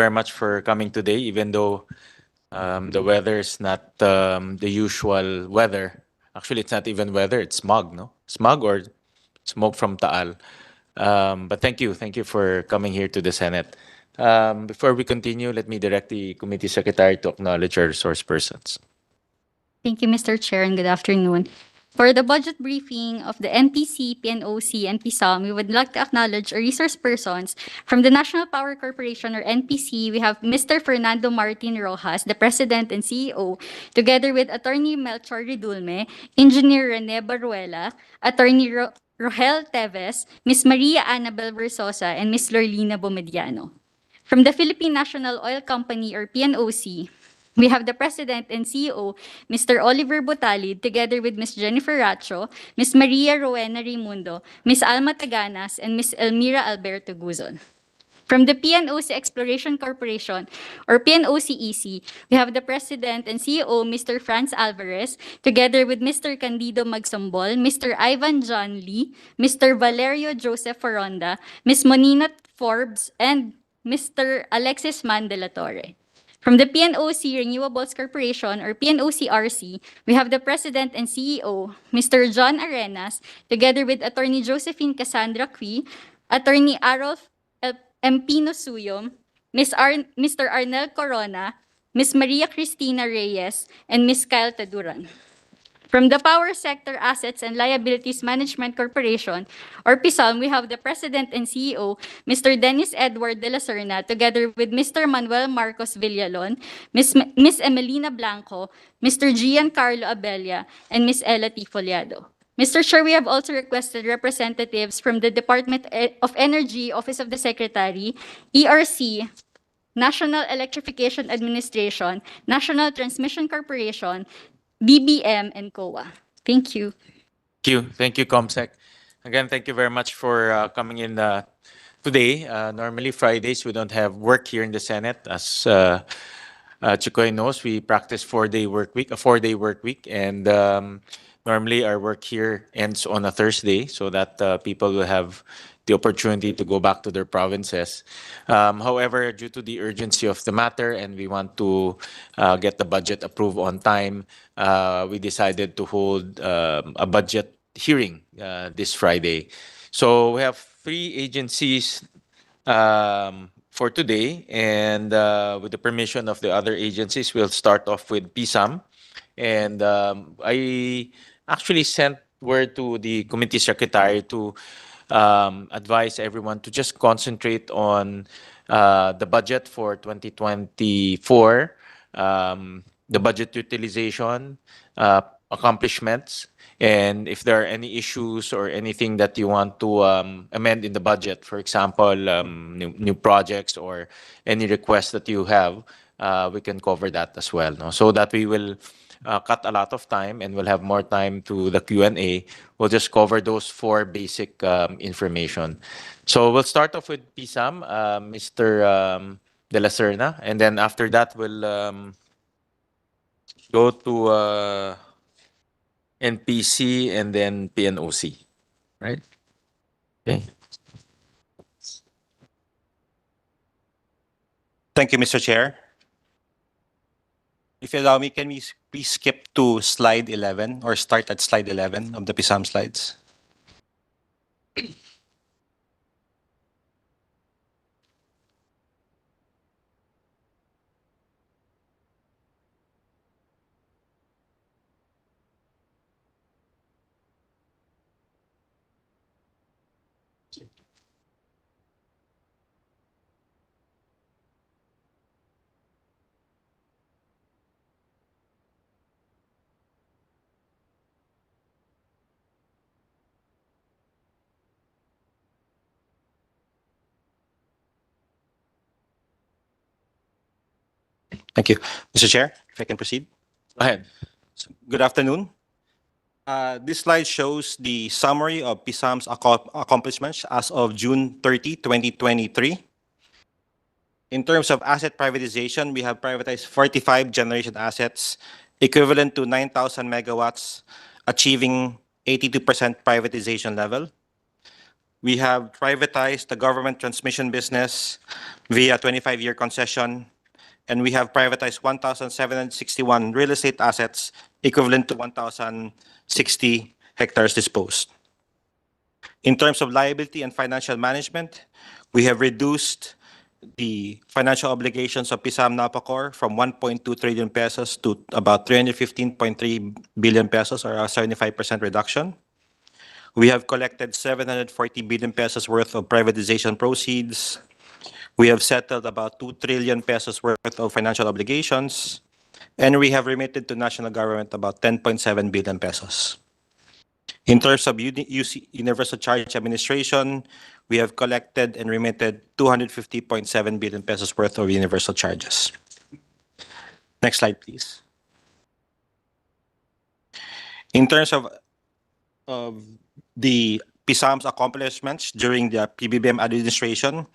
very much for coming today, even though the weather is not the usual weather. Actually, it's not even weather, it's smog, no? Smog or smoke from Taal. But thank you for coming here to the Senate. Before we continue, let me direct the committee secretary to acknowledge our resource persons. Thank you, Mr. Chair, and good afternoon. For the budget briefing of the NPC, PNOC, and PSAM, we would like to acknowledge our resource persons. From the National Power Corporation, or NPC, we have Mr. Fernando Martin Rojas, the President and CEO, together with Attorney Melchor Ridulme, Engineer Rene Baruela, Attorney Rohel Teves, Ms. Maria Annabel Versosa, and Ms. Lorlina Bomediano. From the Philippine National Oil Company, or PNOC, we have the President and CEO, Mr. Oliver Botalid, together with Ms. Jennifer Racho, Ms. Maria Rowena Raimundo, Ms. Alma Taganas, and Ms. Elmira Alberto Guzon. From the PNOC Exploration Corporation, or PNOC-EC, we have the President and CEO, Mr. Franz Alvarez, together with Mr. Candido Magsombol, Mr. Ivan John Lee, Mr. Valerio Joseph Foronda, Ms. Monina Forbes, and Mr. Alexis Man de la Torre. From the PNOC Renewables Corporation, or PNOC-RC, we have the President and CEO, Mr. John Arenas, together with Attorney Josephine Cassandra Cui, Attorney Arolf Empino Suyo, Mr. Arnel Corona, Ms. Maria Cristina Reyes, and Ms. Kyle Taduran. From the Power Sector Assets and Liabilities Management Corporation, or PISAM, we have the President and CEO, Mr. Dennis Edward de la Serna, together with Mr. Manuel Marcos Villalon, Ms. Emelina Blanco, Mr. Giancarlo Abella, and Ms. Ella Tifoliado. Mr. Chair, we have also requested representatives from the Department of Energy, Office of the Secretary, ERC, National Electrification Administration, National Transmission Corporation, BBM, and COA. Thank you. Thank you, ComSec. Again, thank you very much for coming in today. Normally Fridays we don't have work here in the Senate. As Chikoy knows, we practice a 4-day work week, and normally our work here ends on a Thursday so that people will have the opportunity to go back to their provinces. However, due to the urgency of the matter and we want to get the budget approved on time, we decided to hold a budget hearing this Friday. So we have 3 agencies for today, and with the permission of the other agencies, we'll start off with PSAM. And I actually sent word to the committee secretary to advise everyone to just concentrate on the budget for 2024, the budget utilization, accomplishments, and if there are any issues or anything that you want to amend in the budget, for example, new projects or any requests that you have, we can cover that as well, no? So that we will cut a lot of time and we'll have more time to the Q&A. We'll just cover those 4 basic information. So we'll start off with PSAM, Mr. De La Serna, and then after that we'll go to NPC and then PNOC, right? Okay. Thank you, Mr. Chair. If you allow me, can we please skip to slide 11 or start at slide 11 of the PSAM slides? Thank you. Mr. Chair, if I can proceed. Go ahead. Good afternoon. This slide shows the summary of PSAM's accomplishments as of June 30, 2023. In terms of asset privatization, we have privatized 45 generation assets, equivalent to 9,000 megawatts, achieving 82% privatization level. We have privatized the government transmission business via 25-year concession, and we have privatized 1,761 real estate assets equivalent to 1,060 hectares disposed. In terms of liability and financial management, we have reduced the financial obligations of PSAM Napacor from 1.2 trillion pesos to about 315.3 billion pesos, or a 75% reduction. We have collected 740 billion pesos worth of privatization proceeds. We have settled about 2 trillion pesos worth of financial obligations, and we have remitted to national government about 10.7 billion pesos. In terms of Universal Charge Administration, we have collected and remitted 250.7 billion pesos worth of universal charges. Next slide, please. In terms of the PSAM's accomplishments during the PBBM administration,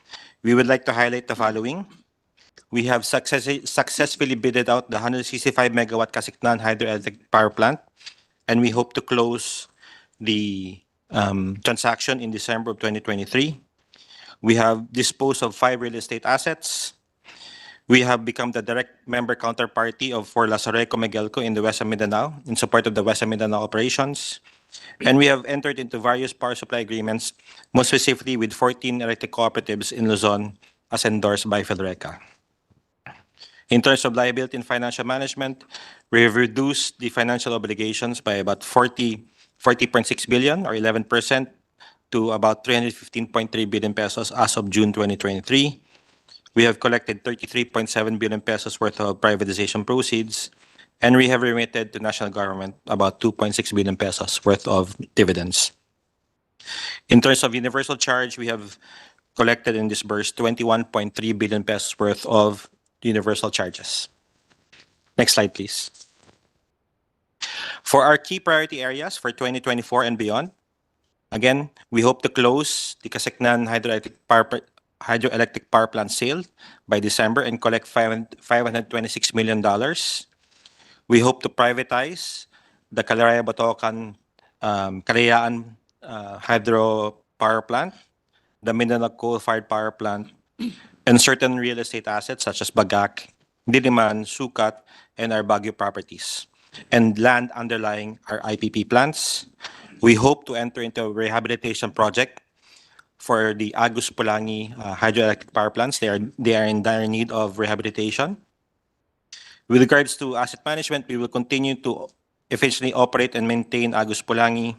we would like to highlight the following. We have successfully bidded out the 165 megawatt Kasiknan hydroelectric power plant, and we hope to close the transaction in December of 2023. We have disposed of 5 real estate assets. We have become the direct member counterparty for Lazareco Miguelco in the Western Mindanao in support of the Western Mindanao operations. And we have entered into various power supply agreements, most specifically with 14 electric cooperatives in Luzon, as endorsed by Philreca. In terms of liability and financial management, we have reduced the financial obligations by about 40.6 billion, or 11%, to about 315.3 billion pesos as of June 2023. We have collected 33.7 billion pesos worth of privatization proceeds, and we have remitted to national government about 2.6 billion pesos worth of dividends. In terms of universal charge, we have collected and disbursed 21.3 billion pesos worth of universal charges. Next slide, please. For our key priority areas for 2024 and beyond, again, we hope to close the Kasiknan hydroelectric power plant sale by December and collect $526 million. We hope to privatize the Caliraya-Botocan Kalayaan hydro power plant, the Mindanao coal-fired power plant, and certain real estate assets such as Bagak, Diliman, Sucat, and our Baguio properties, and land underlying our IPP plants. We hope to enter into a rehabilitation project for the Agus-Pulangi hydroelectric power plants. They are in dire need of rehabilitation. With regards to asset management, we will continue to efficiently operate and maintain Agus-Pulangi.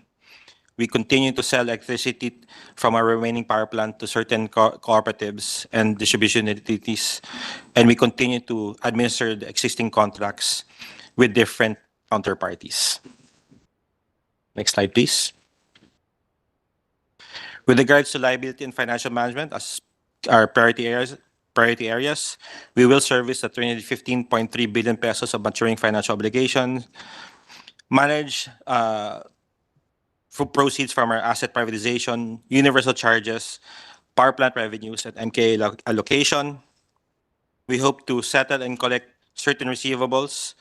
We continue to sell electricity from our remaining power plant to certain cooperatives and distribution entities, and we continue to administer the existing contracts with different counterparties. Next slide, please. With regards to liability and financial management as our priority areas, we will service the 315.3 billion pesos of maturing financial obligations, manage proceeds from our asset privatization, universal charges, power plant revenues, and MKA allocation. We hope to settle and collect certain receivables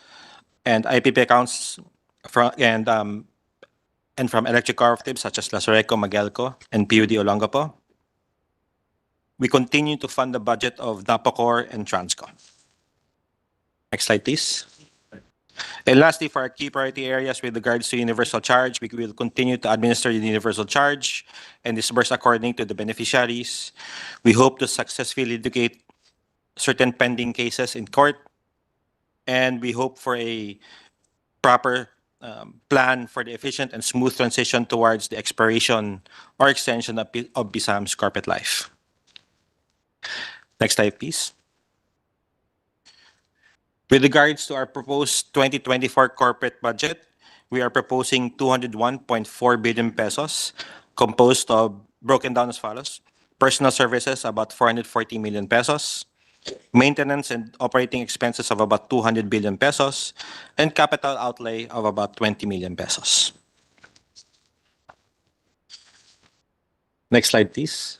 and IPP accounts from electric cooperatives such as Lazareco, Miguelco, and PUD Olongapo. We continue to fund the budget of Napacor and Transco. Next slide, please. And lastly, for our key priority areas with regards to universal charge, we will continue to administer the universal charge and disburse according to the beneficiaries. We hope to successfully litigate certain pending cases in court, and we hope for a proper plan for the efficient and smooth transition towards the expiration or extension of PSAM's corporate life. Next slide, please. With regards to our proposed 2024 corporate budget, we are proposing 201.4 billion pesos, composed of, broken down as follows: personal services, about 440 million pesos, maintenance and operating expenses of about 200 billion pesos, and capital outlay of about 20 million pesos. Next slide, please.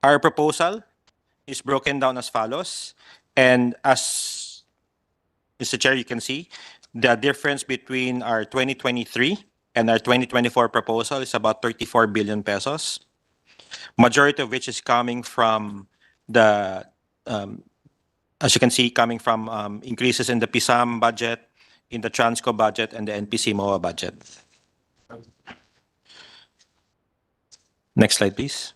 Our proposal is broken down as follows. And as Mr. Chair, you can see the difference between our 2023 and our 2024 proposal is about 34 billion pesos. Majority of which is coming from the, as you can see, coming from increases in the PISAM budget, in the Transco budget, and the NPC MOA budget. Next slide, please.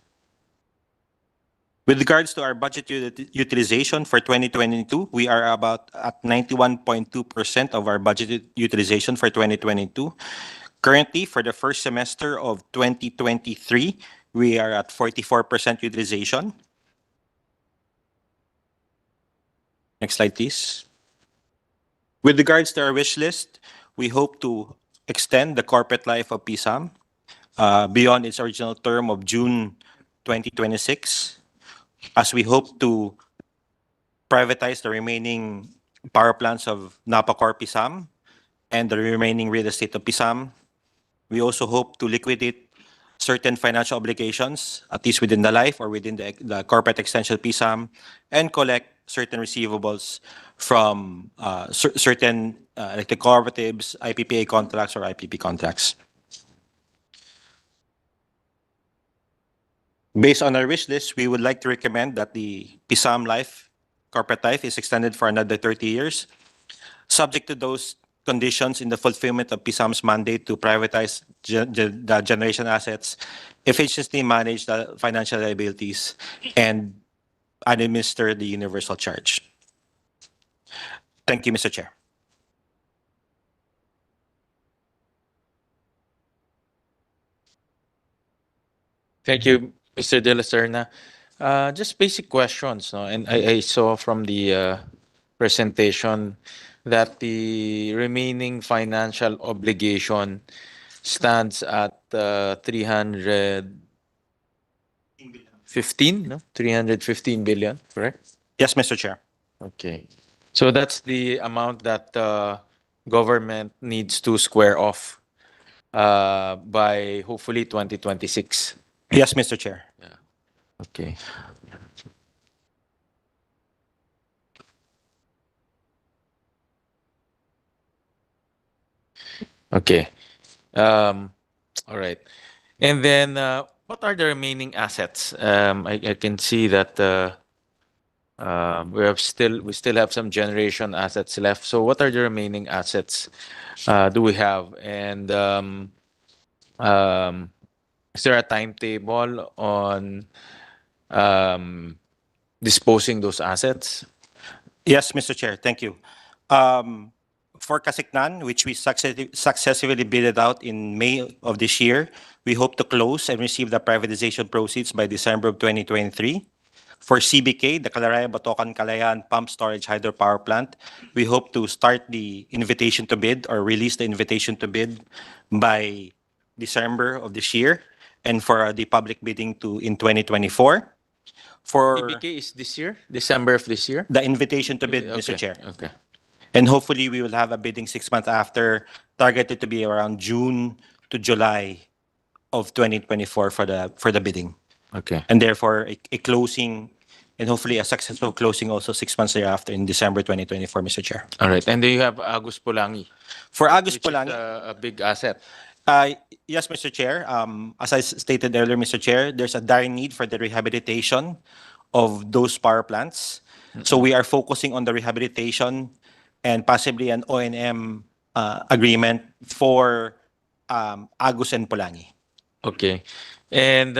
With regards to our budget utilization for 2022, we are about at 91.2% of our budget utilization for 2022. Currently, for the first semester of 2023, we are at 44% utilization. Next slide, please. With regards to our wish list, we hope to extend the corporate life of PSAM beyond its original term of June 2026, as we hope to privatize the remaining power plants of Napacor PSAM and the remaining real estate of PSAM. We also hope to liquidate certain financial obligations, at least within the life or within the corporate extension of PSAM, and collect certain receivables from certain like the cooperatives, IPPA contracts, or IPP contracts. Based on our wish list, we would like to recommend that the PSAM life, corporate life, is extended for another 30 years, subject to those conditions in the fulfillment of PSAM's mandate to privatize the generation assets, efficiently manage the financial liabilities, and administer the universal charge. Thank you, Mr. Chair. Thank you, Mr. De La Serna. Just basic questions, no? And I saw from the presentation that the remaining financial obligation stands at 315, no? 315 billion, correct? Yes, Mr. Chair. Okay. So that's the amount that government needs to square off by hopefully 2026. Yes, Mr. Chair. Okay. Okay. All right. And then what are the remaining assets? I can see that we still have some generation assets left. So what are the remaining assets do we have? And is there a timetable on disposing those assets? Yes, Mr. Chair. Thank you. For Kasiknan, which we successfully bid out in May of this year, we hope to close and receive the privatization proceeds by December of 2023. For CBK, the Calaraya Batocan Calayan Pump Storage Hydropower Plant, we hope to start the invitation to bid or release the invitation to bid by December of this year, and for the public bidding in 2024. For PBK is this year, December of this year? the invitation to bid, Mr. Okay, Chair. Okay. And hopefully we will have a bidding 6 months after, targeted to be around June to July of 2024 for the bidding. Okay. And therefore a closing and hopefully a successful closing also 6 months thereafter in December 2024, Mr. Chair. All right. And then you have Agus-Pulangi, For which is Agus-Pulangi, a big asset. yes, Mr. Chair. As I stated earlier, Mr. Chair, there's a dire need for the rehabilitation of those power plants. So we are focusing on the rehabilitation and possibly an O&M agreement for Agus and Pulangi. Okay. And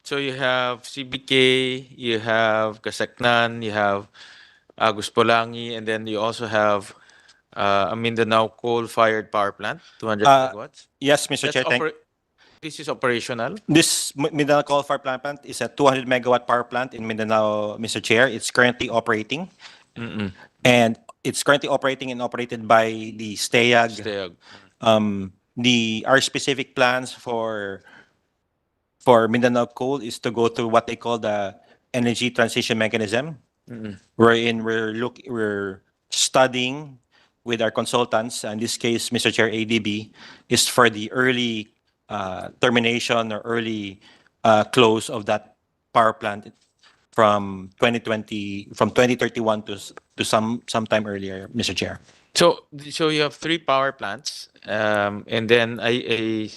so you have CBK, you have Kasaknan, you have Agus-Pulangi, and then you also have a Mindanao coal-fired power plant, 200 megawatts. Yes, Mr. Chair. This is operational? This Mindanao coal-fired power plant is a 200 megawatt power plant in Mindanao, Mr. Chair. It's currently operating. And it's currently operating and operated by the STEAG. Our specific plans for Mindanao Coal is to go through what they call the energy transition mechanism, wherein we're studying with our consultants. In this case, Mr. Chair, ADB is for the early termination or early close of that power plant from 2031 to sometime earlier, Mr. Chair. So you have three power plants, and then I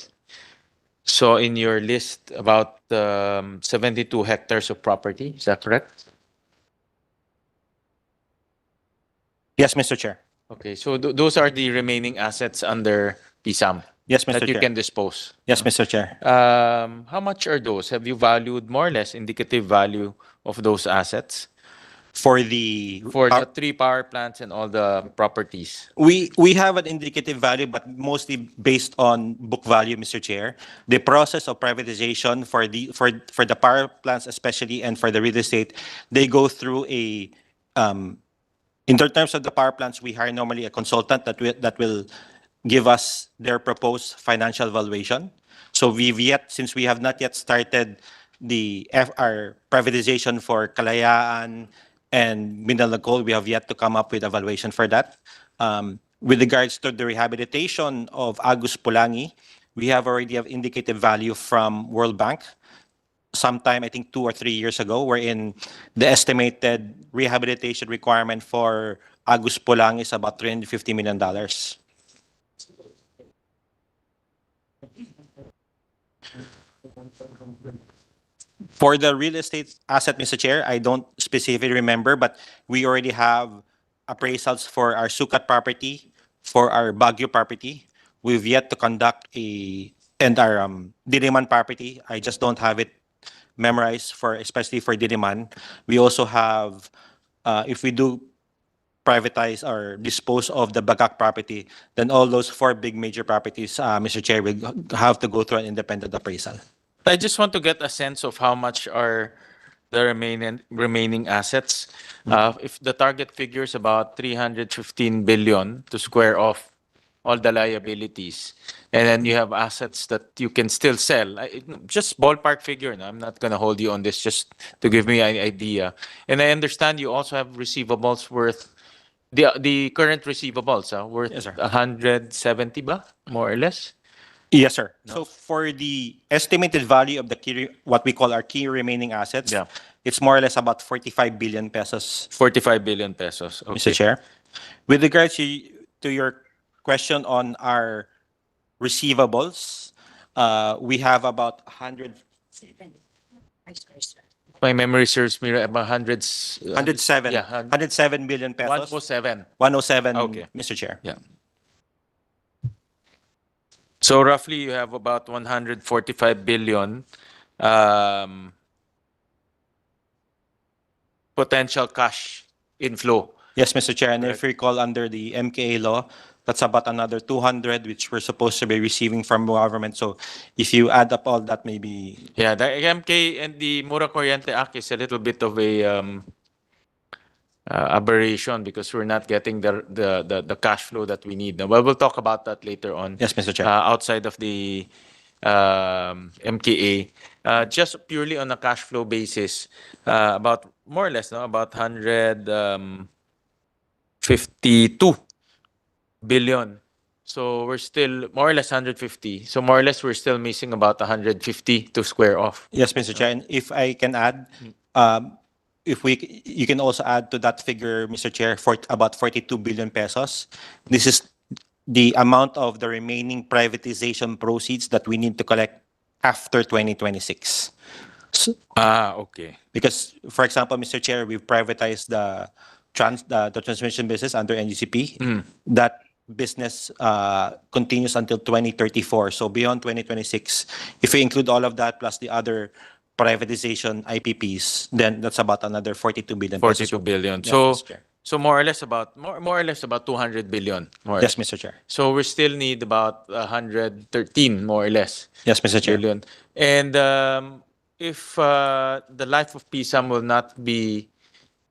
saw in your list about 72 hectares of property. Is that correct? Yes, Mr. Chair. Okay, so those are the remaining assets under PSAM Yes, that Mr. you Chair. can dispose. Yes, Mr. Chair. How much are those? Have you valued more or less indicative value of those assets For the for the three power plants and all the properties? we have an indicative value, but mostly based on book value, Mr. Chair. The process of privatization for the power plants especially and for the real estate, they go through a in terms of the power plants, we hire normally a consultant that will give us their proposed financial valuation. So since we have not yet started our privatization for Kalayaan and Mindalagol, we have yet to come up with a valuation for that. With regards to the rehabilitation of Agus-Pulangi, we have already have indicative value from World Bank sometime, I think 2 or 3 years ago, wherein the estimated rehabilitation requirement for Agus-Pulangi is about $350 million. For the real estate asset, Mr. Chair, I don't specifically remember, but we already have appraisals for our Sukat property, for our Baguio property. We've yet to conduct and our Diliman property. I just don't have it memorized especially for Diliman. We also have, if we do privatize or dispose of the Bagak property, then all those four big major properties, Mr. Chair, will have to go through an independent appraisal. I just want to get a sense of how much are the remaining assets. If the target figure is about 315 billion to square off all the liabilities, and then you have assets that you can still sell. Just ballpark figure. No? I'm not going to hold you on this, just to give me an idea. And I understand you also have receivables worth the current receivables worth Yes, sir. 170 ba, more or less. Yes, sir. So for the estimated value of what we call our key remaining assets, Yeah. it's more or less about 45 billion pesos, 45 billion pesos. Okay. Mr. Chair. With regards to your question on our receivables, we have about 100, My memory serves me right, about hundreds. 107, Yeah, 107 billion pesos. 107. 107, Okay. Mr. Chair. Yeah. So roughly you have about 145 billion potential cash inflow. Yes, Mr. Chair. And Correct. if you recall, under the MKA law, that's about another 200, which we're supposed to be receiving from government. So if you add up all that, maybe. Yeah, the MK and the Mura Corriente Act is a little bit of a aberration because we're not getting the cash flow that we need. Now, well, we'll talk about that later on. Yes, Mr. Chair. Outside of the MKA, just purely on a cash flow basis, about more or less, no, about 152 billion. So we're still more or less 150. So more or less we're still missing about 150 to square off. Yes, Mr. Chair. And if I can add, you can also add to that figure, Mr. Chair, for about 42 billion pesos. This is the amount of the remaining privatization proceeds that we need to collect after 2026. Okay. Because, for example, Mr. Chair, we've privatized the transmission business under NGCP. That business continues until 2034. So beyond 2026, if we include all of that plus the other privatization IPPs, then that's about another 42 billion pesos. 42 billion. Yes, So Mr. Chair. so more or less about 200 billion. More or Yes, less. Mr. Chair. So we still need about 113 more or less Yes, Mr. Chair. billion. And if the life of PSAM will not be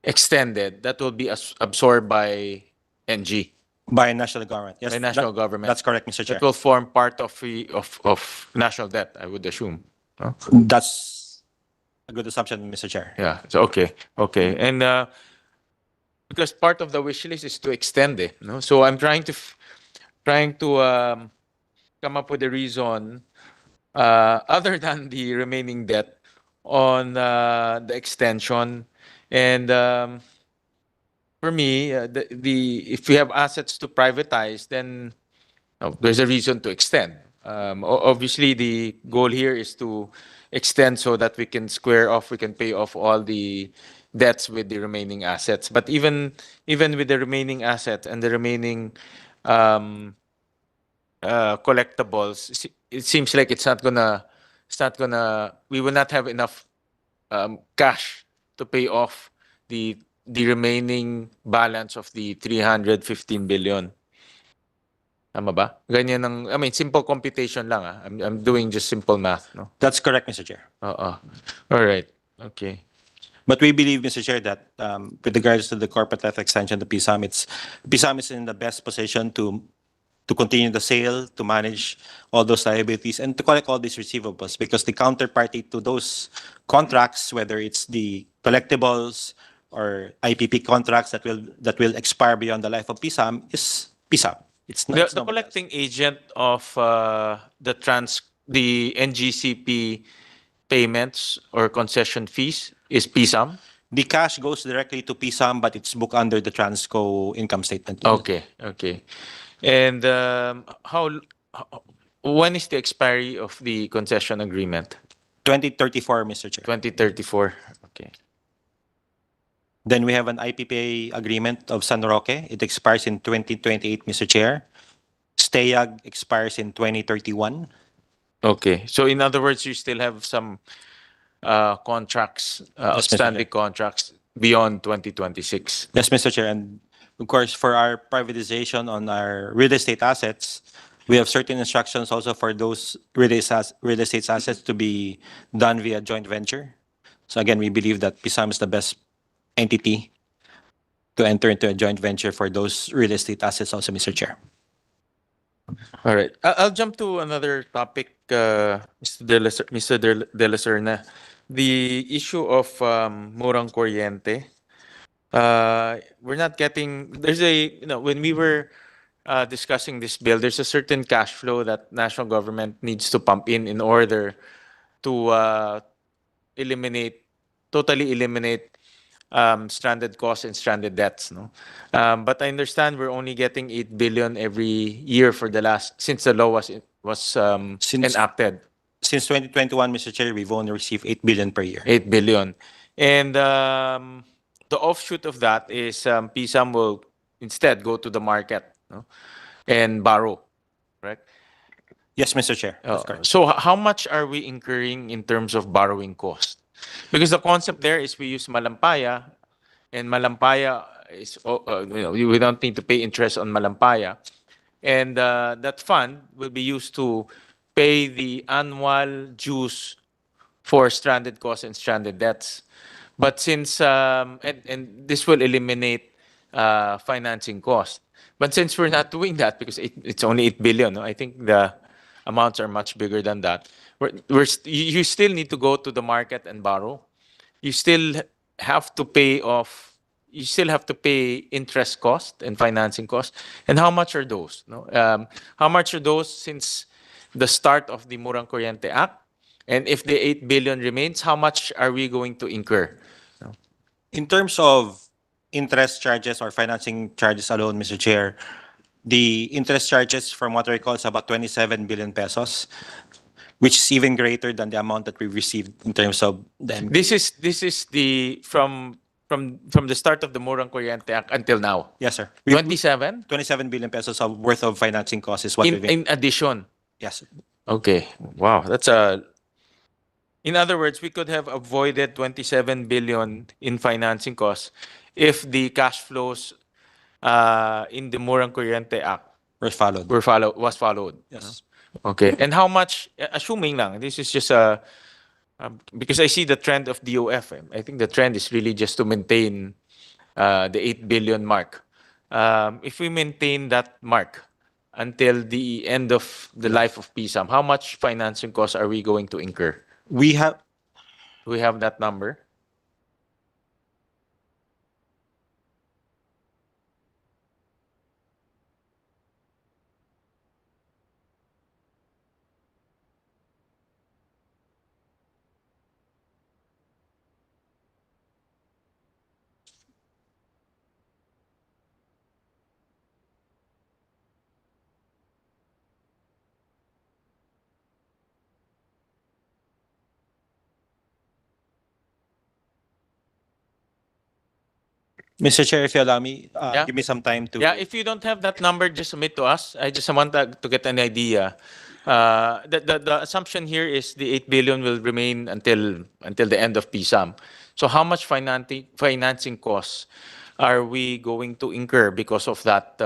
extended, that will be absorbed by NG, By national government. Yes, by national government. That's correct, Mr. Chair. That will form part of national debt, I would assume. No? That's a good assumption, Mr. Chair. Yeah. So okay. And because part of the wish list is to extend it, no? So I'm trying to come up with a reason other than the remaining debt on the extension, and for me, if we have assets to privatize, then there's a reason to extend. Obviously, the goal here is to extend so that we can we can pay off all the debts with the remaining assets. But even with the remaining assets and the remaining um, collectibles, it seems like we will not have enough cash to pay off the remaining balance of the 315 billion. Tama ba? Ganyan ang, I mean, simple computation lang ah. I'm doing just simple math, no? That's correct, Mr. Chair. Oo. All right. Okay. But we believe, Mr. Chair, that with regards to the corporate tax extension to PSAM, PSAM is in the best position to continue the sale, to manage all those liabilities, and to collect all these receivables, because the counterparty to those contracts, whether it's the collectibles or IPP contracts that will expire beyond the life of PSAM, is PSAM. It's not. The collecting agent of the NGCP payments or concession fees is PSAM? The cash goes directly to PSAM, but it's booked under the Transco income statement. Okay. And when is the expiry of the concession agreement? 2034, Mr. Chair. 2034. Okay. Then we have an IPPA agreement of San Roque. It expires in 2028, Mr. Chair. Stayag expires in 2031. Okay. So in other words, you still have some contracts, Mr. Chair. outstanding contracts beyond 2026. Yes, Mr. Chair. And of course, for our privatization on our real estate assets, we have certain instructions also for those real estate assets to be done via joint venture. So again, we believe that PSAM is the best entity to enter into a joint venture for those real estate assets also, Mr. Chair. All right. I'll jump to another topic, Mr. De La Serna. The issue of murang kuryente. We're not getting, when we were discussing this bill, there's a certain cash flow that national government needs to pump in order to totally eliminate stranded costs and stranded debts. No, but I understand we're only getting 8 billion every year since the law was enacted. Since 2021, Mr. Chair, we've only received 8 billion per year. 8 billion, and the offshoot of that is PSAM will instead go to the market, no, and borrow, right? Yes, Mr. Chair. That's correct. So how much are we incurring in terms of borrowing cost? Because the concept there is we use malampaya, and malampaya is we don't need to pay interest on malampaya, and that fund will be used to pay the annual dues for stranded costs and stranded debts. But since and this will eliminate financing cost. But since we're not doing that because it's only 8 billion, no? I think the amounts are much bigger than that. You still need to go to the market and borrow. You still have to pay off. You still have to pay interest cost and financing cost. And how much are those? No, how much are those since the start of the Murang Kuryente Act? And if the 8 billion remains, how much are we going to incur? In terms of interest charges or financing charges alone, Mr. Chair, the interest charges from what I recall is about 27 billion pesos, which is even greater than the amount that we received in terms of the This is the from the start of the Murang Kuryente Act until now. Yes, sir. 27 27 billion pesos of worth of financing costs is what we've in addition. Yes. Okay. Wow, that's a. In other words, we could have avoided 27 billion in financing costs if the cash flows in the Murang Kuryente Act was followed. Yes. Okay. And how much, assuming lang, this is just a, because I see the trend of DOF. I think the trend is really just to maintain the 8 billion mark. If we maintain that mark until the end of the life of PSAM, how much financing costs are we going to incur? Do we have that number? Mr. Chair, if you allow me, Yeah. give me some time to. Yeah, if you don't have that number, just submit to us. I just want to get an idea. The assumption here is the 8 billion will remain until the end of PSAM. So how much financing costs are we going to incur because of that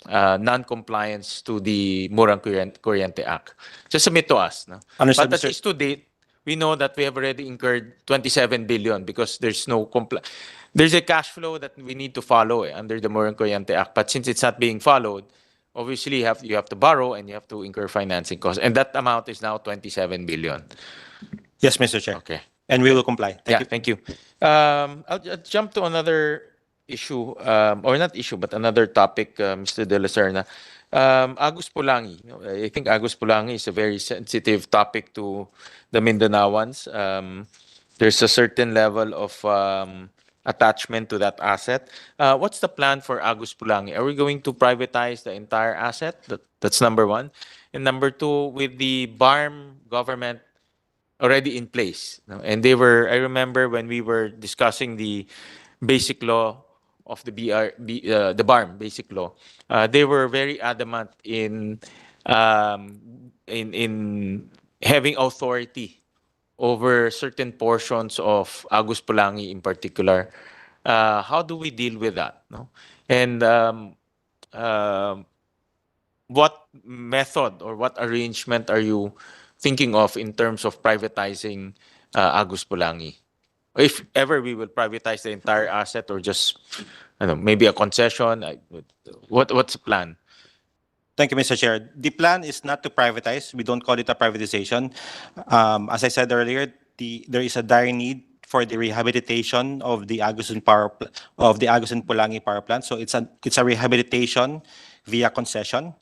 non-compliance to the Murang Kuryente Act? Just submit to us. No? Understood, But at Mr. least to date, we know that we have already incurred 27 billion because there's no there's a cash flow that we need to follow under the Murang Kuryente Act. But since it's not being followed, obviously you have to borrow and you have to incur financing costs. And that amount is now 27 billion. Yes, Mr. Chair. Okay. And we will comply. Thank you. Thank you. I'll jump to another issue, or not issue, but another topic, Mr. De La Serna. Agus-Pulangi. I think Agus-Pulangi is a very sensitive topic to the Mindanaoans. There's a certain level of attachment to that asset. What's the plan for Agus-Pulangi? Are we going to privatize the entire asset? That's number one. And number two, with the BARM government already in place. No? And I remember when we were discussing the basic law of the the BARM basic law, they were very adamant in having authority over certain portions of Agus-Pulangi in particular. How do we deal with that? No? And what method or what arrangement are you thinking of in terms of privatizing Agus-Pulangi? If ever we will privatize the entire asset or just, I don't know, maybe a concession. What's the plan? Thank you, Mr. Chair. The plan is not to privatize. We don't call it a privatization. As I said earlier, there is a dire need for the rehabilitation of the Agus-Pulangi power plant. So it's a rehabilitation via concession.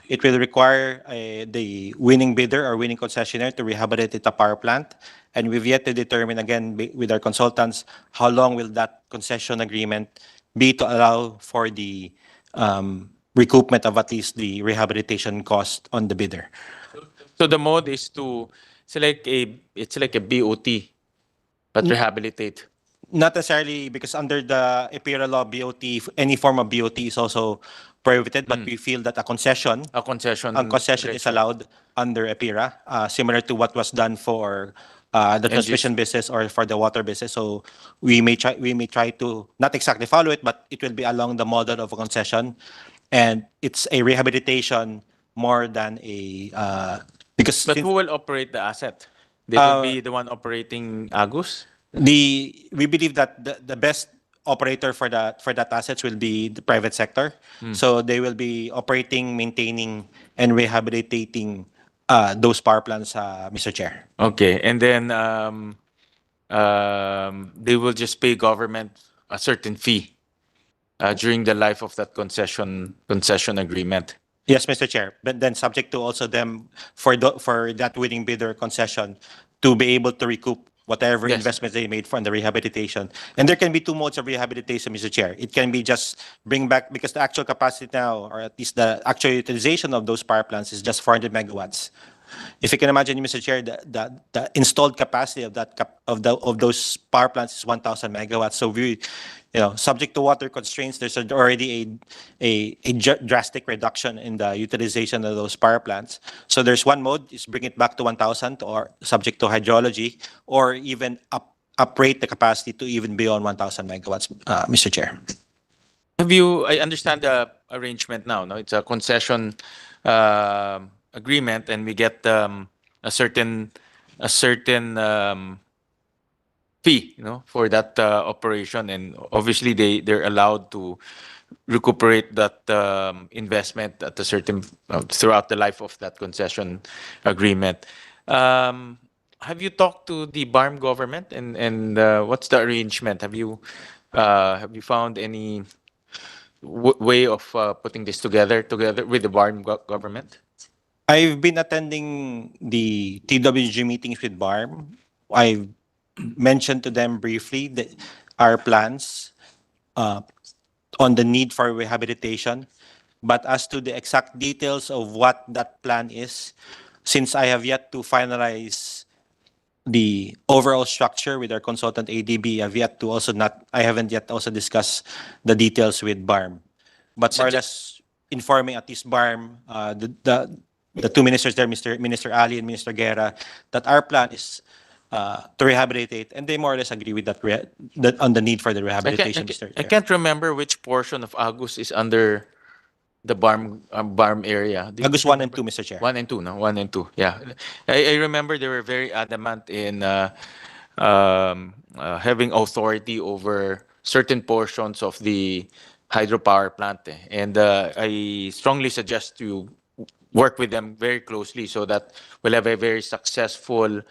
It will require the winning bidder or winning concessionaire to rehabilitate the power plant. And we've yet to determine, again, with our consultants, how long will that concession agreement be to allow for the recoupment of at least the rehabilitation cost on the bidder. So the mode is it's like a BOT, but rehabilitate. Not necessarily, because under the EPIRA law, BOT, any form of BOT is also prohibited, but we feel that a concession is allowed under EPIRA, similar to what was done for the transmission business or for the water business. So we may try to not exactly follow it, but it will be along the model of a concession, and it's a rehabilitation more than a because But who will operate the asset? They will be the one operating Agus? we believe that the best operator for that assets will be the private sector. So they will be operating, maintaining, and rehabilitating those power plants, Mr. Chair. Okay, and then they will just pay government a certain fee during the life of that concession agreement. Yes, Mr. Chair. But then subject to also them for that winning bidder concession to be able to recoup whatever investments they made from the rehabilitation. And there can be two modes of rehabilitation, Mr. Chair. It can be just bring back, because the actual capacity now, or at least the actual utilization of those power plants is just 400 megawatts. If you can imagine, Mr. Chair, the installed capacity of those power plants is 1,000 megawatts. So we, subject to water constraints, there's already a drastic reduction in the utilization of those power plants. So there's one mode is bring it back to 1,000, or subject to hydrology, or even uprate the capacity to even beyond 1,000 megawatts, Mr. Chair. I understand the arrangement now. No, it's a concession agreement, and we get a certain fee, for that operation, and obviously they're allowed to recuperate that investment at a certain throughout the life of that concession agreement. Have you talked to the BARM government, and what's the arrangement? Have you found any way of putting this together with the BARM government? I've been attending the TWG meetings with BARM. I've mentioned to them briefly our plans on the need for rehabilitation. But as to the exact details of what that plan is, since I have yet to finalize the overall structure with our consultant ADB. I haven't yet also discussed the details with BARM. But more or less informing at least BARM, the two ministers there, Minister Ali and Minister Guerra, that our plan is to rehabilitate, and they more or less agree with that on the need for the rehabilitation, Mr. I Chair. can't remember which portion of Agus is under the BARM area. Agus 1 and 2, Mr. Chair. 1 and 2, no? 1 and 2, yeah. I remember they were very adamant in having authority over certain portions of the hydropower plant. And I strongly suggest you work with them very closely so that we'll have a very successful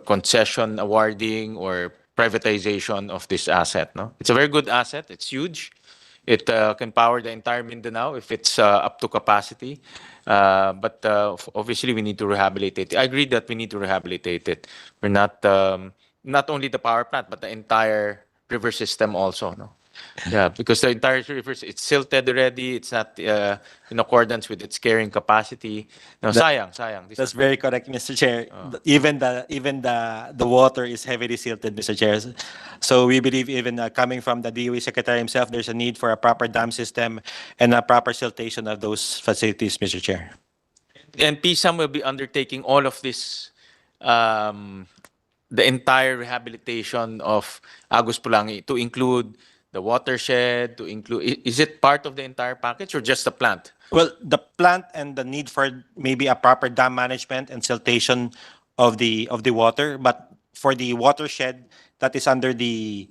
concession awarding or privatization of this asset. No, it's a very good asset. It's huge. It can power the entire Mindanao if it's up to capacity. But obviously, we need to rehabilitate it. I agree that we need to rehabilitate it. We're not only the power plant, but the entire river system also. No? Yeah, because the entire river, it's silted already. It's not in accordance with its carrying capacity. No, sayang. That's very correct, Mr. Chair. Even the water is heavily silted, Mr. Chair. So we believe even coming from the DOE Secretary himself, there's a need for a proper dam system and a proper siltation of those facilities, Mr. Chair. And PSAM will be undertaking all of this, the entire rehabilitation of Agus-Pulangi to include the watershed, to include, is it part of the entire package or just the plant? Well, the plant and the need for maybe a proper dam management and siltation of the water, but for the watershed, that is under the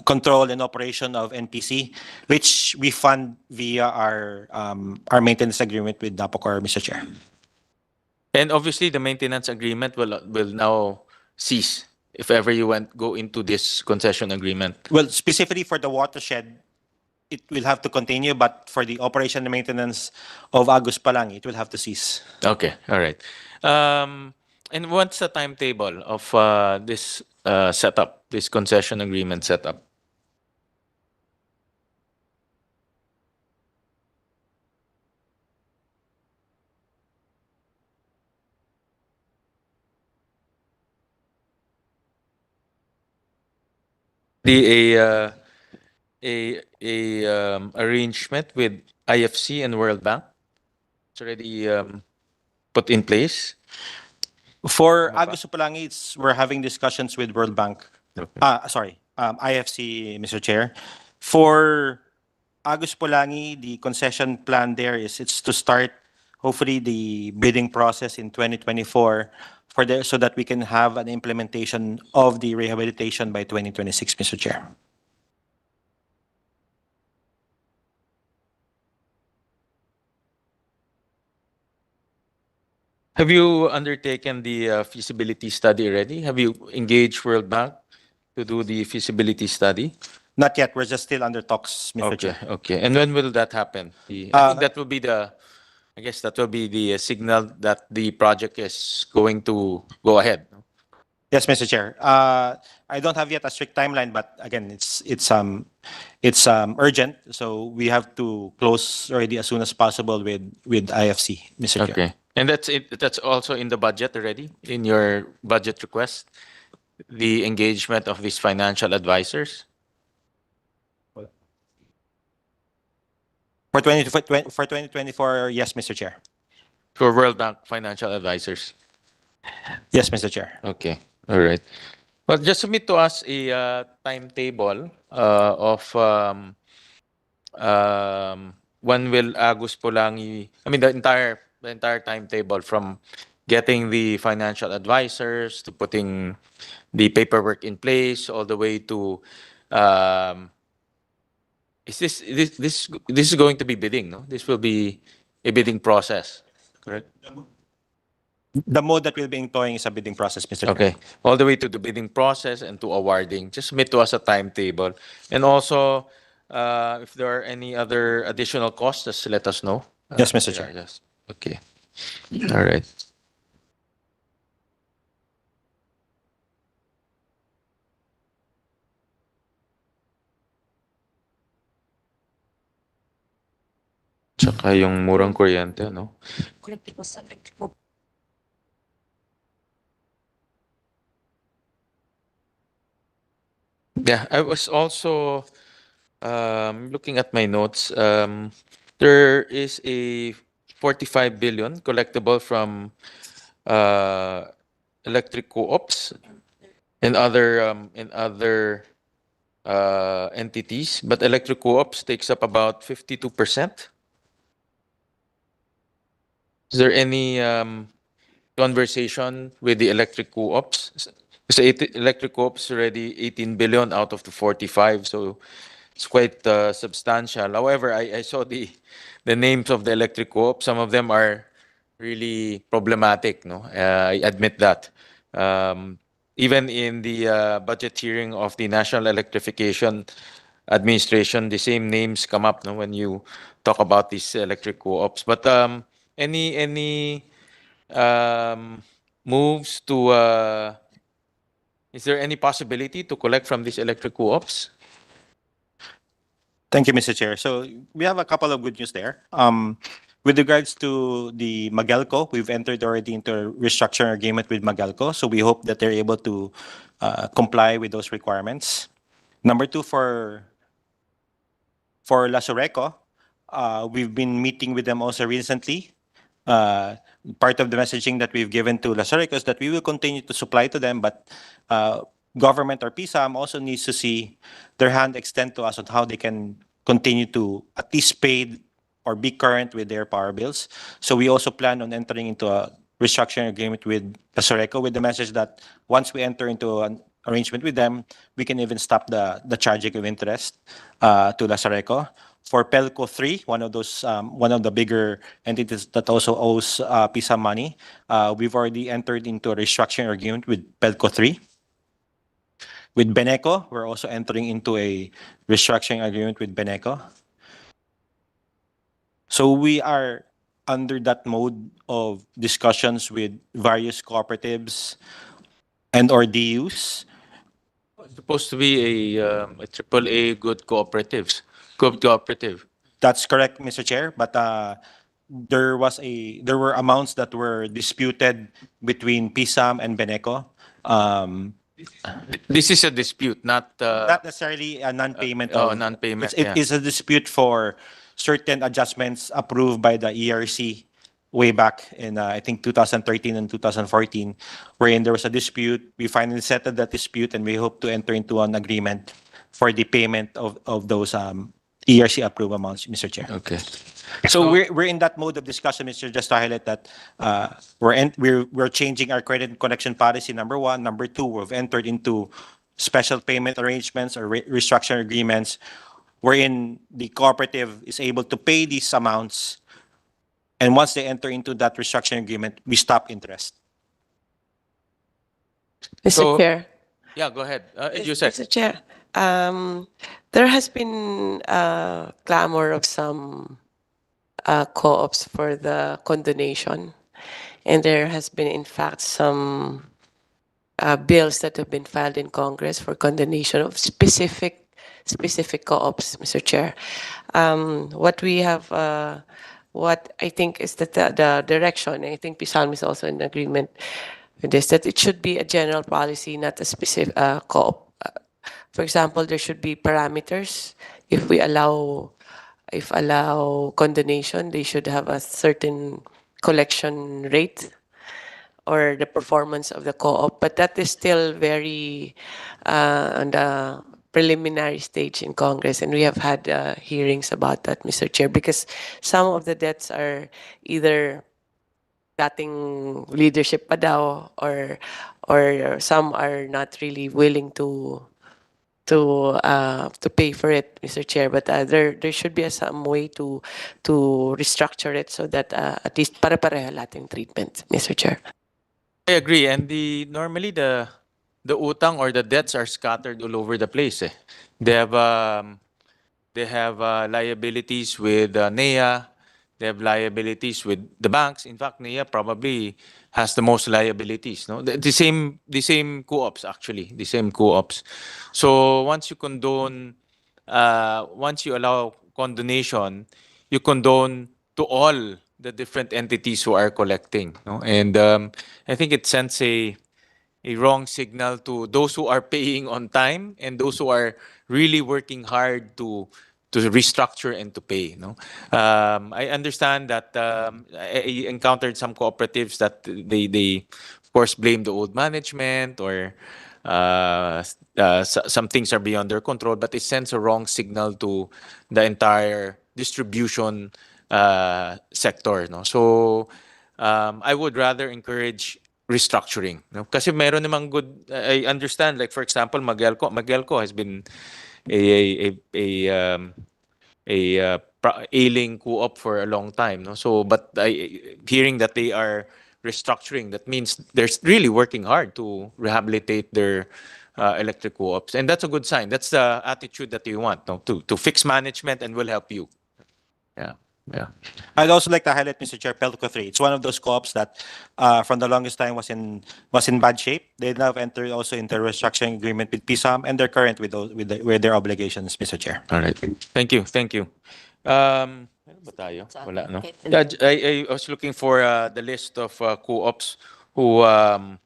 control and operation of NPC, which we fund via our maintenance agreement with NAPOCOR, Mr. Chair. And obviously, the maintenance agreement will now cease if ever you go into this concession agreement. Well, specifically for the watershed, it will have to continue, but for the operation and maintenance of Agus-Pulangi, it will have to cease. Okay, all right. And what's the timetable of this setup, this concession agreement setup? A arrangement with IFC and World Bank. It's already put in place. For Agus-Pulangi, we're having discussions with World Bank. Okay. IFC, Mr. Chair. For Agus-Pulangi, the concession plan there it's to start hopefully the bidding process in 2024 so that we can have an implementation of the rehabilitation by 2026, Mr. Chair. Have you undertaken the feasibility study already? Have you engaged World Bank to do the feasibility study? Not yet. We're just still under talks, Mr. Chair. Okay. And when will that happen? I think that will be I guess that will be the signal that the project is going to go ahead. Yes, Mr. Chair. I don't have yet a strict timeline, but again, it's urgent, so we have to close already as soon as possible with IFC, Mr. Chair. Okay. And that's also in the budget already, in your budget request, the engagement of these financial advisors? For 2024, yes, Mr. Chair. For World Bank financial advisors? Yes, Mr. Chair. Okay. All right. Well, just submit to us a timetable of when will Agus-Pulangi, the entire timetable from getting the financial advisors to putting the paperwork in place all the way to this is going to be bidding, no? This will be a bidding process, correct? The mode that we'll be employing is a bidding process, Mr. Chair. Okay, all the way to the bidding process and to awarding. Just submit to us a timetable. And also, if there are any other additional costs, just let us know. Yes, Mr. Chair. Yes. Okay. All right. Tsaka yung murang kuryente, no? Yeah, I was also looking at my notes. There is a 45 billion collectible from uh, electric co-ops and other entities, but electric co-ops takes up about 52%. Is there any conversation with the electric co-ops? Because electric co-ops already 18 billion out of the 45, so it's quite substantial. However, I saw the names of the electric co-ops. Some of them are really problematic. No, I admit that. Even in the budget hearing of the National Electrification Administration, the same names come up. No, when you talk about these electric co-ops. But any um, moves to? Is there any possibility to collect from these electric co-ops? Thank you, Mr. Chair. So we have a couple of good news there. With regards to the Magelco, we've entered already into a restructuring agreement with Magelco. So we hope that they're able to comply with those requirements. Number two, for Lasoreco, we've been meeting with them also recently. Part of the messaging that we've given to Lasoreco is that we will continue to supply to them, but government or PSAM also needs to see their hand extend to us on how they can continue to at least pay or be current with their power bills. So we also plan on entering into a restructuring agreement with Lasoreco with the message that once we enter into an arrangement with them, we can even stop the charging of interest to Lasoreco. For Pelco 3, one of the bigger entities that also owes PISA money, we've already entered into a restructuring agreement with Pelco 3. With Beneco, we're also entering into a restructuring agreement with Beneco. So we are under that mode of discussions with various cooperatives and or DUs. It's supposed to be a triple A good cooperative. That's correct, Mr. Chair, but there were amounts that were disputed between PSAM and Beneco. This is a dispute, not Not necessarily a non-payment non-payment. It is a dispute for certain adjustments approved by the ERC way back in I think 2013 and 2014, wherein there was a dispute. We finally settled that dispute, and we hope to enter into an agreement for the payment of those ERC approved amounts, Mr. Chair. Okay. So we're in that mode of discussion, Mr. Just to highlight that we're changing our credit collection policy. Number one, number two, we've entered into special payment arrangements or restructuring agreements, wherein the cooperative is able to pay these amounts, and once they enter into that restructuring agreement, we stop interest. Mr. So- Chair. Yeah, go ahead. You Yes, said. Mr. Chair, there has been clamor of some co-ops for the condonation, and there has been, in fact, some bills that have been filed in Congress for condonation of specific co-ops, Mr. Chair. What we have, what I think is that the direction, I think PSALM is also in agreement with this, that it should be a general policy, not a specific co-op. For example, there should be parameters. If allow condonation, they should have a certain collection rate or the performance of the co-op. But that is still very on the preliminary stage in Congress, and we have had hearings about that, Mr. Chair, because some of the debts are either dating leadership pa daw, or some are not really willing to pay for it, Mr. Chair. But there should be some way to restructure it so that at least pare-pareho lahat treatment, Mr. Chair. I agree. And normally the utang or the debts are scattered all over the place. They have liabilities with NEA. They have liabilities with the banks. In fact, NEA probably has the most liabilities. No, the same co-ops actually, the same co-ops. So once you allow condonation, you condone to all the different entities who are collecting. No, and I think it sends a wrong signal to those who are paying on time and those who are really working hard to restructure and to pay. No, I understand that I encountered some cooperatives that they of course blame the old management or some things are beyond their control, but it sends a wrong signal to the entire distribution sector. No, so I would rather encourage restructuring. No? Kasi meron namang good, I understand, like for example, Magelco has been a ailing co-op for a long time. No? So, but hearing that they are restructuring, that means they're really working hard to rehabilitate their electric co-ops. And that's a good sign. That's the attitude that you want, no? To fix management and will help you. Yeah. Yeah. I'd also like to highlight, Mr. Chair, Pelco 3. It's one of those co-ops that from the longest time was in bad shape. They now have entered also into a restructuring agreement with PSAM, and they're current with their obligations, Mr. Chair. All right. Thank you. Thank you. Meron ba tayo? Wala, no? Yeah, I was looking for the list of co-ops who are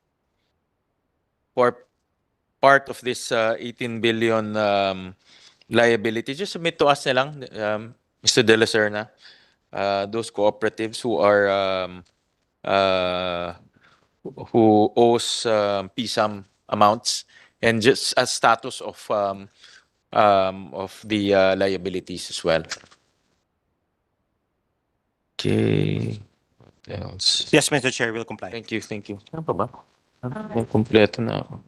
part of this 18 billion liability. Just submit to us na lang, Mr. De La Serna, those cooperatives who are who owes PSAM amounts and just a status of the liabilities as well. Okay. What else? Yes, Mr. Chair, we'll comply. Thank you, thank you. Ano pa ba? Kompleto na ako.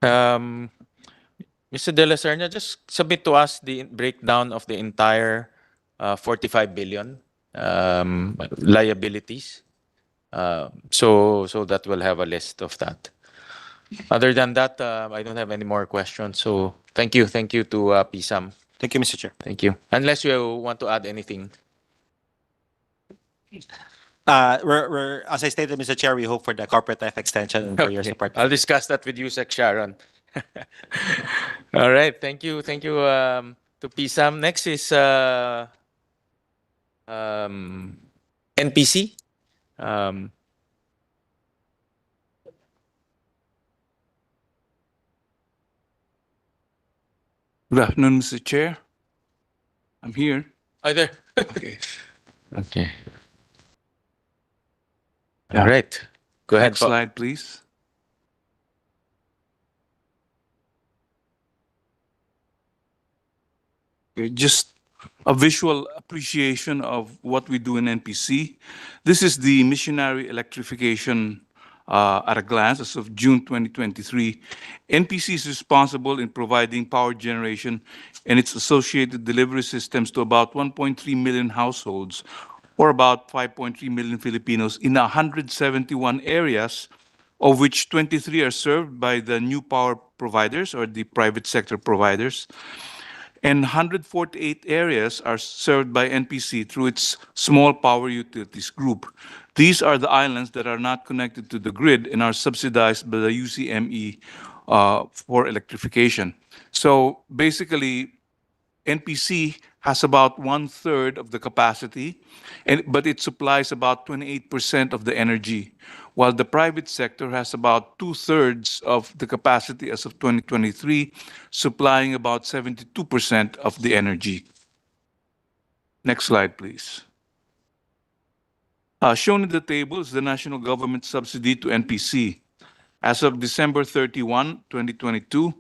Mr. De La Serna, just submit to us the breakdown of the entire 45 billion liabilities. So that we'll have a list of that. Other than that, I don't have any more questions. So thank you to PSAM. Thank you, Mr. Chair. Thank you. Unless you want to add anything. We're as I stated, Mr. Chair, we hope for the cooperative extension and for your Okay. support. I'll discuss that with you, Sec Sharon. All right. Thank you to PSAM. Next is NPC. Good afternoon, Mr. Chair. I'm here. Hi there. Okay. Okay. All right. Go ahead. Next slide, please. Okay, just a visual appreciation of what we do in NPC. This is the missionary electrification at a glance as of June 2023. NPC is responsible in providing power generation and its associated delivery systems to about 1.3 million households, or about 5.3 million Filipinos in 171 areas, of which 23 are served by the new power providers or the private sector providers, and 148 areas are served by NPC through its small power utilities group. These are the islands that are not connected to the grid and are subsidized by the UCME for electrification. So basically, NPC has about 1/3 of the capacity, but it supplies about 28% of the energy, while the private sector has about 2/3 of the capacity as of 2023, supplying about 72% of the energy. Next slide, please. Shown in the table is the national government subsidy to NPC. As of December 31, 2022,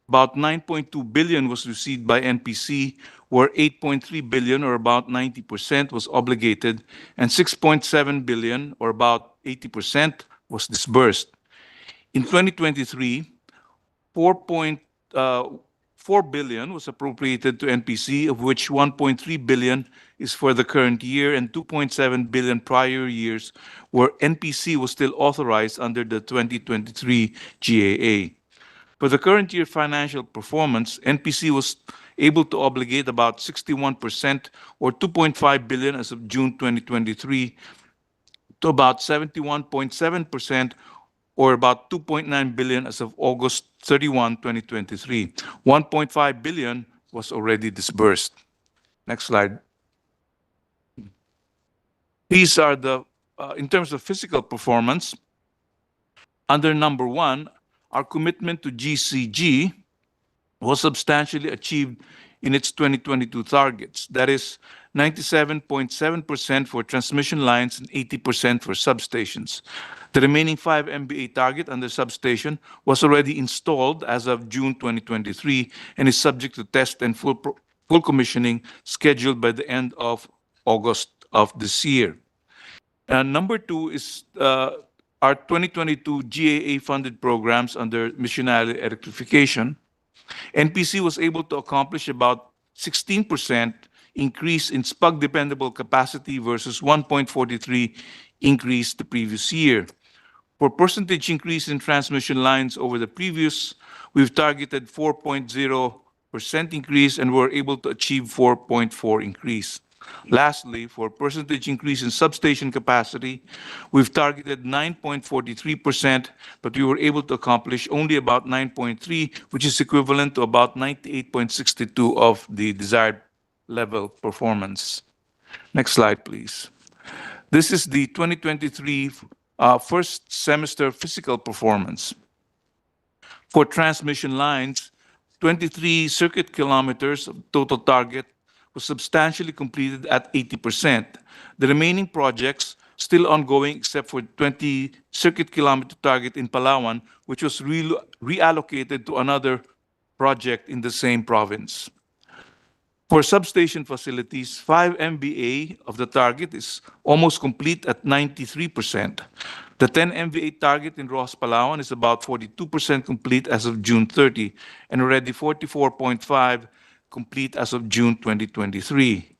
about 9.2 billion was received by NPC, where 8.3 billion, or about 90%, was obligated, and 6.7 billion, or about 80%, was disbursed. In 2023, 4 billion was appropriated to NPC, of which 1.3 billion is for the current year and 2.7 billion prior years, where NPC was still authorized under the 2023 GAA. For the current year financial performance, NPC was able to obligate about 61% or 2.5 billion as of June 2023 to about 71.7% or about 2.9 billion as of August 31, 2023. 1.5 billion was already disbursed. Next slide. These are the, in terms of physical performance, under number 1, our commitment to GCG was substantially achieved in its 2022 targets. That is 97.7% for transmission lines and 80% for substations. The remaining 5 MBA target under substation was already installed as of June 2023 and is subject to test and full commissioning scheduled by the end of August of this year. Number 2 is our 2022 GAA-funded programs under missionary electrification. NPC was able to accomplish about 16% increase in SPUG dependable capacity versus 1.43 increase the previous year. For percentage increase in transmission lines over the previous, we've targeted 4.0% increase and were able to achieve 4.4 increase. Lastly, for percentage increase in substation capacity, we've targeted 9.43%, but we were able to accomplish only about 9.3, which is equivalent to about 98.62 of the desired level performance. Next slide, please. This is the 2023 first semester physical performance. For transmission lines, 23 circuit kilometers of total target was substantially completed at 80%. The remaining projects still ongoing except for 20 circuit kilometer target in Palawan, which was reallocated to another project in the same province. For substation facilities, 5 MVA of the target is almost complete at 93%. The 10 MVA target in Rojas Palawan is about 42% complete as of June 30 and already 44.5% complete as of June 2023.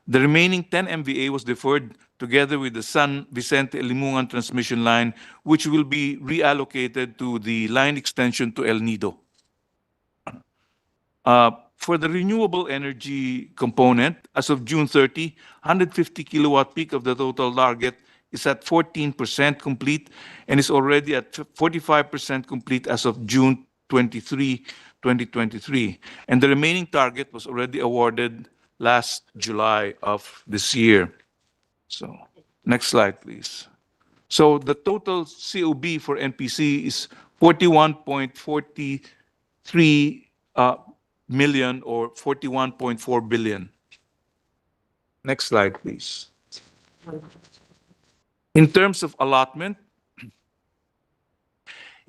The remaining 10 MVA was deferred together with the San Vicente Limungan transmission line, which will be reallocated to the line extension to El Nido. For the renewable energy component, as of June 30, 150 kilowatt peak of the total target is at 14% complete and is already at 45% complete as of June 23, 2023. And the remaining target was already awarded last July of this year. So, next slide, please. So the total COB for NPC is 41.43 million or 41.4 billion. Next slide, please. In terms of allotment,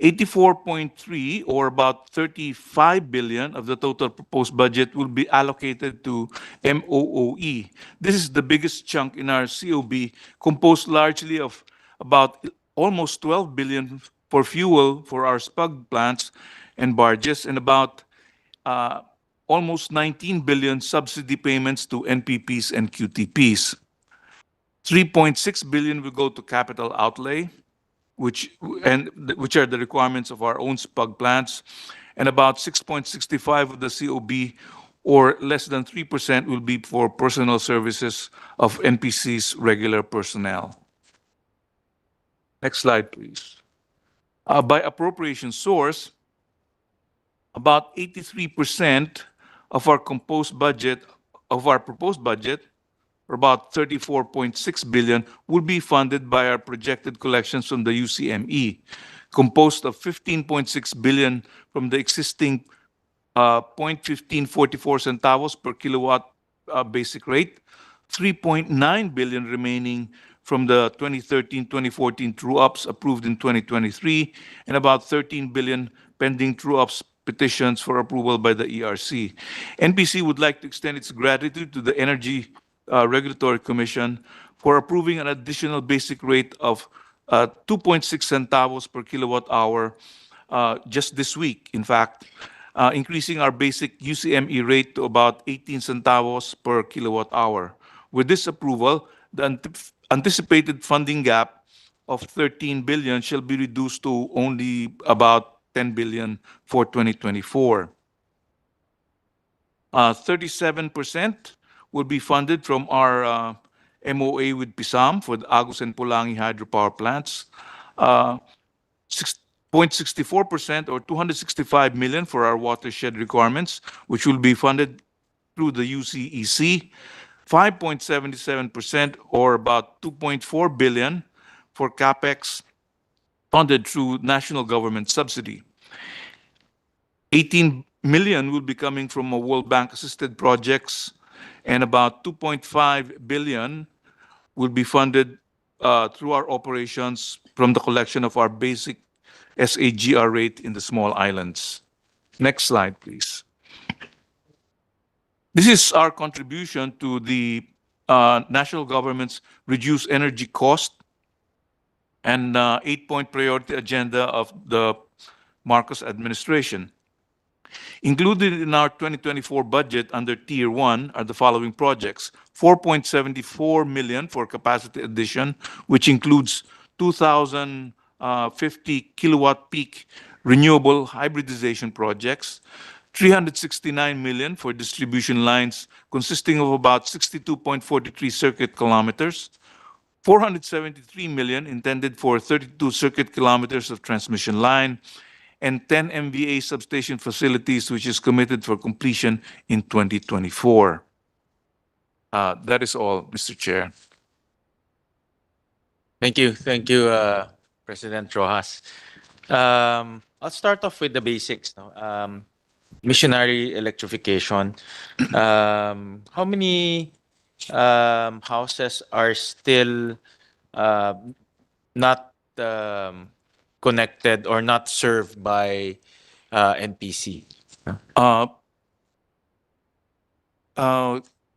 84.3 or about 35 billion of the total proposed budget will be allocated to MOOE. This is the biggest chunk in our COB, composed largely of about almost 12 billion for fuel for our SPUG plants and barges and about almost 19 billion subsidy payments to NPPs and QTPs. 3.6 billion will go to capital outlay, which are the requirements of our own SPUG plants, and about 6.65 of the COB, or less than 3%, will be for personal services of NPC's regular personnel. Next slide, please. By appropriation source, about 83% of our proposed budget, or about 34.6 billion, will be funded by our projected collections from the UCME, composed of 15.6 billion from the existing 0.1544 centavos per kilowatt basic rate, 3.9 billion remaining from the 2013-2014 true-ups approved in 2023, and about 13 billion pending true-ups petitions for approval by the ERC. NPC would like to extend its gratitude to the Energy Regulatory Commission for approving an additional basic rate of 2.6 centavos per kilowatt hour just this week, in fact, increasing our basic UCME rate to about 18 centavos per kilowatt hour. With this approval, the anticipated funding gap of 13 billion shall be reduced to only about 10 billion for 2024. 37% will be funded from our MOA with PISAM for the Agus and Pulangi hydropower plants. 0.64% or 265 million for our watershed requirements, which will be funded through the UCEC. 5.77% or about 2.4 billion for CapEx funded through national government subsidy. 18 million will be coming from a World Bank assisted projects, and about 2.5 billion will be funded through our operations from the collection of our basic SAGR rate in the small islands. Next slide, please. This is our contribution to the national government's reduced energy cost and 8-point priority agenda of the Marcos administration. Included in our 2024 budget under Tier 1 are the following projects: 4.74 million for capacity addition, which includes 2,050 kilowatt peak renewable hybridization projects, 369 million for distribution lines consisting of about 62.43 circuit kilometers, 473 million intended for 32 circuit kilometers of transmission line, and 10 MVA substation facilities, which is committed for completion in 2024. That is all, Mr. Chair. Thank you. Thank you, President Rojas. I'll start off with the basics. No? Missionary electrification. How many houses are still not connected or not served by NPC?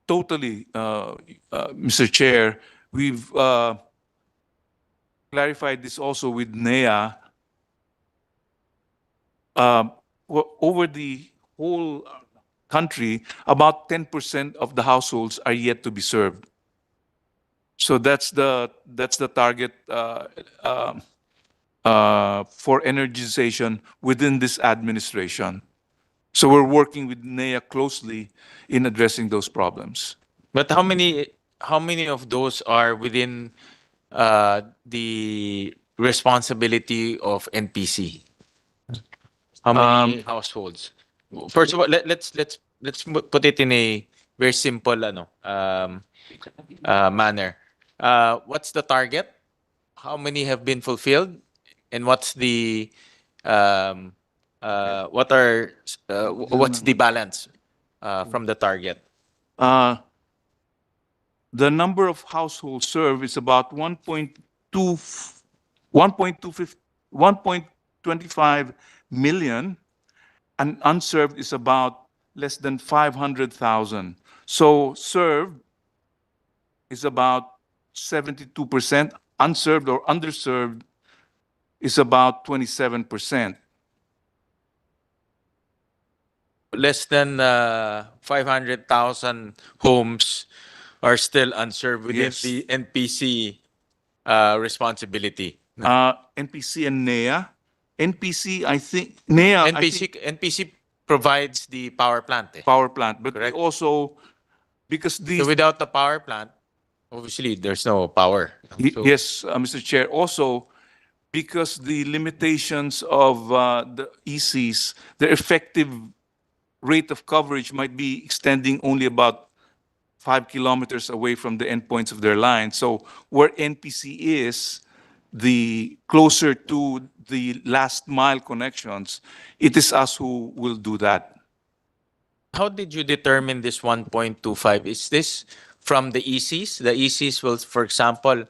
Totally, Mr. Chair. We've clarified this also with NEA. Over the whole country, about 10% of the households are yet to be served. So that's the target for energization within this administration. So we're working with NEA closely in addressing those problems. But how many of those are within the responsibility of NPC? How many households? First of all, let's put it in a very simple manner. What's the target? How many have been fulfilled? And what's the what's the balance from the target? The number of households served is about 1.25 million, and unserved is about less than 500,000. So served is about 72%, unserved or underserved is about 27%. Less than 500,000 homes are still unserved within Yes. the NPC responsibility. NPC and NEA. NPC, I think, NEA, I think NPC provides the power plant. power plant, but Correct. also because these So without the power plant, obviously there's no power. So yes, Mr. Chair. Also, because the limitations of the ECs, their effective rate of coverage might be extending only about 5 kilometers away from the endpoints of their line. So where NPC is, the closer to the last mile connections, it is us who will do that. how did you determine this 1.25? Is this from the ECs? The ECs will, for example,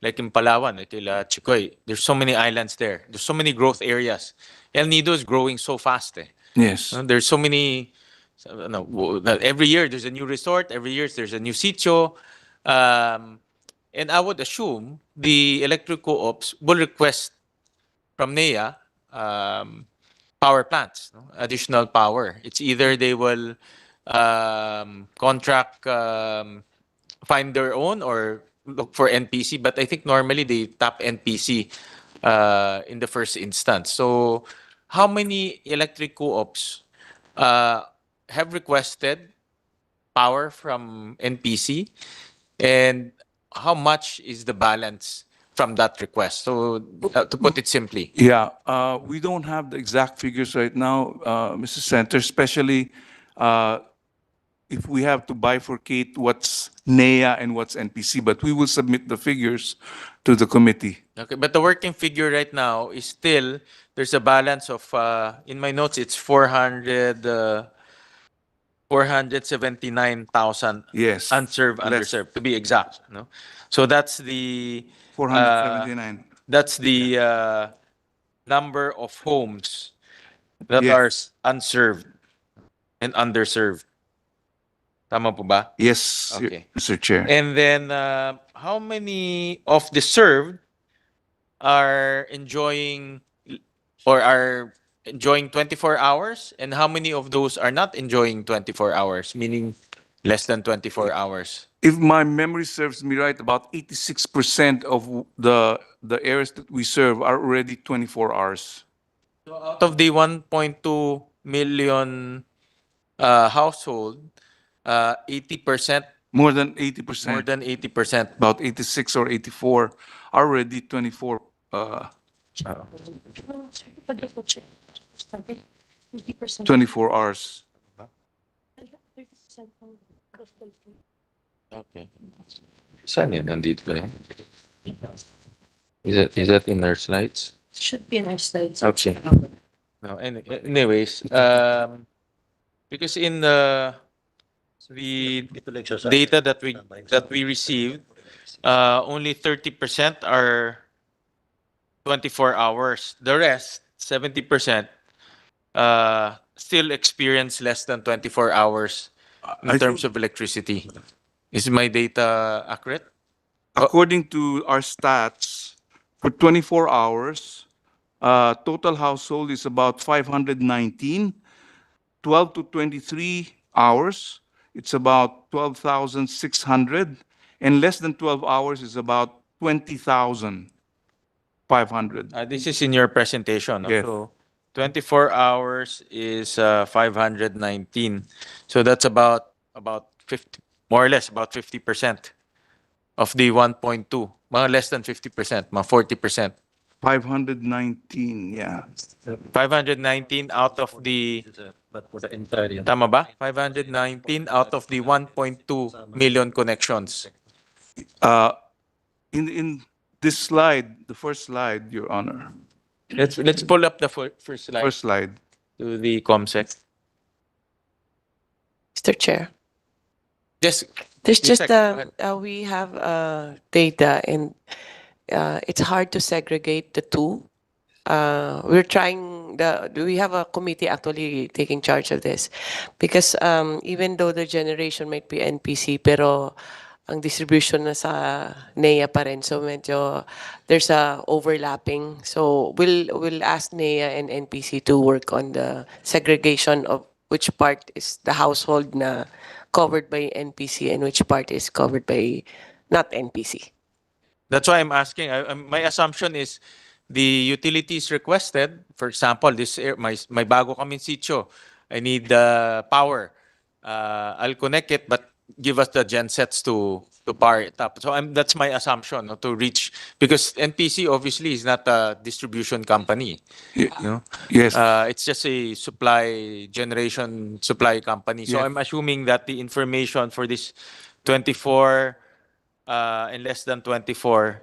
like in Palawan, like Chikoy, there's so many islands there. There's so many growth areas. El Nido is growing so fast. Yes. There's so many. Every year there's a new resort. Every year there's a new sitio. And I would assume the electric co-ops will request from NEA power plants, no? Additional power. It's either they will contract, find their own or look for NPC, but I think normally they tap NPC in the first instance. So how many electric co-ops have requested power from NPC, and how much is the balance from that request? So to put it simply. Yeah, we don't have the exact figures right now, Mr. Center, especially if we have to bifurcate what's NEA and what's NPC, but we will submit the figures to the committee. Okay, but the working figure right now is still, there's a balance of, in my notes, it's 479,000 Yes. unserved, less, underserved, to be exact, no? So that's the 479. that's the number of homes that Yes. are unserved and underserved. Tama po ba? Yes, Okay. Mr. Chair. And then how many of the served are enjoying or are enjoying 24 hours, and how many of those are not enjoying 24 hours, meaning less than 24 hours? If my memory serves me right, about 86% of the areas that we serve are already 24 hours. Out of the 1.2 million household, 80%, More than 80%. more than 80%. About 86 or 84 are already 24. 24 hours. Okay. Saan yan? Nandito ba yan? Is that in our slides? Should be in our slides. Okay. No, anyways, because in the data that we received, only 30% are 24 hours. The rest, 70%, still experience less than 24 hours in I terms think- of electricity. Is my data accurate? According to our stats, for 24 hours, total household is about 519. 12 to 23 hours, it's about 12,600. And less than 12 hours is about 20,500. This is in your presentation. No? Yes. So 24 hours is 519. So that's about 50, more or less about 50% of the 1.2. Mga less than 50%, mga 40%. 519, yeah. 519 out of the, But for the entire tama ba? 519 out of the 1.2 million connections. In this slide, the first slide, Your Honor, Let's pull up the first slide first slide. to the ComSec. Mr. Chair. Just There's Yes, just, sir. Go ahead. we have data, and it's hard to segregate the two. We're trying, we have a committee actually taking charge of this, because even though the generation might be NPC, pero ang distribution na sa NEA pa rin. So medyo there's a overlapping. So we'll ask NEA and NPC to work on the segregation of which part is the household na covered by NPC and which part is covered by not NPC. That's why I'm asking. My assumption is the utilities requested. For example, my bago kaming sitio. I need power. I'll connect it, but give us the gensets to power it up. So that's my assumption, no, to reach, because NPC obviously is not a distribution company. You know? Yes. It's just a generation supply company. So Yes. I'm assuming that the information for this 24 and less than 24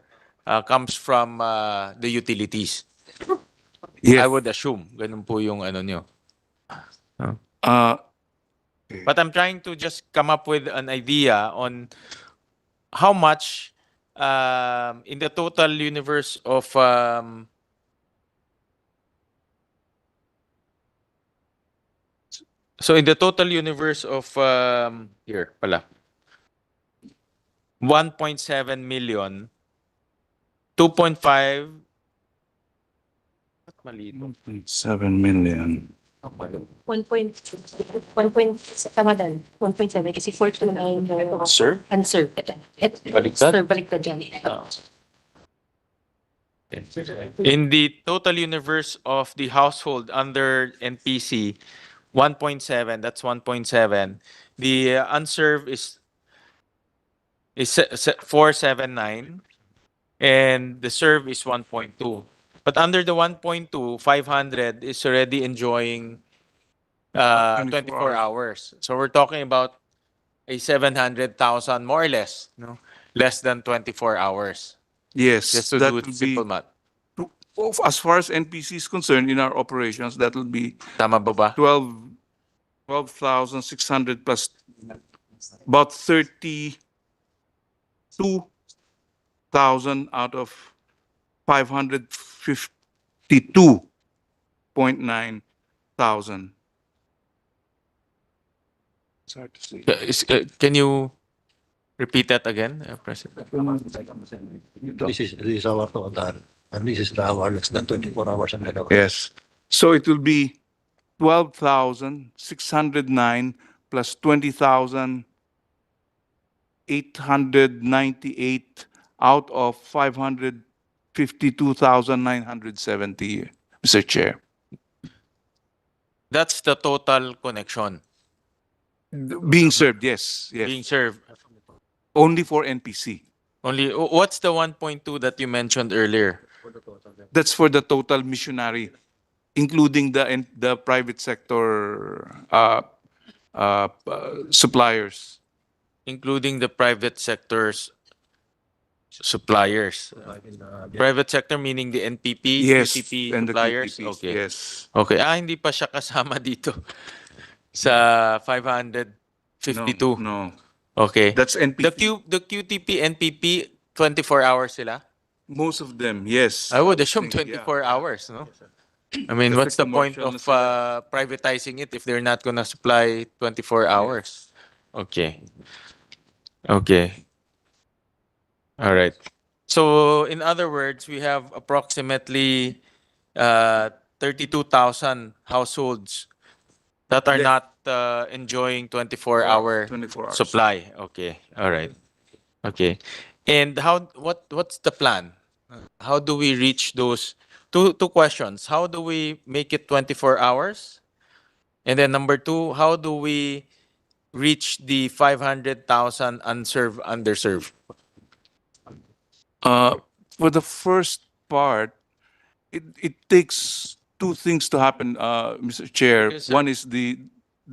comes from the utilities. Yes. I would assume. Ganun po yung ano nyo. Uh, But I'm trying to just come up with an idea on how much in the total universe of so in the total universe of here pala 1.7 million, 2.5 1.7 million. 1.7 kasi 429 Sir? unserved. Baliktad? Sir, baliktad yan. In the total universe of the household under NPC, 1.7, that's 1.7. The unserved is 479 and the serve is 1.2. But under the 1.2, 500 is already enjoying 24 hours. So we're talking about a 700,000 more or less, no? Less than 24 hours. Yes, Just to that do will it simple be, math. as far as NPC is concerned, in our operations, that will be Tama ba ba? 12,600 plus about 32,000 out of 552.9 thousand. It's hard to see. Can you repeat that again, President? This is our total, and this is the hour less than 24 hours and hours. Yes. So it will be 12,609 plus 20,898 out of 552,970, Mr. Chair. That's the total connection Being served, yes, yes. being served. Only for NPC. Only what's the 1.2 that you mentioned earlier? That's for the total missionary, including the private sector suppliers. Including the private sector's suppliers. Private sector meaning the NPP, Yes, QTP and the suppliers? QTPs, Okay. yes. Okay. Hindi pa siya kasama dito sa 552. No. Okay. That's NPP. The QTP, NPP, 24 hours sila? Most of them, yes. I would assume think, 24 yeah. hours, no? I mean, Kasi what's the point commercial of na sila. privatizing it if they're not gonna supply 24 hours? Okay. Okay. All right. So in other words, we have approximately 32,000 households that are Left. not enjoying 24-hour 24 hours. supply. Okay. All right. Okay. And what's the plan? How do we reach those two questions? How do we make it 24 hours? And then number two, how do we reach the 500,000 unserved, underserved? For the first part, it takes two things to happen, Mr. Chair. Yes, sir. One is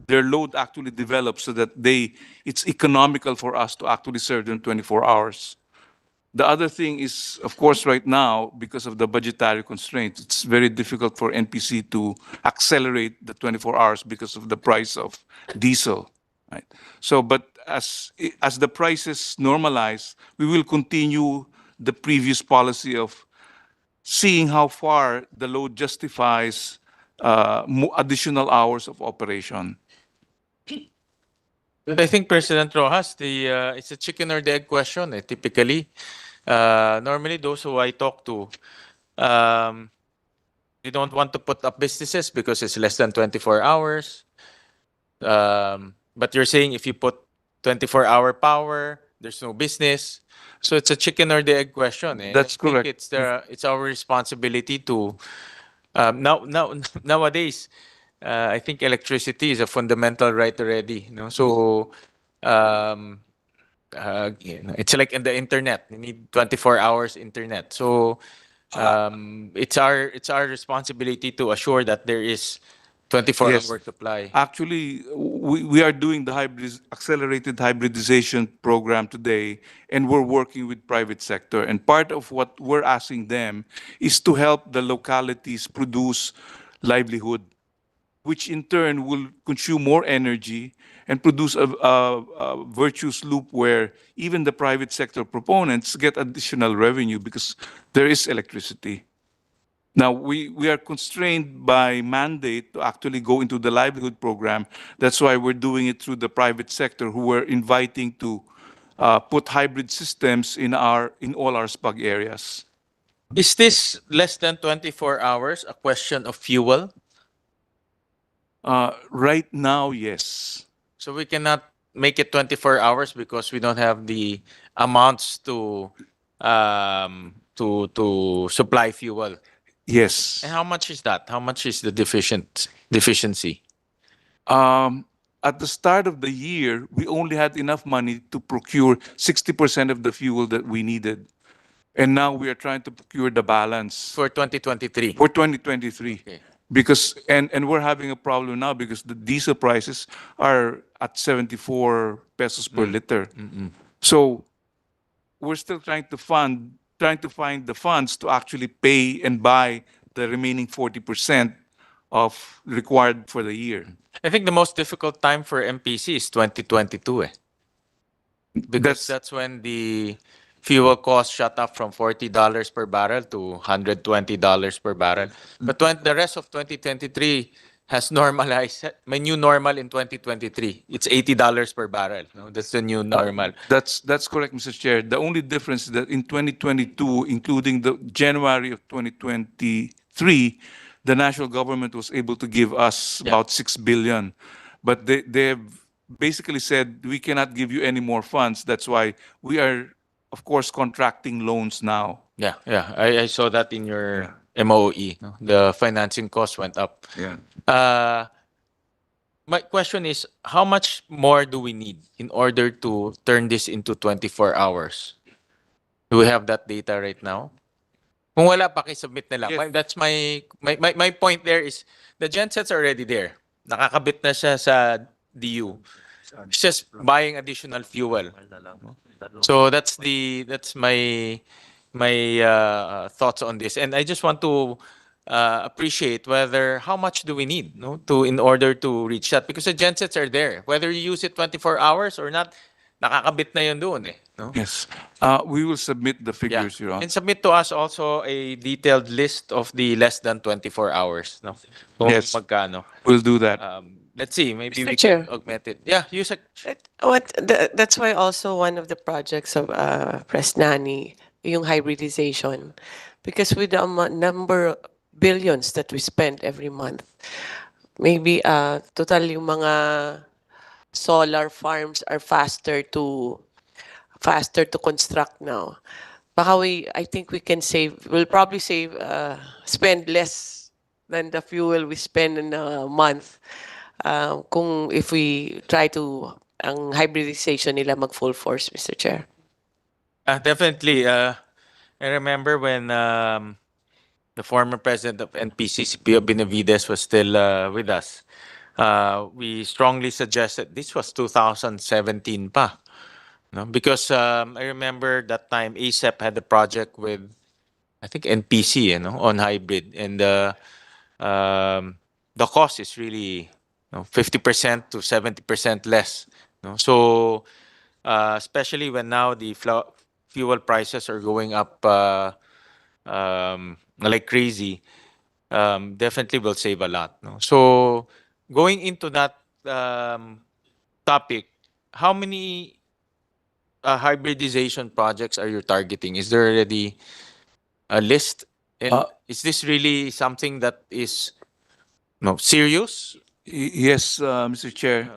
their load actually develops so that it's economical for us to actually serve them 24 hours. The other thing is, of course, right now, because of the budgetary constraints, it's very difficult for NPC to accelerate the 24 hours because of the price of diesel, right? So, but as the prices normalize, we will continue the previous policy of seeing how far the load justifies additional hours of operation. But I think President Rojas, it's a chicken or the egg question. Typically, normally those who I talk to, they don't want to put up businesses because it's less than 24 hours. But you're saying if you put 24-hour power, there's no business. So it's a chicken or the egg question. And That's I think correct. it's our responsibility to nowadays. I think electricity is a fundamental right already. So it's like in the internet. You need 24 hours internet. So it's our responsibility to assure that there is 24-hour Yes. supply. Actually, we are doing the accelerated hybridization program today, and we're working with private sector. And part of what we're asking them is to help the localities produce livelihood, which in turn will consume more energy and produce a virtuous loop where even the private sector proponents get additional revenue because there is electricity. Now, we are constrained by mandate to actually go into the livelihood program. That's why we're doing it through the private sector, who we're inviting to put hybrid systems in all our SPUG areas. Is this less than 24 hours a question of fuel? Right now, yes. So we cannot make it 24 hours because we don't have the amounts to supply fuel. Yes. And how much is that? How much is the deficiency? At the start of the year, we only had enough money to procure 60% of the fuel that we needed. And now we are trying to procure the balance For 2023. for 2023. Okay. Because and we're having a problem now because the diesel prices are at 74 pesos per liter. So we're still trying to find the funds to actually pay and buy the remaining 40% of required for the year. I think the most difficult time for MPC is 2022 because that's when the fuel cost shot up from $40 per barrel to $120 per barrel. But the rest of 2023 has normalized. My new normal in 2023, it's $80 per barrel. No, that's the new normal. That's correct, Mr. Chair. The only difference is that in 2022, including the January of 2023, the national government was able to give us about 6 billion. But they've basically said we cannot give you any more funds. That's why we are, of course, contracting loans now. Yeah, yeah. I saw that in your MOE. No? The financing cost went up. Yeah. My question is, how much more do we need in order to turn this into 24 hours? Do we have that data right now? Kung wala, paki-submit na lang. Yes. That's my point there is, the gensets are already there. Nakakabit na siya sa DU. It's just buying additional fuel. So that's my thoughts on this. And I just want to appreciate how much do we need, no, to in order to reach that, because the gensets are there. Whether you use it 24 hours or not, nakakabit na yun doon no? Yes. We will submit the figures, Your Honor. And submit to us also a detailed list of the less than 24 hours, no? Kung Yes. magkano. We'll do that. Let's see, maybe Mr. we Chair. can augment it. Yeah, use it. That's why also one of the projects of Presnani, yung hybridization, because with the number of billions that we spend every month, maybe total yung mga solar farms are faster to construct now. Baka I think we'll probably spend less than the fuel we spend in a month kung if we try to ang hybridization nila mag full force, Mr. Chair. Definitely. I remember when the former president of NPC, Pio Benavides, was still with us. We strongly suggested, this was 2017 pa, no? Because I remember that time ASEP had a project with, I think, NPC, on hybrid, and the cost is really 50% to 70% less. No? So especially when now the fuel prices are going up like crazy, definitely will save a lot. No? So going into that topic, how many hybridization projects are you targeting? Is there already a list? And is this really something that is serious? Yes, Mr. Chair.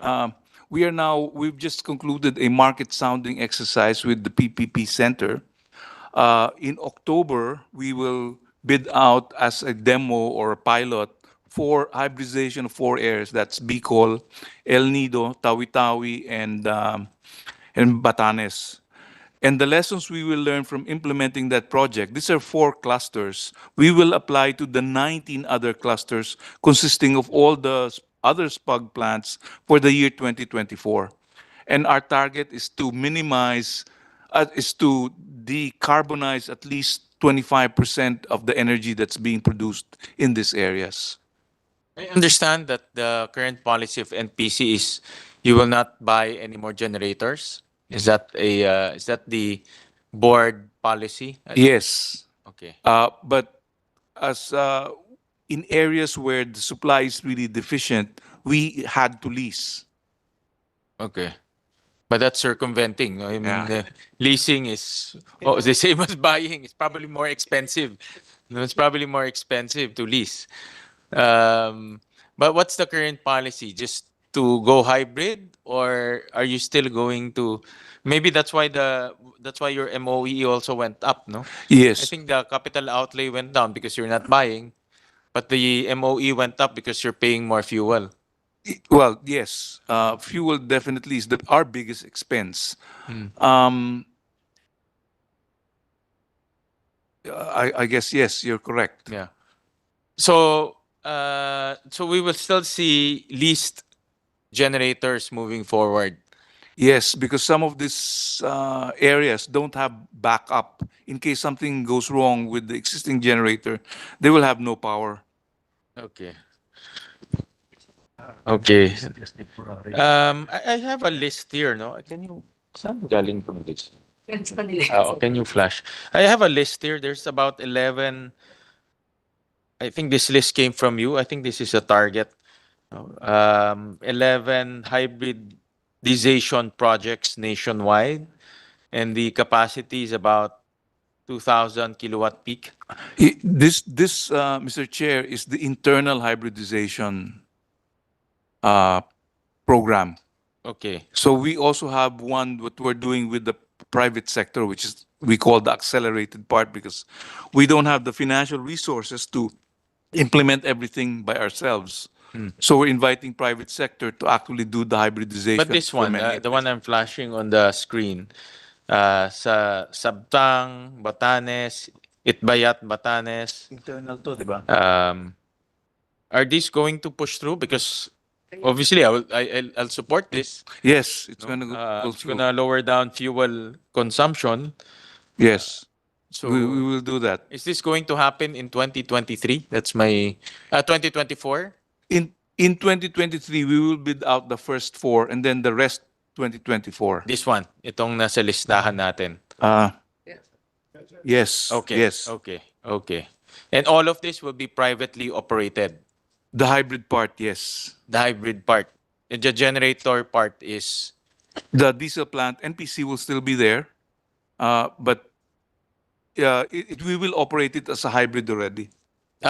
We've just concluded a market sounding exercise with the PPP Center. In October, we will bid out as a demo or a pilot for hybridization of 4 areas. That's Bicol, El Nido, Tawi-Tawi, and Batanes. And the lessons we will learn from implementing that project, these are 4 clusters. We will apply to the 19 other clusters consisting of all the other SPUG plants for the year 2024. And our target is to decarbonize at least 25% of the energy that's being produced in these areas. I understand that the current policy of NPC is you will not buy any more generators. Is that the board policy? Yes. Okay. But as in areas where the supply is really deficient, we had to lease. Okay. But that's circumventing. No? I mean, Yeah. leasing is the same as buying. It's probably more expensive. No, it's probably more expensive to lease. But what's the current policy? Just to go hybrid, or are you still going to? Maybe that's why your MOE also went up, no? I Yes. think the capital outlay went down because you're not buying, but the MOE went up because you're paying more fuel. Well, yes. Fuel definitely is our biggest expense. Hmm. I guess yes, you're correct. Yeah. So we will still see leased generators moving forward. Yes, because some of these areas don't have backup. In case something goes wrong with the existing generator, they will have no power. Okay. Okay. Just temporary. I have a list here, no? Can you saan galing from this? Can you flash? I have a list here. There's about 11. I think this list came from you. I think this is a target. 11 hybridization projects nationwide, and the capacity is about 2,000 kilowatt peak. This, Mr. Chair, is the internal hybridization program. Okay. So we also have one what we're doing with the private sector, which is we call the accelerated part, because we don't have the financial resources to implement everything by ourselves. So we're inviting private sector to actually do the hybridization. But this for one, many the one I'm flashing on the screen, sa Sabtang, Batanes, Itbayat, Batanes, Internal to, di ba? are these going to push through? Because obviously, I'll support this. Yes, it's No? going to go It's through. gonna lower down fuel consumption. Yes, So we will do that. is this going to happen in 2023? That's my 2024. In 2023, we will bid out the first 4 and then the rest 2024. This one, itong nasa listahan natin. Yes. Okay. Yes. Okay. And all of this will be privately operated. The hybrid part, yes. The hybrid part. And the generator part is The diesel plant, NPC will still be there, but we will operate it as a hybrid already.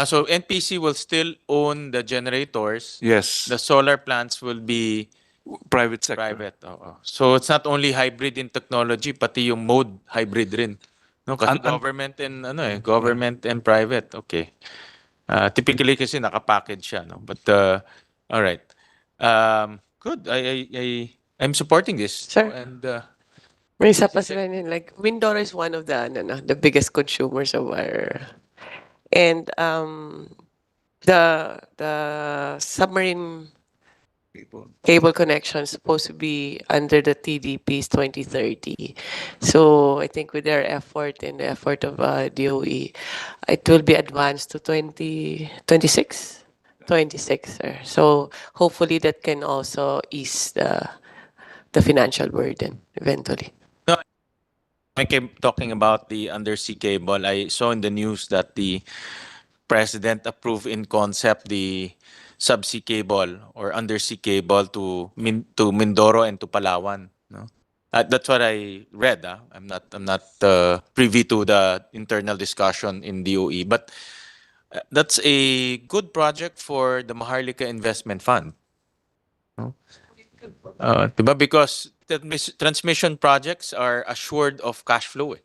so NPC will still own the generators. Yes. The solar plants will be Private sector. private. Oo. So it's not only hybrid in technology, pati yung mode hybrid rin. No, kasi government and government and private. Okay. Typically kasi nakapackage siya, no. But all right. Good. I'm supporting this. Sir? And May isa pa sila yun, like Mindoro is one of the biggest consumers of our, and the submarine cable connection is supposed to be under the TDP's 2030. So I think with their effort and the effort of DOE, it will be advanced to 2026. 26, sir. So hopefully that can also ease the financial burden eventually. I kept talking about the undersea cable. I saw in the news that the president approved in concept the subsea cable or undersea cable to Mindoro and to Palawan. No, that's what I read. I'm not privy to the internal discussion in DOE, but that's a good project for the Maharlika Investment Fund. No? Diba? Because transmission projects are assured of cash flow.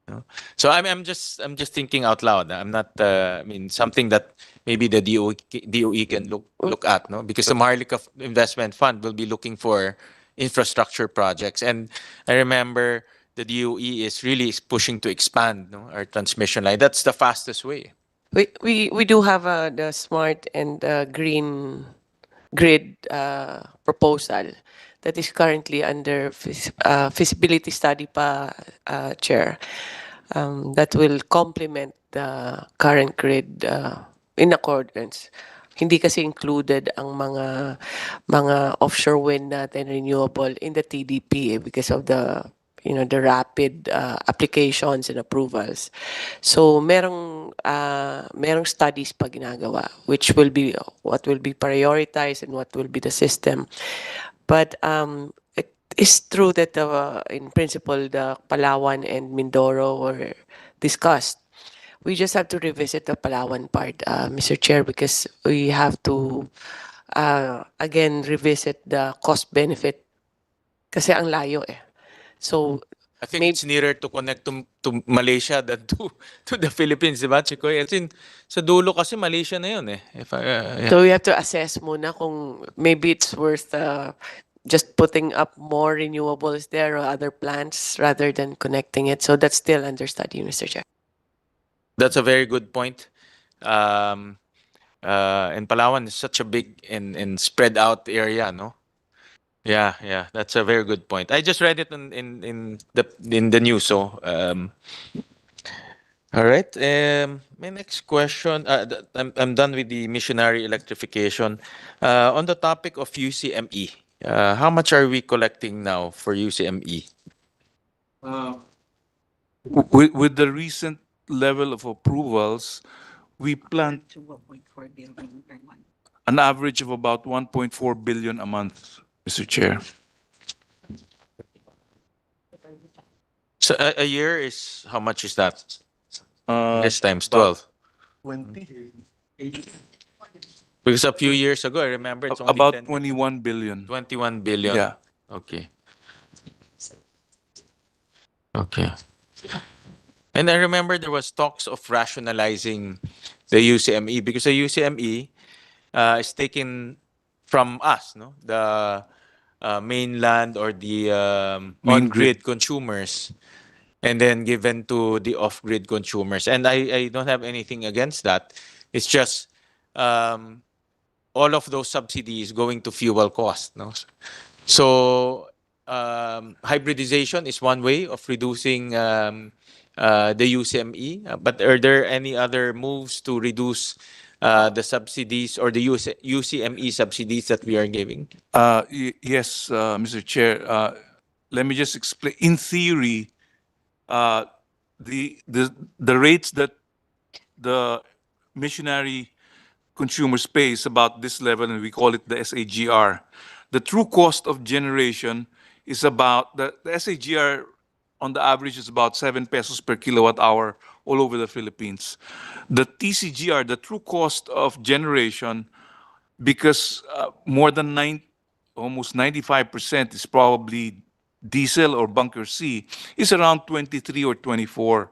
No? So I'm just thinking out loud. I'm not. I mean, something that maybe the DOE can look at, no? Because the Maharlika Investment Fund will be looking for infrastructure projects, and I remember the DOE is really pushing to expand, no, our transmission line. That's the fastest way. We do have the smart and green grid proposal that is currently under feasibility study pa, Chair, that will complement the current grid in accordance. Hindi kasi included ang mga offshore wind natin renewable in the TDP because of the the rapid applications and approvals. So merong studies pa ginagawa which will be what will be prioritized and what will be the system. But is true that in principle the Palawan and Mindoro were discussed. We just have to revisit the Palawan part, Mr. Chair, because we have to again revisit the cost benefit kasi ang layo eh. So I think Maybe- it's nearer to connect to Malaysia than to the Philippines, di ba, Chikoy? As in, sa dulo kasi Malaysia na yun eh. If I, yeah. So we have to assess muna kung maybe it's worth just putting up more renewables there or other plants rather than connecting it. So that's still under study, Mr. Chair. That's a very good point. And Palawan is such a big and spread out area, no? Yeah, that's a very good point. I just read it in the news. So, all right. My next question. I'm done with the missionary electrification. On the topic of UCME, how much are we collecting now for UCME? With the recent level of approvals, we plan To 1.4 billion per month. an average of about 1.4 billion a month, Mr. Chair. So a year is how much is that? This times about 12. 20. Because a few years ago, I remember it's only About 10, 21 billion. 21 billion. Yeah. Okay. Okay. And I remember there was talks of rationalizing the UCME because the UCME is taken from us, no? The mainland or the Main grid. on-grid consumers, and then given to the off-grid consumers. And I don't have anything against that. It's just all of those subsidies going to fuel cost, no? So hybridization is one way of reducing the UCME. But are there any other moves to reduce the subsidies or the UCME subsidies that we are giving? Yes, Mr. Chair. Let me just explain. In theory, the rates that the missionary consumers pay is about this level, and we call it the SAGR. The true cost of generation is about the SAGR on the average is about 7 pesos per kilowatt hour all over the Philippines. The TCGR, the true cost of generation, because more than almost 95% is probably diesel or bunker C, is around 23 or 24.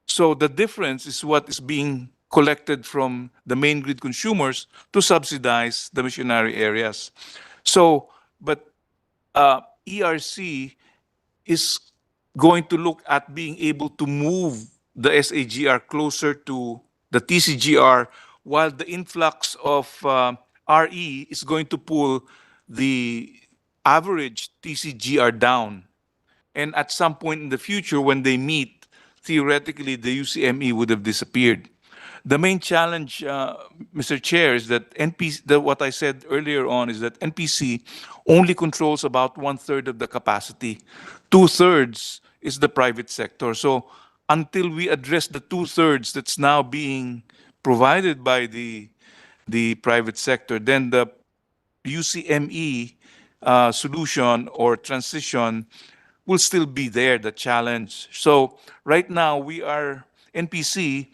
So the difference is what is being collected from the main grid consumers to subsidize the missionary areas. So, but ERC is going to look at being able to move the SAGR closer to the TCGR, while the influx of RE is going to pull the average TCGR down. And at some point in the future, when they meet, theoretically, the UCME would have disappeared. The main challenge, Mr. Chair, is that what I said earlier on is that NPC only controls about 1/3 of the capacity. 2/3 is the private sector. So until we address the 2/3 that's now being provided by the private sector, then the UCME solution or transition will still be there, the challenge. So right now NPC,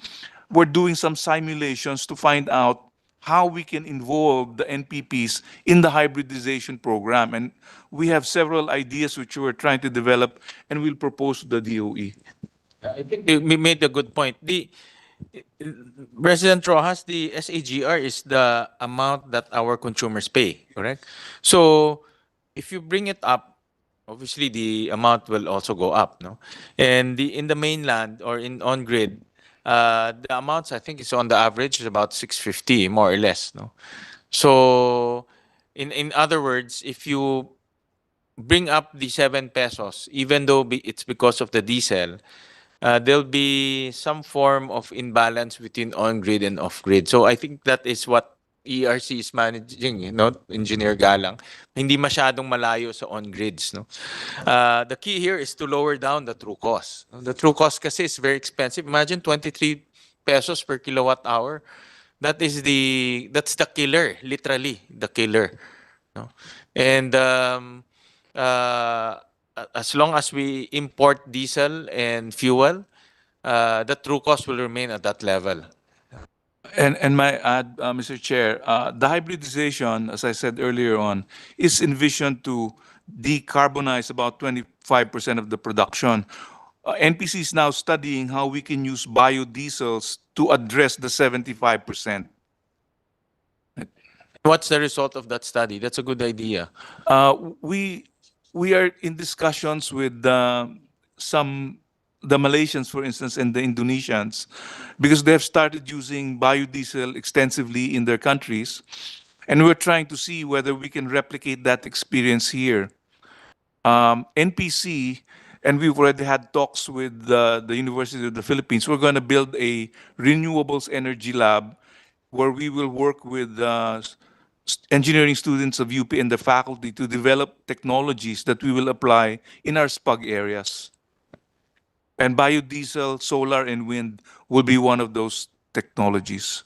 we're doing some simulations to find out how we can involve the NPPs in the hybridization program. And we have several ideas which we're trying to develop and we'll propose to the DOE. I think you made a good point. The President Rojas, the SAGR is the amount that our consumers pay, correct? So if you bring it up, obviously the amount will also go up, no? And in the mainland or in on grid, the amounts I think is on the average is about 650 more or less, no? So in other words, if you bring up the 7 pesos, even though it's because of the diesel, there'll be some form of imbalance between on-grid and off-grid. So I think that is what ERC is managing, no? Engineer Galang. Hindi masyadong malayo sa on-grids, no? The key here is to lower down the true cost. The true cost kasi is very expensive. Imagine 23 pesos per kilowatt hour. That's the killer, literally the killer, no? And as long as we import diesel and fuel, the true cost will remain at that level. And my add, Mr. Chair, the hybridization, as I said earlier on, is envisioned to decarbonize about 25% of the production. NPC is now studying how we can use biodiesels to address the 75%. What's the result of that study? That's a good idea. We are in discussions with some the Malaysians, for instance, and the Indonesians, because they have started using biodiesel extensively in their countries, and we're trying to see whether we can replicate that experience here. NPC, and we've already had talks with the University of the Philippines. We're going to build a renewables energy lab where we will work with engineering students of UP and the faculty to develop technologies that we will apply in our SPUG areas. And biodiesel, solar, and wind will be one of those technologies.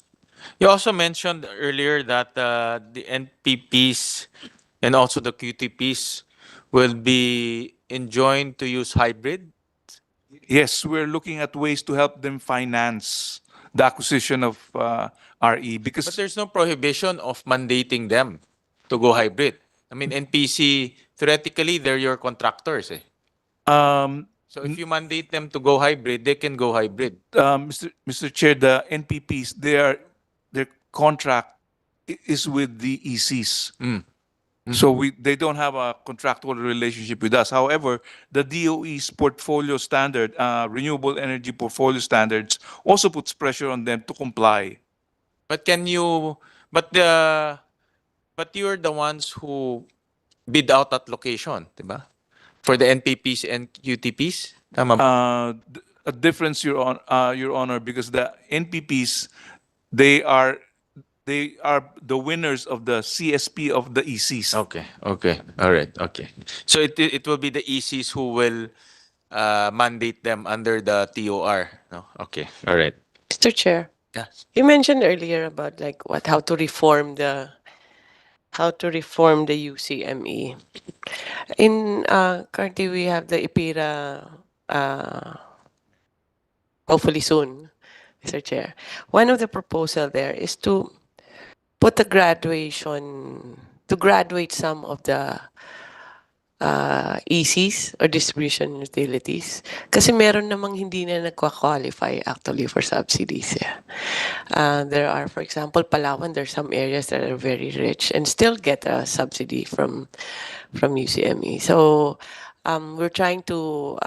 You also mentioned earlier that the NPPs and also the QTPs will be enjoined to use hybrid. Yes, we're looking at ways to help them finance the acquisition of RE But because there's no prohibition of mandating them to go hybrid. I mean, NPC, theoretically, they're your contractors. So if you mandate them to go hybrid, they can go hybrid. Mr. Chair, the NPPs, their contract is with the ECs. So they don't have a contractual relationship with us. However, the DOE's portfolio standard, renewable energy portfolio standards, also puts pressure on them to comply. But can you, but you're the ones who bid out that location, diba? For the NPPs and QTPs? Tama ba? A difference, Your Honor, because the NPPs, they are the winners of the CSP of the ECs. Okay, okay, all right, okay. So it will be the ECs who will mandate them under the TOR. No? Okay, all right. Mr. Chair, Yes. you mentioned earlier about how to reform the UCME. Currently we have the IPIRA hopefully soon, Mr. Chair. One of the proposal there is to put the graduate some of the ECs or distribution utilities. Kasi meron namang hindi na nagkwa-qualify actually for subsidies. There are, for example, Palawan, there's some areas that are very rich and still get a subsidy from UCME. So we're trying to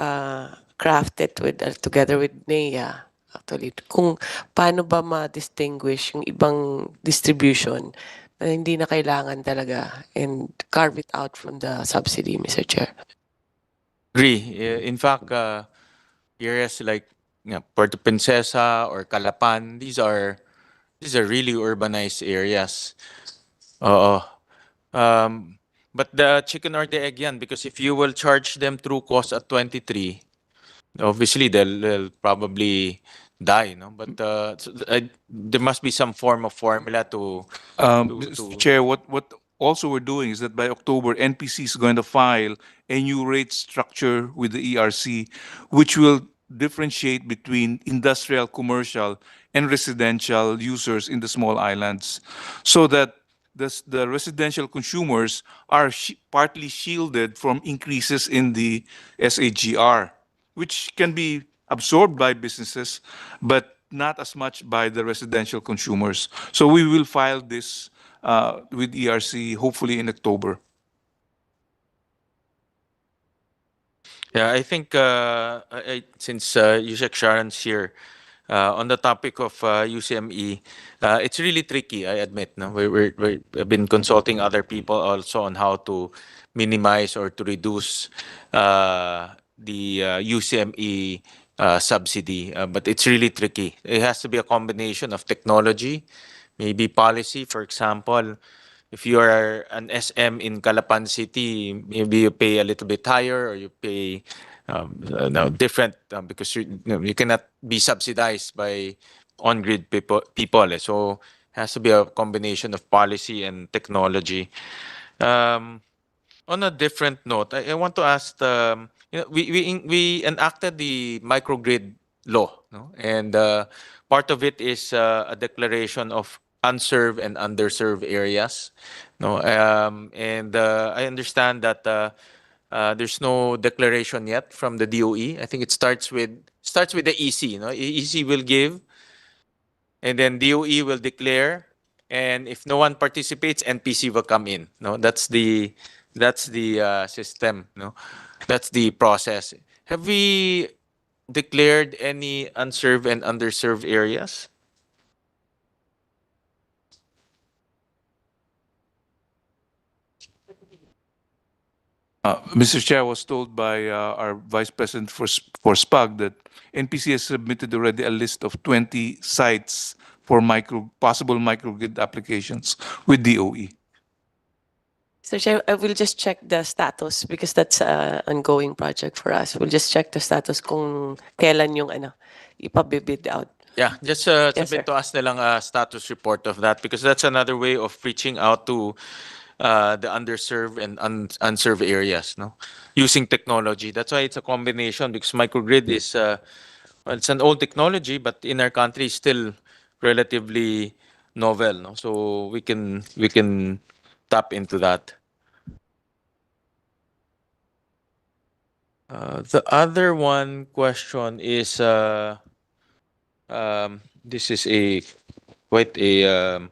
craft it together with NEA actually kung paano ba ma-distinguish yung ibang distribution na hindi na kailangan talaga and carve it out from the subsidy, Mr. Chair. Agree. In fact, areas like Puerto Princesa or Calapan, these are really urbanized areas. But the chicken or the egg yan, because if you will charge them true cost at 23, obviously they'll probably die, no? But there must be some form of formula to Mr. Chair, what also we're doing is that by October, NPC is going to file a new rate structure with the ERC, which will differentiate between industrial, commercial, and residential users in the small islands, so that the residential consumers are partly shielded from increases in the SAGR, which can be absorbed by businesses, but not as much by the residential consumers. So we will file this with ERC hopefully in October. Yeah, I think since Yusek Sharon's here, on the topic of UCME, it's really tricky, I admit. No? We've been consulting other people also on how to minimize or to reduce the UCME subsidy, but it's really tricky. It has to be a combination of technology, maybe policy. For example, if you are an SM in Calapan City, maybe you pay a little bit higher or you pay different because you cannot be subsidized by on-grid people. So it has to be a combination of policy and technology. On a different note, I want to ask, we enacted the microgrid law, no? And part of it is a declaration of unserved and underserved areas, no? And I understand that there's no declaration yet from the DOE. I think it starts with the EC, no? EC will give, and then DOE will declare, and if no one participates, NPC will come in. No, that's the system. No, that's the process. Have we declared any unserved and underserved areas? Mr. Chair, I was told by our Vice President for SPAG that NPC has submitted already a list of 20 sites for possible microgrid applications with DOE. So Chair, I will just check the status because that's an ongoing project for us. We'll just check the status kung kailan yung ipabibid out. Yeah, just Yes, submit sir. to us nilang a status report of that, because that's another way of reaching out to the underserved and unserved areas, no? Using technology. That's why it's a combination, because microgrid is well, it's an old technology, but in our country it's still relatively novel, no? So we can tap into that. The other one question is this is quite a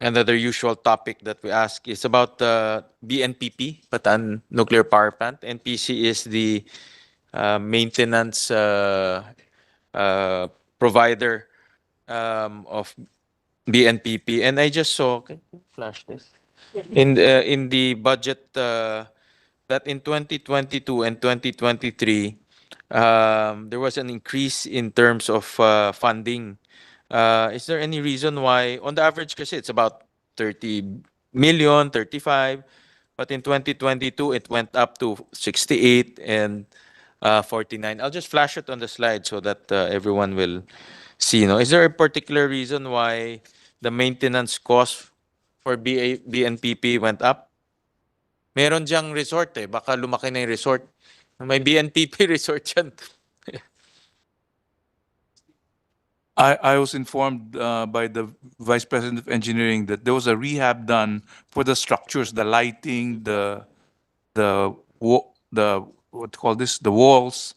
another usual topic that we ask is about BNPP, Bataan Nuclear Power Plant. NPC is the maintenance provider of BNPP, and I just saw. Can you flash this? In the budget that in 2022 and 2023, there was an increase in terms of funding. Is there any reason why, on the average, kasi it's about 30 million, 35, but in 2022, it went up to 68 and 49. I'll just flash it on the slide so that everyone will see. No? Is there a particular reason why the maintenance cost for BNPP went up? Meron diyang resort eh. Baka lumaki na yung resort. May BNPP resort yan. I was informed by the Vice President of Engineering that there was a rehab done for the structures, the lighting, the what do you call this, the walls.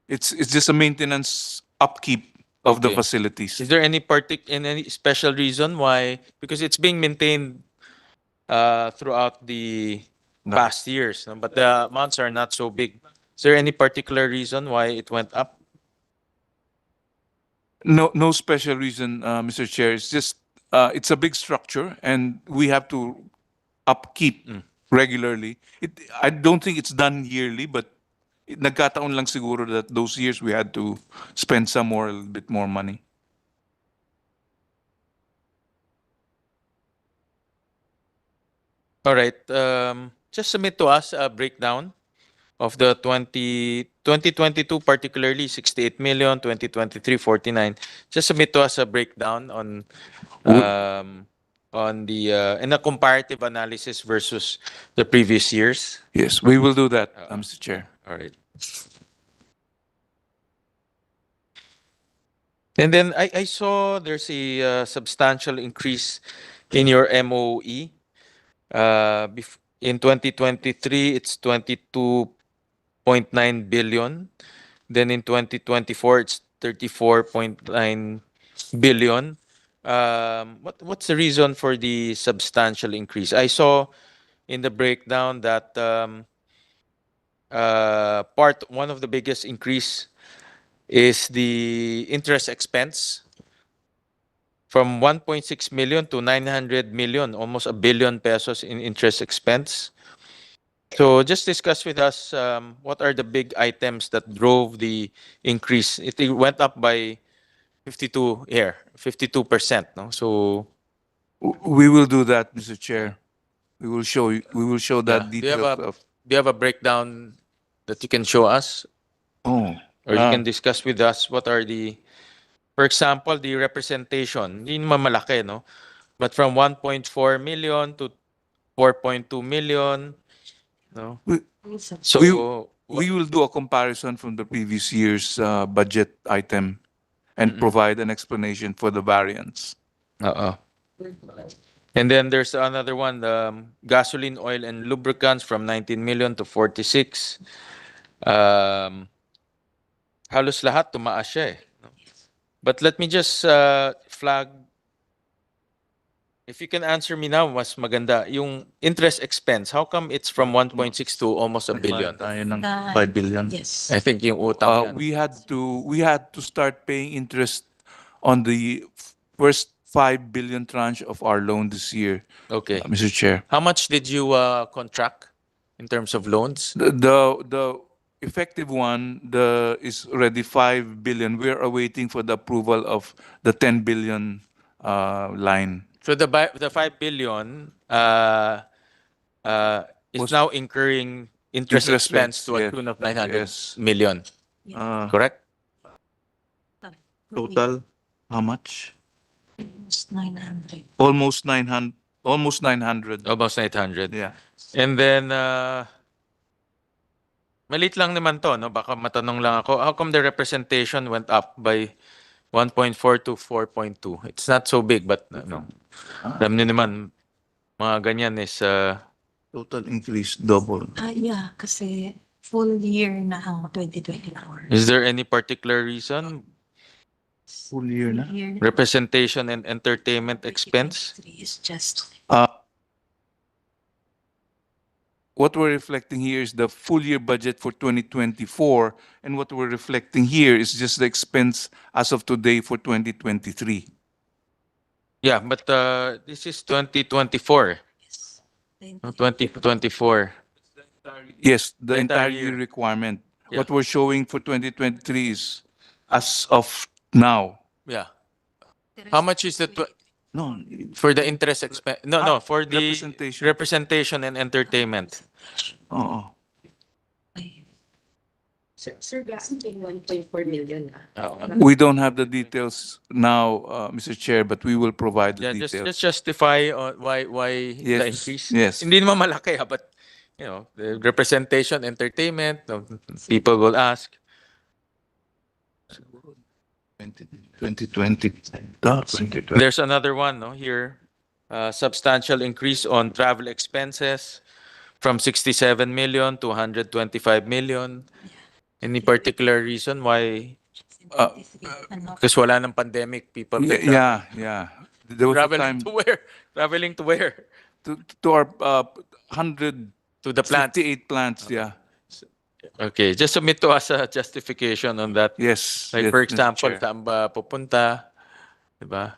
It's just a maintenance upkeep of the Okay. facilities. Is there any any special reason why? Because it's being maintained throughout the past years, no? But the amounts are not so big. Is there any particular reason why it went up? No special reason, Mr. Chair. It's just it's a big structure, and we have to upkeep regularly. I don't think it's done yearly, but nagkataon lang siguro that those years we had to spend a little bit more money. All right. Just submit to us a breakdown of the 2022, particularly 68 million, 2023, 49. Just submit to us a breakdown on the in a comparative analysis versus the previous years. Yes, we will do that, Mr. Chair. All right. And then I saw there's a substantial increase in your MOE. In 2023, it's 22.9 billion. Then in 2024, it's 34.9 billion. What's the reason for the substantial increase? I saw in the breakdown that one of the biggest increase is the interest expense from 1.6 million to 900 million, almost a billion pesos in interest expense. So just discuss with us what are the big items that drove the increase. It went up by 52%, no? So We will do that, Mr. Chair. We will show you. We will show that yeah. detail of. Do you have a breakdown that you can show us? Oh, Or you can discuss with us what are for example, the representation. Hindi naman malaki, no? But from 1.4 million to 4.2 million. No? We- So, We will do a comparison from the previous year's budget item and provide an explanation for the variance. And then there's another one, gasoline, oil, and lubricants from 19 million to 46. Halos lahat tumaas siya eh. No? But let me just flag, if you can answer me now, mas maganda. Yung interest expense, how come it's from 1.6 to almost a billion? Tayo ng 5 billion. Yes. I think yung utang yan. We had to start paying interest on the first 5 billion tranche of our loan this year, Okay. Mr. Chair. How much did you contract in terms of loans? The effective one is already 5 billion. We're awaiting for the approval of the 10 billion line. So the 5 billion is now incurring interest expense to a yes, tune of 900 yes. million. Correct? Total, how much? Almost 900. Almost 900. Almost 900. Almost 800. Yeah. And then, malit lang naman to, no? Baka matanong lang ako, how come the representation went up by 1.4 to 4.2? It's not so big, but no. Alam niyo naman, mga ganyan is, Total increase double. Yeah, kasi full year na ang 2024. is there any particular reason? Full year na. Year Representation and entertainment expense? 2023 is just What we're reflecting here is the full year budget for 2024, and what we're reflecting here is just the expense as of today for 2023. Yeah, but this is 2024. yes. No, 2024. Yes, the The entire entire year. year requirement. Yeah. What we're showing for 2023 is as of now. Yeah. How much is the No, for the interest expense? No, for the representation. representation and entertainment. Oo. Sir, gasting 1.4 million na. We don't have the details now, Mr. Chair, but we will provide the Yeah, details. just justify why the Yes, increase. yes. Hindi naman malaki but you know, the representation, entertainment, people will ask. 2020. There's another one, no, here. Substantial increase on travel expenses from 67 million to 125 million. Any particular reason why? Because wala ng pandemic, people can Yeah. There was a traveling time to where? Traveling to where? to our 158 To the plants. plants, yeah. Okay, just submit to us a justification on that. Yes. Like yes, for Mr. example, Chair. saan ba pupunta? Diba?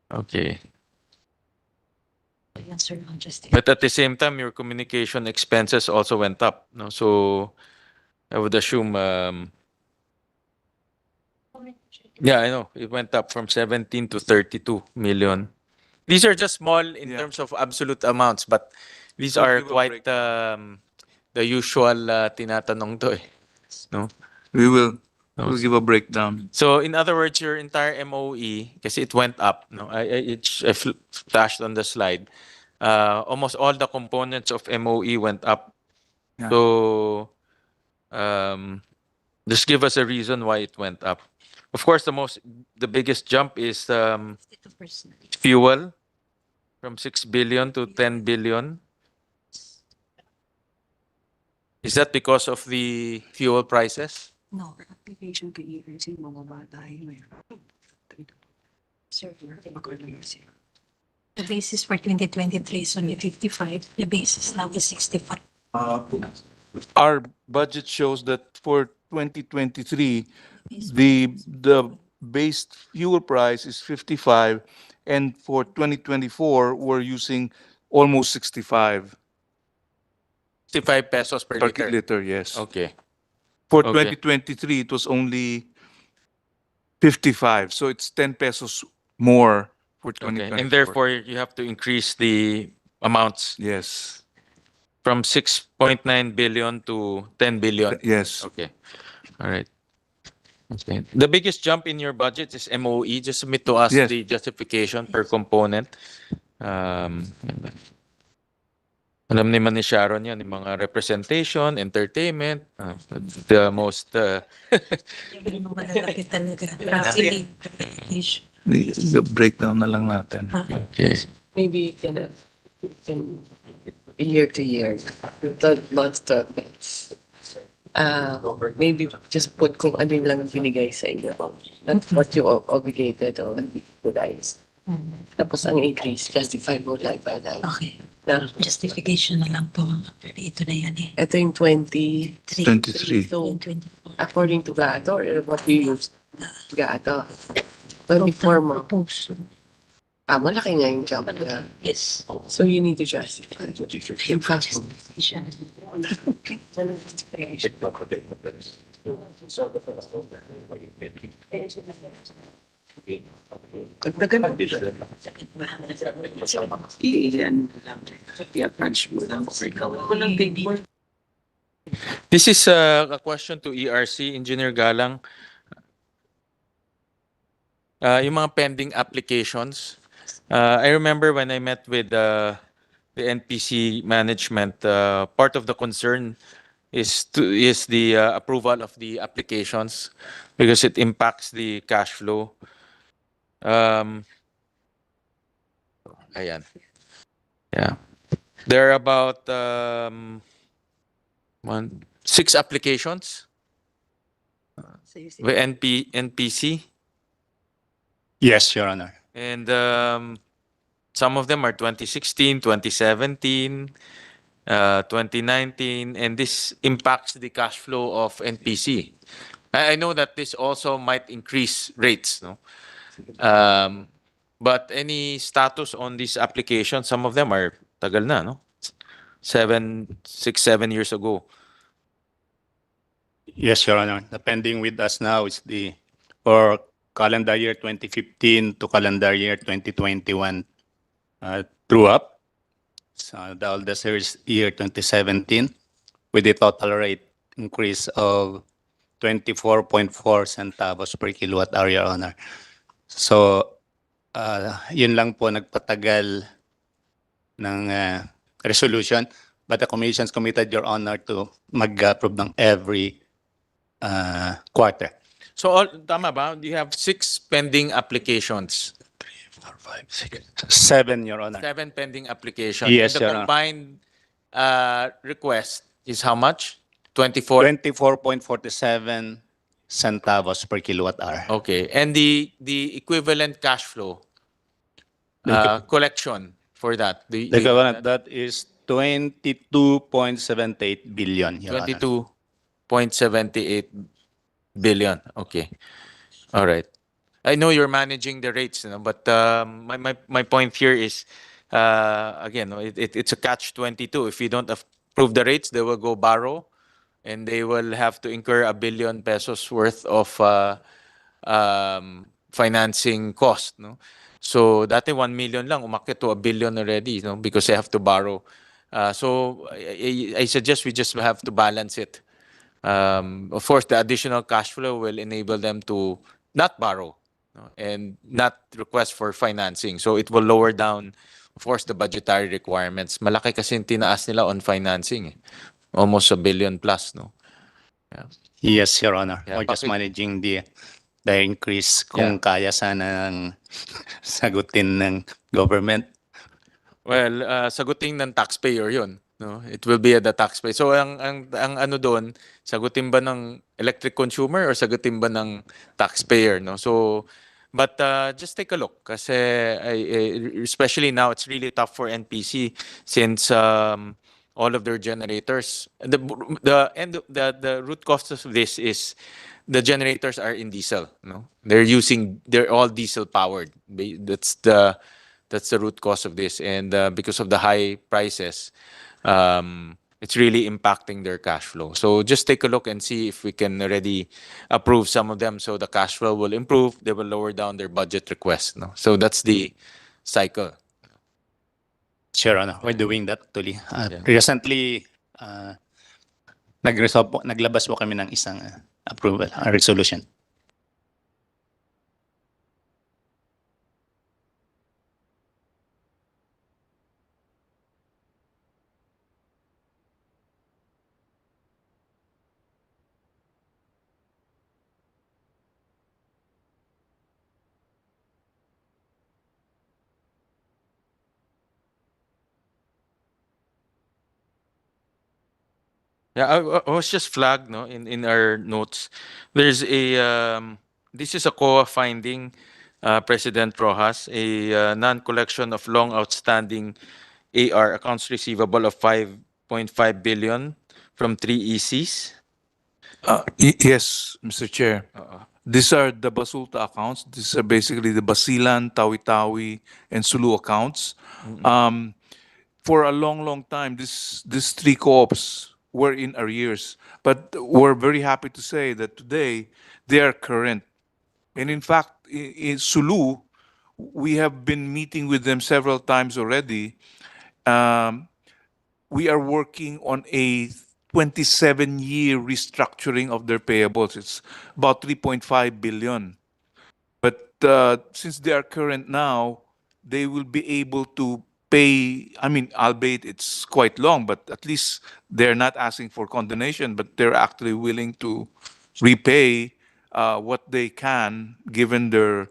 Okay. Yan, sir, ang justify. But at the same time, your communication expenses also went up. No? So I would assume, yeah, I know. It went up from 17 to 32 million. These are just small in Yeah. terms of absolute amounts, but these We'll are give a quite breakdown. the usual tinatanong to eh. No? We'll No. give a breakdown. So in other words, your entire MOE, kasi it went up, no? I flashed on the slide. Almost all the components of MOE went up. Yeah. So just give us a reason why it went up. Of course, the biggest jump is 52%. fuel from 6 billion to 10 billion. Is that because of the fuel prices? No, application ka i-earn mga bata yun. Sir, the basis for 2023 is only 55. The basis now is 65. Our budget shows that for 2023, the base fuel price is 55, and for 2024, we're using almost 65 65 pesos per per liter. liter, yes. Okay. For Okay. 2023, it was only 55, so it's 10 pesos more for Okay. 2024. And therefore, you have to increase the amounts Yes, from 6.9 billion to 10 billion. yes. Okay. All right. Okay. The biggest jump in your budget is MOE. Just submit to us Yes. the justification per component. Alam naman ni Sharon yan, yung mga representation, entertainment, the most, Yung mga malalaki talaga. Traveling, vacation. Breakdown na lang natin. okay. Maybe you can year to year, the month to month. Maybe just put kung ano yung lang binigay sa inyo. Not what you obligated or guys. Tapos ang increase, justify mo line by line. Okay. Na, Justification na lang po. Ito na yan eh. ito yung 20. 23. So, 24. according to Gato, or what you use, Gato. 24 mo. Propose. Malaki nga yung jump na. Yes. So you need to justify. In fact, Justification. dagdagan mo. Iyan lang. I-approach mo lang. Walang big deal. This is a question to ERC, Engineer Galang. Yung mga pending applications. I remember when I met with the NPC management, part of the concern is the approval of the applications because it impacts the cash flow. Ayan. Yeah. There are about 6 applications with NPC. Yes, Your Honor. And some of them are 2016, 2017, 2019, and this impacts the cash flow of NPC. I know that this also might increase rates, no? But any status on this application, some of them are tagal na, no? 6, 7 years ago. Yes, Your Honor. The pending with us now is for calendar year 2015 to calendar year 2021 true up. So the oldest is year 2017 with a total rate increase of 24.4 centavos per kilowatt hour, Your Honor. So yun lang po nagpatagal ng resolution, but the commission's committed, Your Honor, to mag-approve ng every quarter. So, tama ba? You have 6 pending applications. 4, 5, 6, 7, Your Honor. 7 pending applications. Yes, and the Your Honor. combined request is how much? 24. 24.47 centavos per kilowatt hour. Okay. And the equivalent cash flow collection for that. The equivalent that is 22.78 billion, Your Honor. 22.78 billion. Okay. All right. I know you're managing the rates, but my point here is, again, it's a catch-22. If you don't approve the rates, they will go borrow, and they will have to incur 1 billion pesos worth of financing cost. No? So, dati 1 million lang, umakyat to 1 billion already, because they have to borrow. So, I suggest we just have to balance it. Of course, the additional cash flow will enable them to not borrow and not request for financing. So it will lower down, of course, the budgetary requirements. Malaki kasi yung tinaas nila on financing. Almost 1 billion plus, no? Yes, Your Honor. Yeah, We're just bakit- managing the increase kung kaya sana ng sagutin ng government. Well, sagutin ng taxpayer yun. No? It will be at the taxpayer. So ang ano doon, sagutin ba ng electric consumer or sagutin ba ng taxpayer, no? So but just take a look kasi especially now it's really tough for NPC since all of their generators the root cause of this is the generators are in diesel, no? They're all diesel powered. That's the root cause of this, and because of the high prices, it's really impacting their cash flow. So just take a look and see if we can already approve some of them so the cash flow will improve, they will lower down their budget request. No? So that's the cycle. Sure, Honor. We're doing that actually. Yeah. Recently, naglabas po kami ng isang approval, resolution. Yeah, I was just flagged, no, in our notes. There's a this is a COA finding, President Rojas, a non-collection of long outstanding AR accounts receivable of 5.5 billion from three ECs. Yes, Mr. Chair. These are the Basulta accounts. These are basically the Basilan, Tawi-Tawi, and Sulu accounts. For a long, long time, these three co-ops were in arrears. But we're very happy to say that today they are current. And in fact, in Sulu, we have been meeting with them several times already. We are working on a 27-year restructuring of their payables. It's about 3.5 billion. But since they are current now, they will be able to pay. I mean, albeit it's quite long, but at least they're not asking for condonation, but they're actually willing to repay what they can given their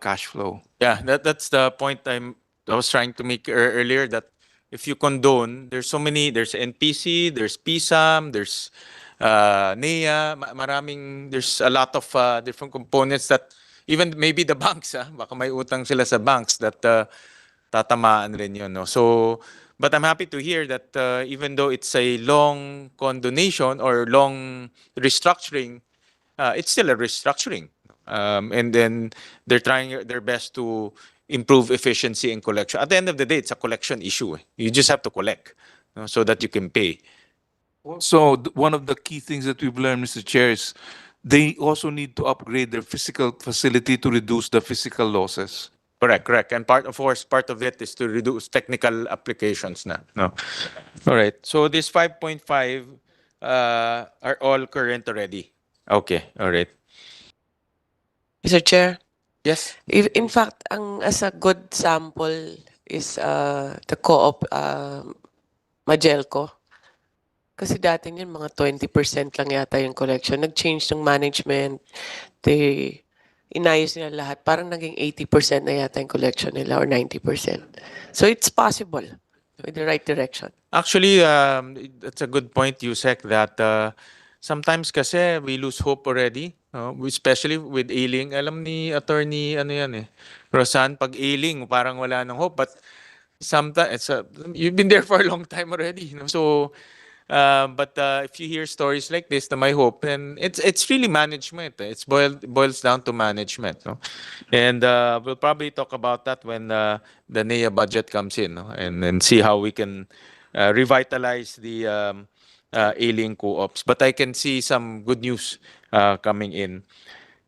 cash flow. Yeah, that's the point I was trying to make earlier, that if you condone, there's so many, there's NPC, there's PSAM, there's NEA, there's a lot of different components that even maybe the banks, baka may utang sila sa banks that tatamaan rin yun, no? So, but I'm happy to hear that even though it's a long condonation or long restructuring, it's still a restructuring. And then they're trying their best to improve efficiency in collection. At the end of the day, it's a collection issue. You just have to collect, so that you can pay. So one of the key things that we've learned, Mr. Chair, is they also need to upgrade their physical facility to reduce the physical losses. Correct, correct. And part of it is to reduce technical applications na. No. All right. So this 5.5 are all current already. Okay. All right. Mr. Chair, Yes. in fact, as a good sample is the co-op Magelco. Kasi dati yun, mga 20% lang yata yung collection. Nag-change ng management. Inayos nila lahat. Parang naging 80% na yata yung collection nila or 90%. So it's possible with the right direction. Actually, that's a good point, Yusek, that sometimes kasi we lose hope already. Especially with ailing. Alam ni attorney, ano yan Rosan, pag ailing, parang wala nang hope. But sometimes, you've been there for a long time already. So, but if you hear stories like this, my hope, then it's really management. It's boils down to management. No? And we'll probably talk about that when the NEA budget comes in, no? And see how we can revitalize the ailing co-ops. But I can see some good news coming in.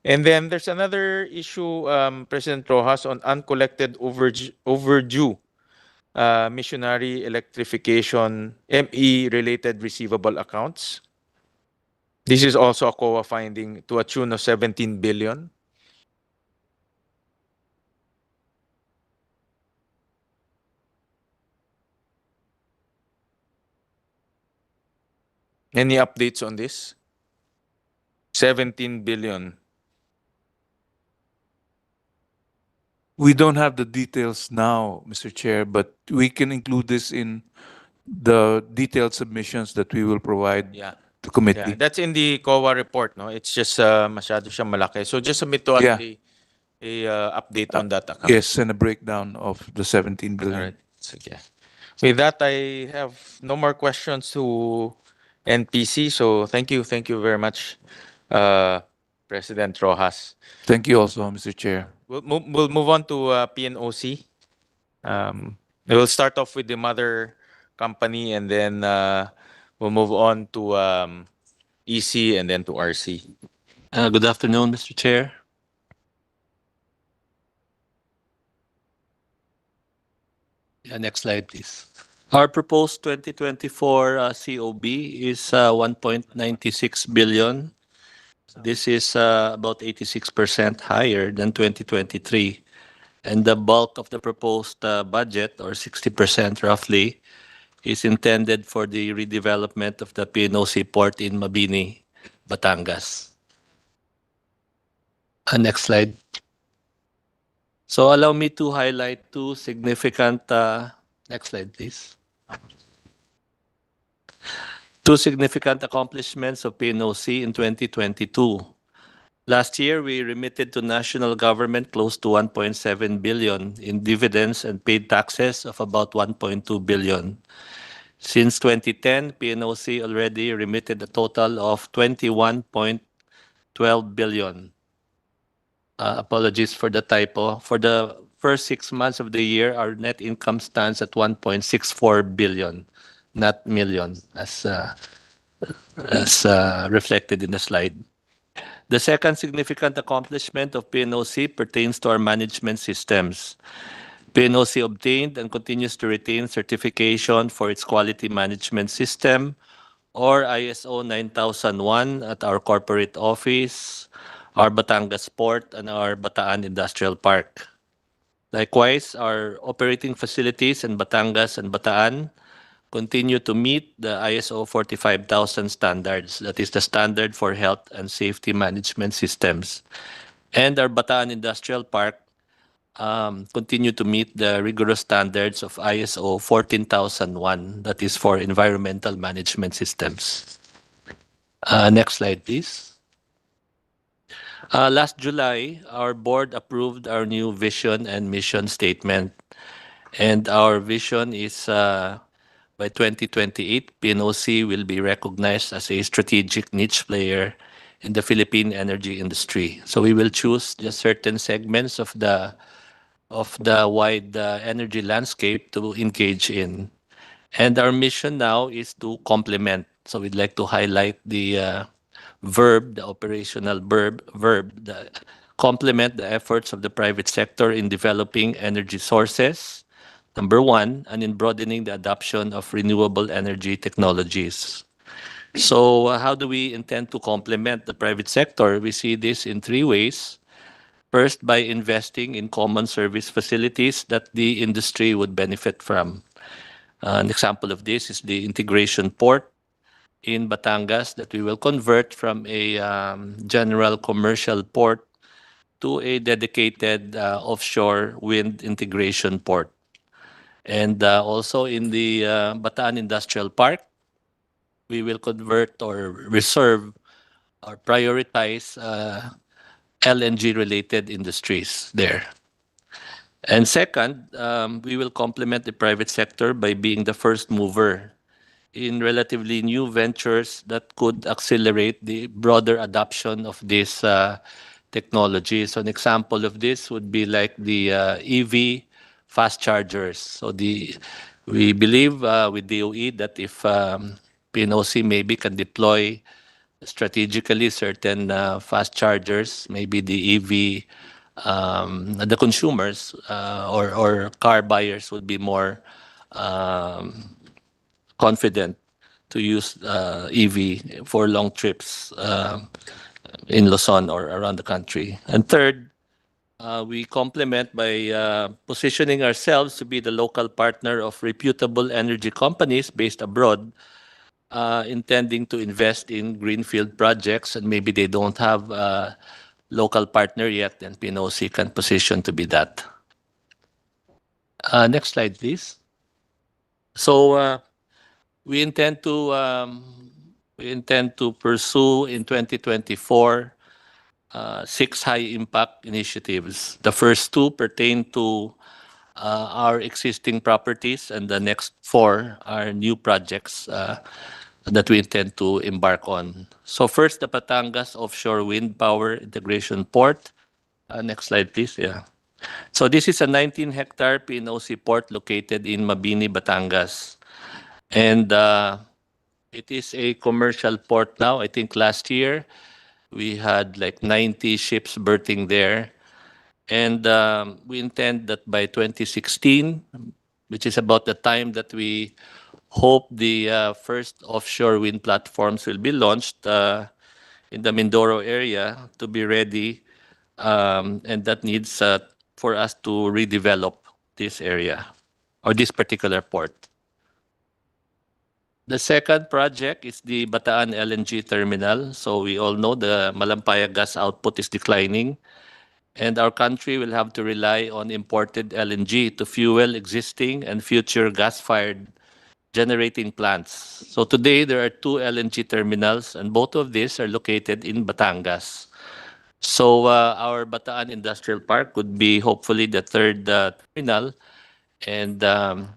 And then there's another issue, President Rojas, on uncollected overdue missionary electrification ME-related receivable accounts. This is also a COA finding to a tune of 17 billion. Any updates on this? 17 billion. We don't have the details now, Mr. Chair, but we can include this in the detailed submissions that we will provide Yeah. to committee. Yeah, that's in the COA report, no? It's just masyado siyang malaki. So just submit to us Yeah. a update on that account. Yes, and a breakdown of the 17 billion. All right. So, yeah. With that, I have no more questions to NPC. So thank you very much, President Rojas. Thank you also, Mr. Chair. We'll move on to PNOC. We'll start off with the mother company, and then we'll move on to EC and then to RC. Good afternoon, Mr. Chair. Yeah, next slide, please. Our proposed 2024 COB is 1.96 billion. This is about 86% higher than 2023. And the bulk of the proposed budget, or 60% roughly, is intended for the redevelopment of the PNOC port in Mabini, Batangas. Next slide. So allow me to highlight two significant, next slide please. Two significant accomplishments of PNOC in 2022. Last year, we remitted to national government close to 1.7 billion in dividends and paid taxes of about 1.2 billion. Since 2010, PNOC already remitted a total of 21.12 billion. Apologies for the typo. For the first 6 months of the year, our net income stands at 1.64 billion, not million, as reflected in the slide. The second significant accomplishment of PNOC pertains to our management systems. PNOC obtained and continues to retain certification for its quality management system, or ISO 9001, at our corporate office, our Batangas Port, and our Bataan Industrial Park. Likewise, our operating facilities in Batangas and Bataan continue to meet the ISO 45000 standards, that is the standard for health and safety management systems. And our Bataan Industrial Park continue to meet the rigorous standards of ISO 14001, that is for environmental management systems. Next slide, please. Last July, our board approved our new vision and mission statement. And our vision is by 2028, PNOC will be recognized as a strategic niche player in the Philippine energy industry. So we will choose just certain segments of the wide energy landscape to engage in. And our mission now is to complement. So we'd like to highlight the verb, the operational verb, the complement the efforts of the private sector in developing energy sources, number one, and in broadening the adoption of renewable energy technologies. So how do we intend to complement the private sector? We see this in three ways. First, by investing in common service facilities that the industry would benefit from. An example of this is the integration port in Batangas that we will convert from a general commercial port to a dedicated offshore wind integration port. And also in the Bataan Industrial Park, we will convert or reserve or prioritize LNG-related industries there. And second, we will complement the private sector by being the first mover in relatively new ventures that could accelerate the broader adoption of this technology. So an example of this would be like the EV fast chargers. So we believe with DOE that if PNOC maybe can deploy strategically certain fast chargers, maybe the EV, the consumers or car buyers would be more confident to use EV for long trips in Luzon or around the country. And third, we complement by positioning ourselves to be the local partner of reputable energy companies based abroad, intending to invest in greenfield projects, and maybe they don't have a local partner yet, and PNOC can position to be that. Next slide, please. So we intend to pursue in 2024 6 high-impact initiatives. The first 2 pertain to our existing properties, and the next 4 are new projects that we intend to embark on. So first, the Batangas Offshore Wind Power Integration Port. Next slide, please. Yeah. So this is a 19-hectare PNOC port located in Mabini, Batangas. And it is a commercial port now. I think last year we had like 90 ships berthing there. And we intend that by 2016, which is about the time that we hope the first offshore wind platforms will be launched in the Mindoro area, to be ready. And that needs for us to redevelop this area or this particular port. The second project is the Bataan LNG terminal. So we all know the Malampaya gas output is declining, and our country will have to rely on imported LNG to fuel existing and future gas-fired generating plants. So today there are two LNG terminals, and both of these are located in Batangas. So our Bataan Industrial Park would be hopefully the third terminal, and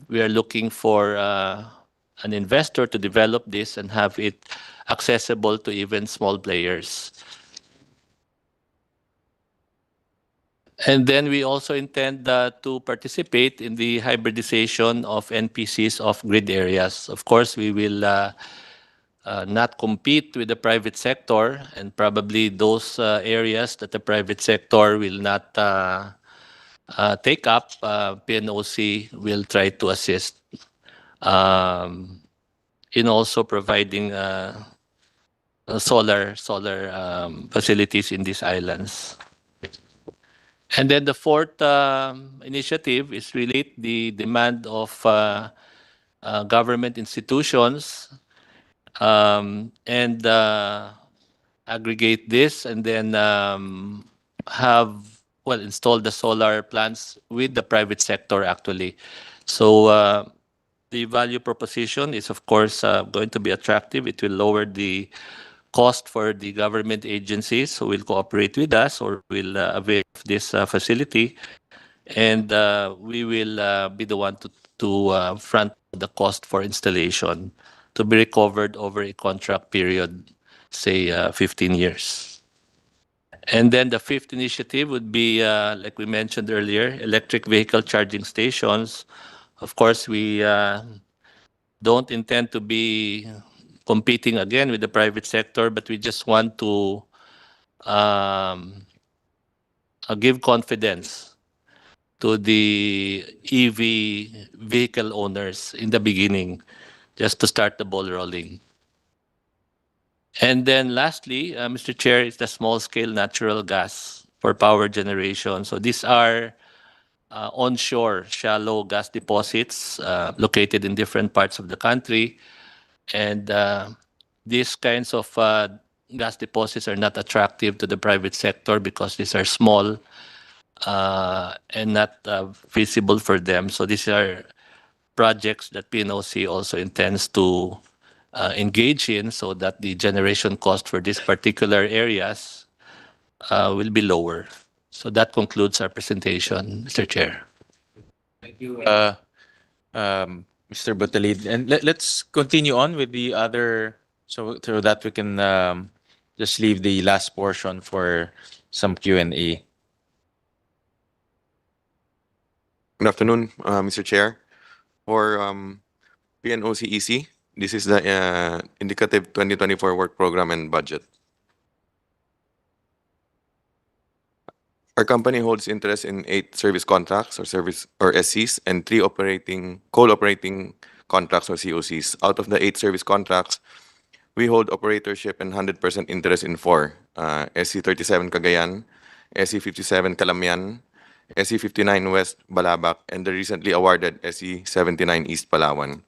we are looking for an investor to develop this and have it accessible to even small players. And then we also intend to participate in the hybridization of NPCs off-grid areas. Of course, we will not compete with the private sector, and probably those areas that the private sector will not take up, PNOC will try to assist in also providing solar facilities in these islands. And then the fourth initiative is relate the demand of government institutions and aggregate this and then install the solar plants with the private sector actually. So the value proposition is of course going to be attractive. It will lower the cost for the government agencies who will cooperate with us or will avail of this facility. And we will be the one to front the cost for installation to be recovered over a contract period, say 15 years. And then the fifth initiative would be, like we mentioned earlier, electric vehicle charging stations. Of course, we don't intend to be competing again with the private sector, but we just want to give confidence to the EV vehicle owners in the beginning, just to start the ball rolling. And then lastly, Mr. Chair, is the small-scale natural gas for power generation. So these are onshore shallow gas deposits located in different parts of the country. And these kinds of gas deposits are not attractive to the private sector because these are small and not feasible for them. So these are projects that PNOC also intends to engage in so that the generation cost for these particular areas will be lower. So that concludes our presentation, Mr. Chair. Thank you, Mr. Butalid. And let's continue on with the other, so that we can just leave the last portion for some Q&A. Good afternoon, Mr. Chair. For PNOC-EC, this is the indicative 2024 work program and budget. Our company holds interest in 8 service contracts or SCs and 3 coal operating contracts or COCs. Out of the 8 service contracts, we hold operatorship and 100% interest in 4: SC 37 Cagayan, SC 57 Calamian, SC 59 West Balabac, and the recently awarded SC 79 East Palawan.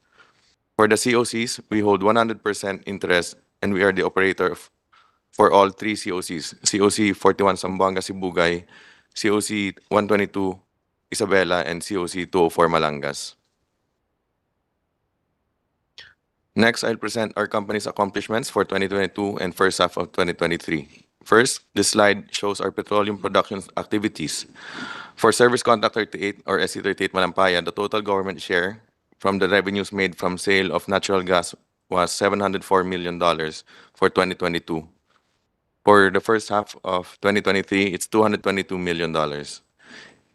For the COCs, we hold 100% interest, and we are the operator for all 3 COCs: COC 41 Zamboanga Sibugay, COC 122 Isabela, and COC 204 Malangas. Next, I'll present our company's accomplishments for 2022 and first half of 2023. First, this slide shows our petroleum production activities. For Service Contract 38 or SC 38 Malampaya, the total government share from the revenues made from sale of natural gas was $704 million for 2022. For the first half of 2023, it's $222 million.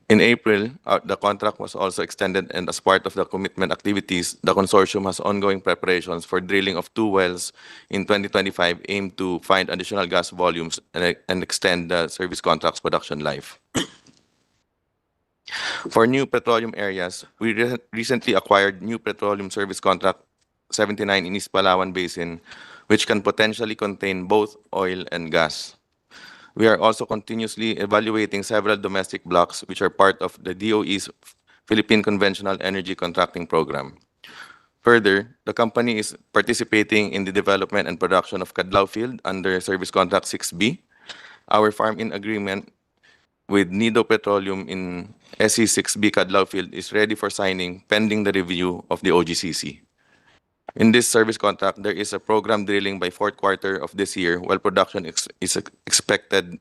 In April, the contract was also extended, and as part of the commitment activities, the consortium has ongoing preparations for drilling of 2 wells in 2025 aimed to find additional gas volumes and extend the service contract's production life. For new petroleum areas, we recently acquired new petroleum service contract 79 in East Palawan Basin, which can potentially contain both oil and gas. We are also continuously evaluating several domestic blocks which are part of the DOE's Philippine Conventional Energy Contracting Program. Further, the company is participating in the development and production of Cadlao Field under Service Contract 6B. Our farm-in agreement with Nido Petroleum in SC6B Cadlao Field is ready for signing pending the review of the OGCC. In this service contract, there is a program drilling by fourth quarter of this year, while production is expected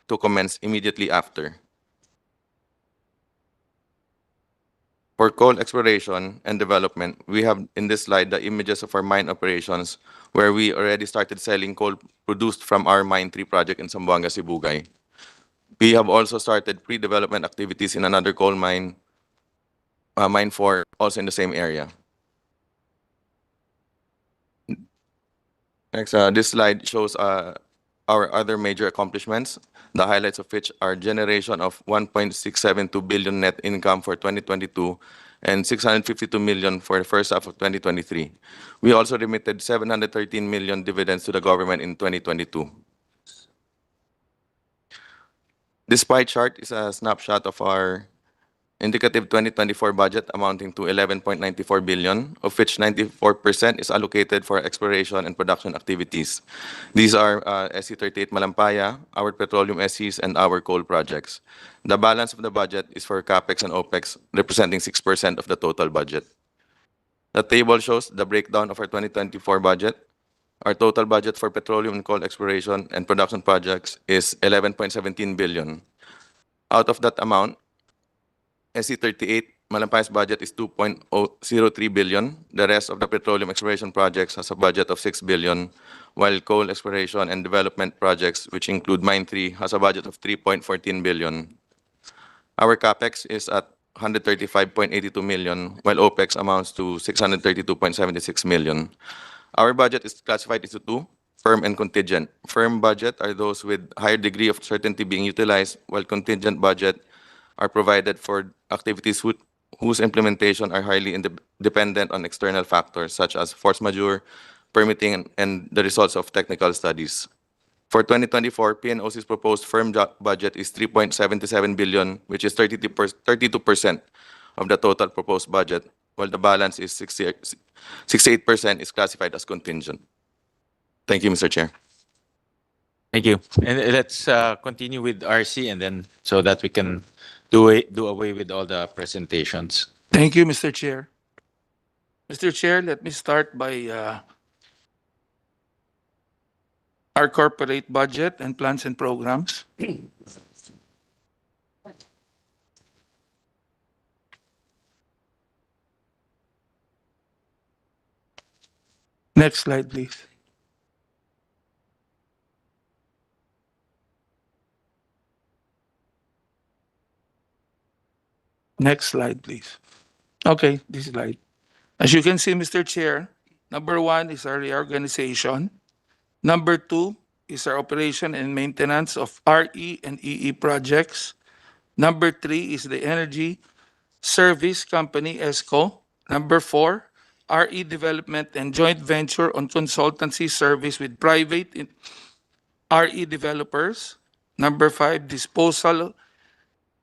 to commence immediately after. For coal exploration and development, we have in this slide the images of our mine operations, where we already started selling coal produced from our Mine 3 project in Zamboanga, Sibugay. We have also started pre-development activities in another coal mine, Mine 4, also in the same area. Next, this slide shows our other major accomplishments, the highlights of which are generation of 1.672 billion net income for 2022 and 652 million for the first half of 2023. We also remitted 713 million dividends to the government in 2022. This pie chart is a snapshot of our indicative 2024 budget amounting to 11.94 billion, of which 94% is allocated for exploration and production activities. These are SC38 Malampaya, our petroleum SCs, and our coal projects. The balance of the budget is for CAPEX and OPEX, representing 6% of the total budget. The table shows the breakdown of our 2024 budget. Our total budget for petroleum and coal exploration and production projects is 11.17 billion. Out of that amount, SC38 Malampaya's budget is 2.003 billion. The rest of the petroleum exploration projects has a budget of 6 billion, while coal exploration and development projects, which include Mine 3, has a budget of 3.14 billion. Our CAPEX is at 135.82 million, while OPEX amounts to 632.76 million. Our budget is classified into two, firm and contingent. Firm budget are those with higher degree of certainty being utilized, while contingent budget are provided for activities whose implementation are highly dependent on external factors such as force majeure, permitting, and the results of technical studies. For 2024, PNOC's proposed firm budget is 3.77 billion, which is 32% of the total proposed budget, while the balance is 68% is classified as contingent. Thank you, Mr. Chair. Thank you. And let's continue with RC, and then so that we can do away with all the presentations. Thank you, Mr. Chair. Mr. Chair, let me start by our corporate budget and plans and programs. Next slide, please. Next slide, please. Okay, this slide. As you can see, Mr. Chair, number 1 is our reorganization. Number 2 is our operation and maintenance of RE and EE projects. Number 3 is the Energy Service Company, ESCO. Number 4, RE development and joint venture on consultancy service with private RE developers. Number 5, disposal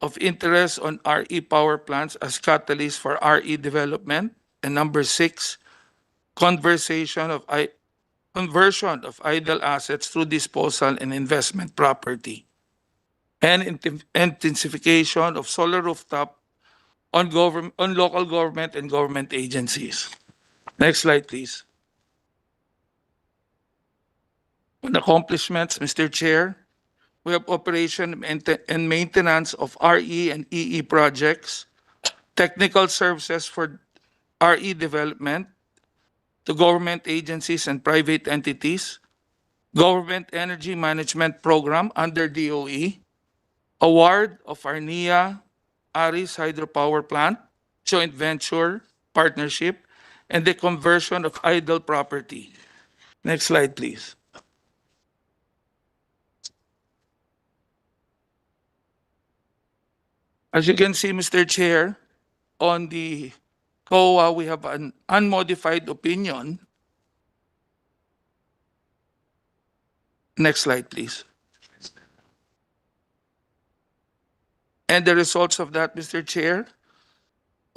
of interest on RE power plants as catalyst for RE development. And number 6, conversion of idle assets through disposal and investment property. And intensification of solar rooftop on local government and government agencies. Next slide, please. On accomplishments, Mr. Chair, we have operation and maintenance of RE and EE projects, technical services for RE development to government agencies and private entities, government energy management program under DOE, award of our NIA Aris hydropower plant, joint venture, partnership, and the conversion of idle property. Next slide, please. As you can see, Mr. Chair, on the COA, we have an unmodified opinion. Next slide, please. And the results of that, Mr. Chair,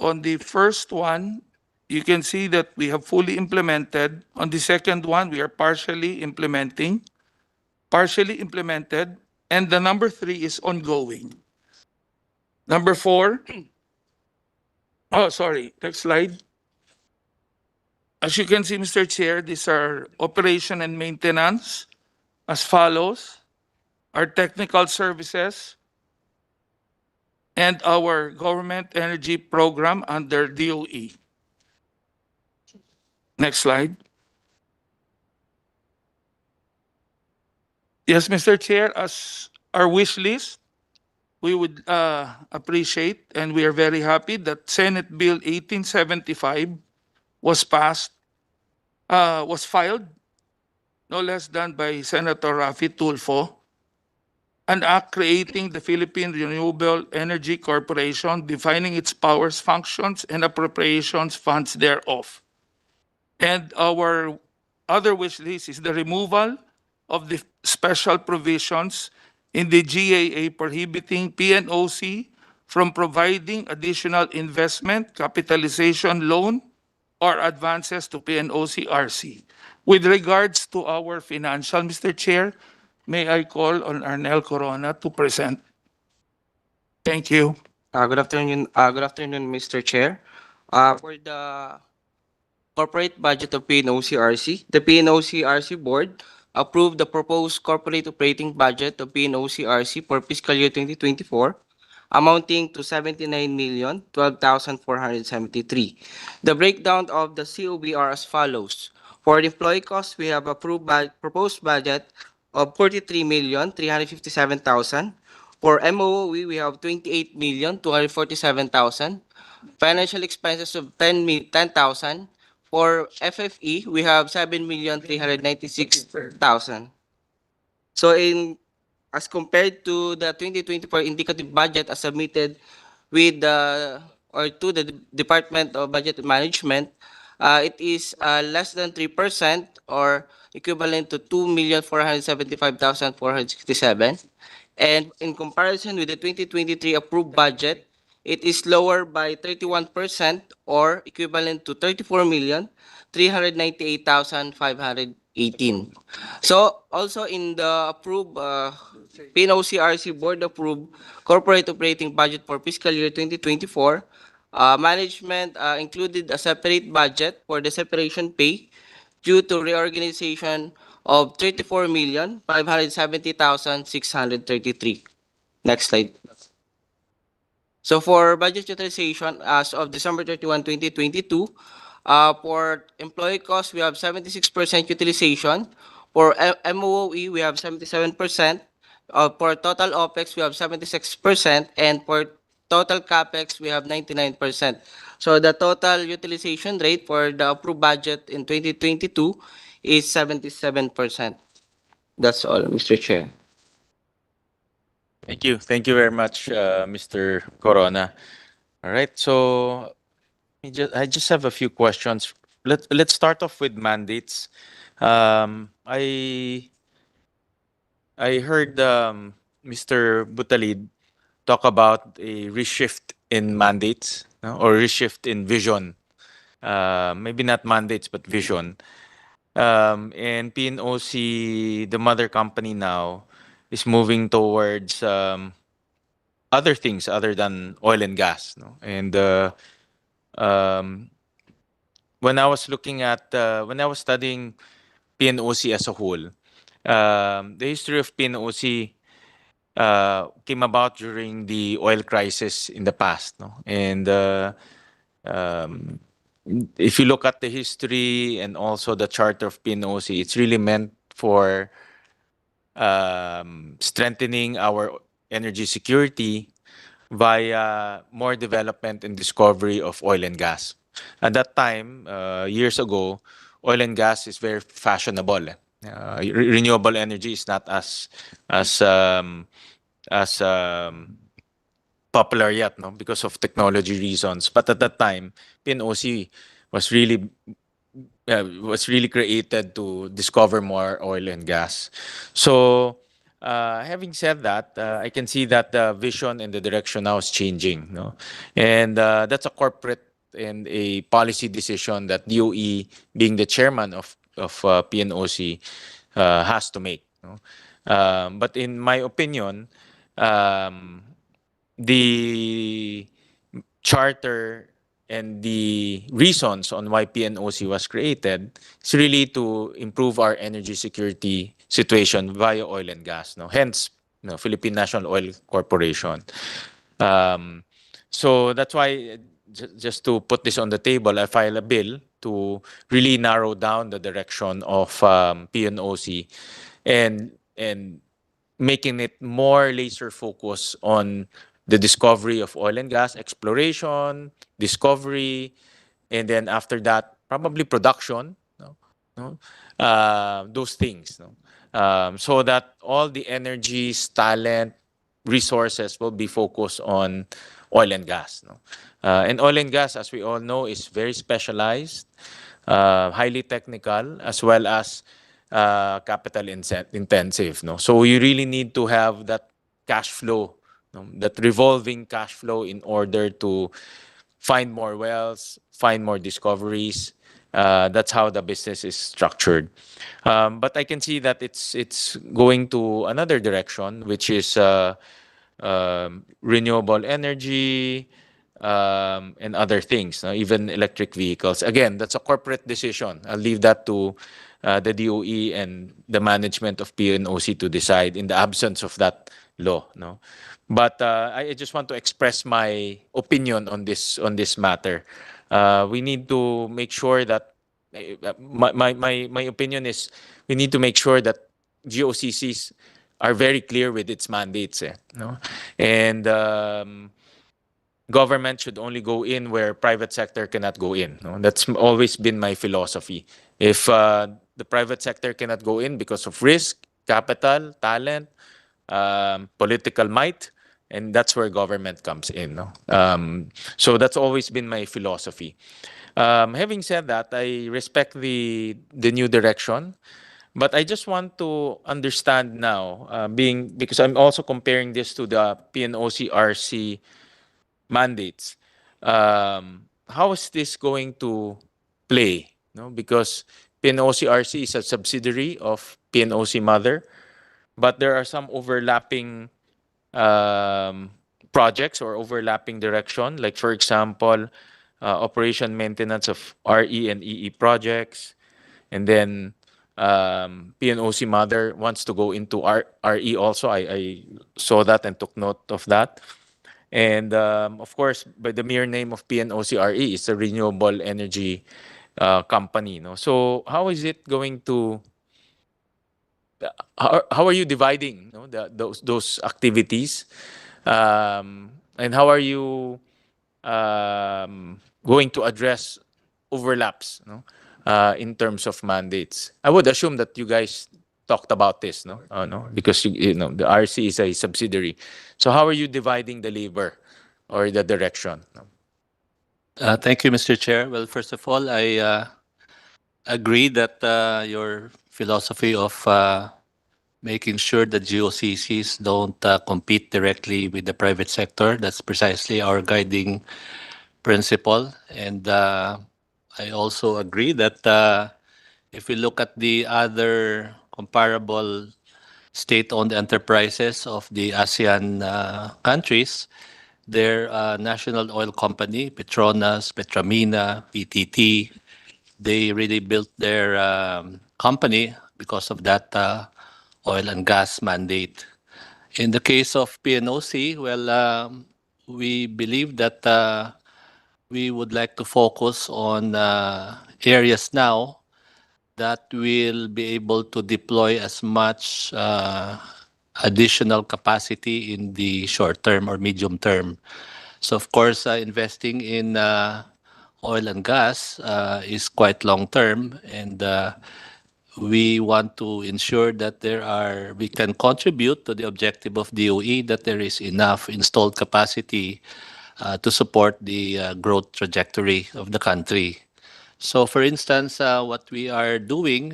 on the first one, you can see that we have fully implemented. On the second one, we are partially implemented. And the number 3 is ongoing. Number 4, oh, sorry, next slide. As you can see, Mr. Chair, these are operation and maintenance as follows: our technical services and our government energy program under DOE. Next slide. Yes, Mr. Chair, as our wish list, we would appreciate and we are very happy that Senate Bill 1875 was passed, was filed no less than by Senator Rafi Tulfo, an act creating the Philippine Renewable Energy Corporation, defining its powers, functions, and appropriations funds thereof. And our other wish list is the removal of the special provisions in the GAA prohibiting PNOC from providing additional investment, capitalization loan, or advances to PNOCRC. With regards to our financial, Mr. Chair, may I call on Arnel Corona to present? Thank you. Good afternoon, Mr. Chair. For the corporate budget of PNOCRC, the PNOCRC board approved the proposed corporate operating budget of PNOCRC for fiscal year 2024, amounting to 79,012,473. The breakdown of the COB are as follows. For the employee costs, we have approved proposed budget of 43,357,000. For MOOE, we have 28,247,000. Financial expenses of 10,000. For FFE, we have 7,396,000. So as compared to the 2024 indicative budget as submitted with to the Department of Budget Management, it is less than 3% or equivalent to 2,475,467. And in comparison with the 2023 approved budget, it is lower by 31% or equivalent to 34,398,518. So also in the approved PNOCRC board approved corporate operating budget for fiscal year 2024, management included a separate budget for the separation pay due to reorganization of 34,570,633. Next slide. So for budget utilization as of December 31, 2022, for employee costs, we have 76% utilization. For MOOE, we have 77%. For total OPEX, we have 76%. And for total CAPEX, we have 99%. So the total utilization rate for the approved budget in 2022 is 77%. That's all, Mr. Chair. Thank you. Thank you very much, Mr. Corona. All right. So I just have a few questions. Let's start off with mandates. I heard Mr. Butalid talk about a reshift in mandates, no? Or reshift in vision. Maybe not mandates, but vision. And PNOC, the mother company now, is moving towards other things other than oil and gas. No? And when I was looking at, when I was studying PNOC as a whole, the history of PNOC came about during the oil crisis in the past. No? And um, if you look at the history and also the charter of PNOC, it's really meant for strengthening our energy security via more development and discovery of oil and gas. At that time, years ago, oil and gas is very fashionable. Renewable energy is not as popular yet, no, because of technology reasons. But at that time, PNOC was really created to discover more oil and gas. So, having said that, I can see that the vision and the direction now is changing, no, and that's a corporate and a policy decision that DOE, being the chairman of PNOC, has to make. No? But in my opinion, the charter and the reasons on why PNOC was created is really to improve our energy security situation via oil and gas. No? Hence, Philippine National Oil Corporation. Um, so that's why, just to put this on the table, I filed a bill to really narrow down the direction of PNOC and making it more laser focused on the discovery of oil and gas, exploration, discovery, and then after that, probably production, no? Those things. No? So that all the energies, talent, resources will be focused on oil and gas. No? And oil and gas, as we all know, is very specialized, highly technical, as well as capital intensive. No? So you really need to have that cash flow, no? That revolving cash flow in order to find more wells, find more discoveries. That's how the business is structured. But I can see that it's going to another direction, which is renewable energy and other things, even electric vehicles. Again, that's a corporate decision. I'll leave that to the DOE and the management of PNOC to decide in the absence of that law. No, but I just want to express my opinion on this matter. We need to make sure that my opinion is we need to make sure that GOCCs are very clear with its mandates, no? And government should only go in where private sector cannot go in. No? That's always been my philosophy. If the private sector cannot go in because of risk, capital, talent, political might, and that's where government comes in. No? So that's always been my philosophy. Having said that, I respect the new direction. But I just want to understand now, because I'm also comparing this to the PNOCRC mandates. How is this going to play? No, because PNOCRC is a subsidiary of PNOC Mother, but there are some overlapping projects or overlapping direction. Like for example, operation maintenance of RE and EE projects, and then PNOC Mother wants to go into RE also. I saw that and took note of that. And of course, by the mere name of PNOCRE, it's a renewable energy company. No? So how is it going to, how are you dividing, those activities? And how are you going to address overlaps, in terms of mandates? I would assume that you guys talked about this, no? No, because the RC is a subsidiary. So how are you dividing the labor or the direction? Thank you, Mr. Chair. Well, first of all, I agree that your philosophy of making sure that GOCCs don't compete directly with the private sector, that's precisely our guiding principle. And I also agree that if we look at the other comparable state-owned enterprises of the ASEAN countries, their national oil company, Petronas, Petramina, PTT, they really built their company because of that oil and gas mandate. In the case of PNOC, well, we believe that we would like to focus on areas now that will be able to deploy as much additional capacity in the short term or medium term. So of course, investing in oil and gas is quite long term, and we want to ensure that we can contribute to the objective of DOE that there is enough installed capacity to support the growth trajectory of the country. So for instance, what we are doing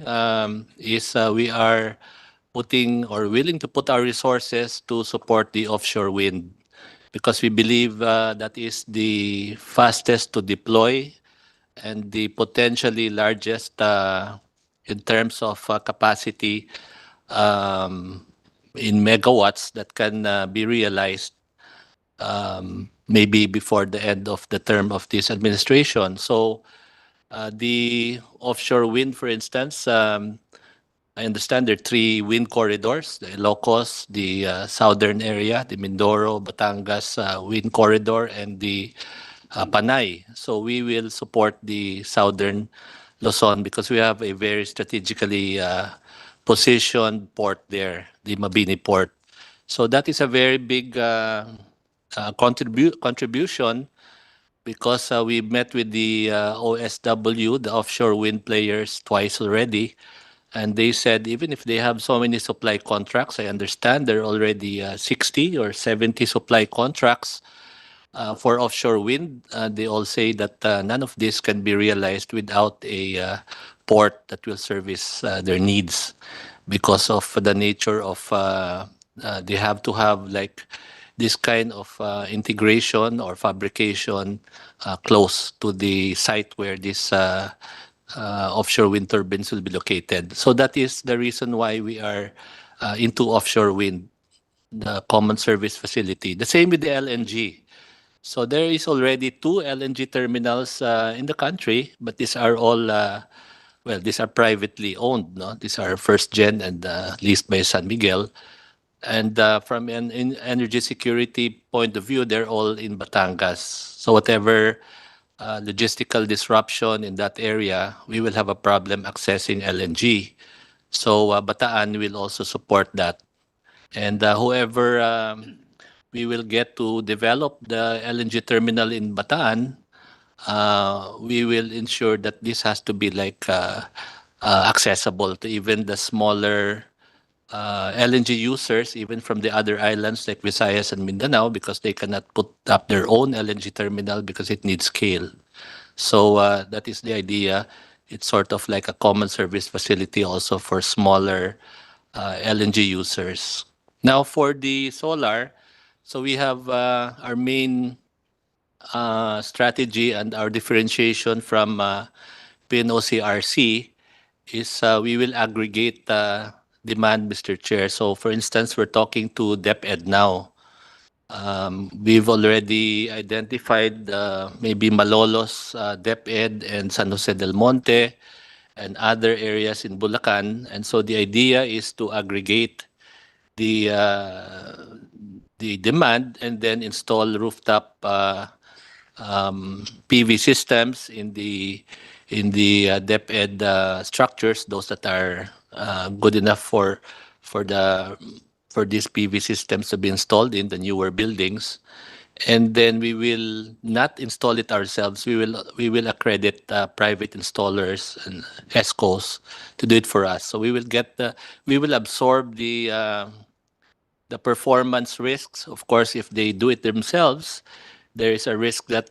is we are putting or willing to put our resources to support the offshore wind, because we believe that is the fastest to deploy and the potentially largest in terms of capacity in megawatts that can be realized maybe before the end of the term of this administration. So the offshore wind, for instance, I understand there are three wind corridors: the Ilocos, the southern area, the Mindoro, Batangas wind corridor, and the Panay. So we will support the southern Luzon because we have a very strategically positioned port there, the Mabini port. So that is a very big contribution because we met with the OSW, the offshore wind players, twice already. And they said even if they have so many supply contracts, I understand there are already 60 or 70 supply contracts for offshore wind. They all say that none of this can be realized without a port that will service their needs because of the nature of they have to have like this kind of integration or fabrication close to the site where this offshore wind turbines will be located. So that is the reason why we are into offshore wind, the common service facility. The same with the LNG. So there is already two LNG terminals in the country, but these are all well, these are privately owned. No, these are first gen and leased by San Miguel. And from an energy security point of view, they're all in Batangas. So whatever logistical disruption in that area, we will have a problem accessing LNG. So Bataan will also support that. And whoever we will get to develop the LNG terminal in Bataan, we will ensure that this has to be like accessible to even the smaller LNG users, even from the other islands like Visayas and Mindanao, because they cannot put up their own LNG terminal because it needs scale. So that is the idea. It's sort of like a common service facility also for smaller LNG users. Now for the solar, so we have our main strategy and our differentiation from PNOCRC is we will aggregate demand, Mr. Chair. So for instance, we're talking to DepEd now. We've already identified maybe Malolos, DepEd, and San Jose del Monte, and other areas in Bulacan. And so the idea is to aggregate the demand and then install rooftop PV systems in the DepEd structures, those that are good enough for these PV systems to be installed in the newer buildings. And then we will not install it ourselves. We will accredit private installers and ESCOs to do it for us. So we will absorb the performance risks. Of course, if they do it themselves, there is a risk that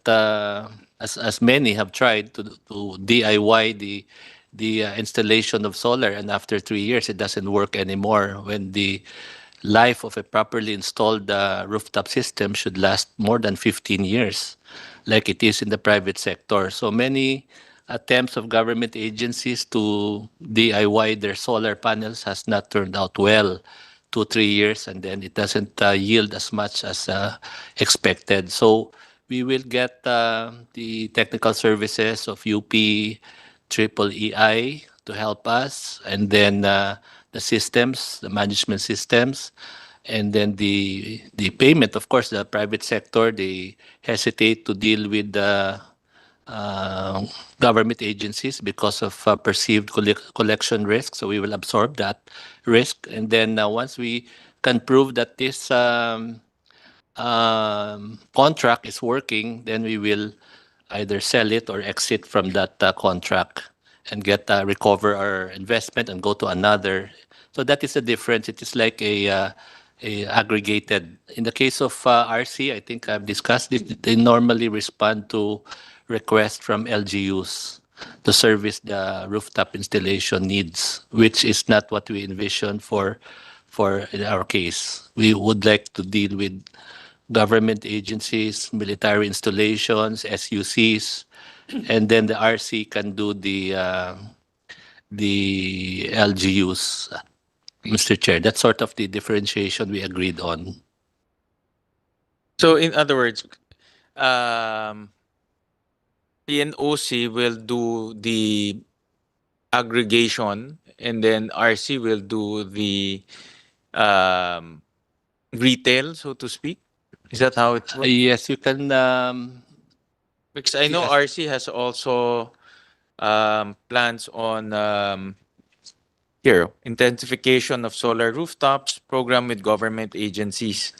as many have tried to DIY the installation of solar, and after 3 years it doesn't work anymore, when the life of a properly installed rooftop system should last more than 15 years, like it is in the private sector. So many attempts of government agencies to DIY their solar panels has not turned out well. 2-3 years, and then it doesn't yield as much as expected. So we will get the technical services of UP Triple EI to help us, and then the systems, the management systems, and then the payment. Of course, the private sector, they hesitate to deal with the government agencies because of perceived collection risk. So we will absorb that risk. And then once we can prove that this contract is working, then we will either sell it or exit from that contract and get recover our investment and go to another. So that is the difference. It is like a aggregated. In the case of RC, I think I've discussed it. They normally respond to requests from LGUs to service the rooftop installation needs, which is not what we envision for in our case. We would like to deal with government agencies, military installations, SUCs, and then the RC can do the LGUs. Mr. Chair, that's sort of the differentiation we agreed on. So in other words, PNOC will do the aggregation, and then RC will do the um, retail, so to speak. Is that how it works? Yes, you can, Because I know yes. RC has also plans on here intensification of solar rooftops program with government agencies.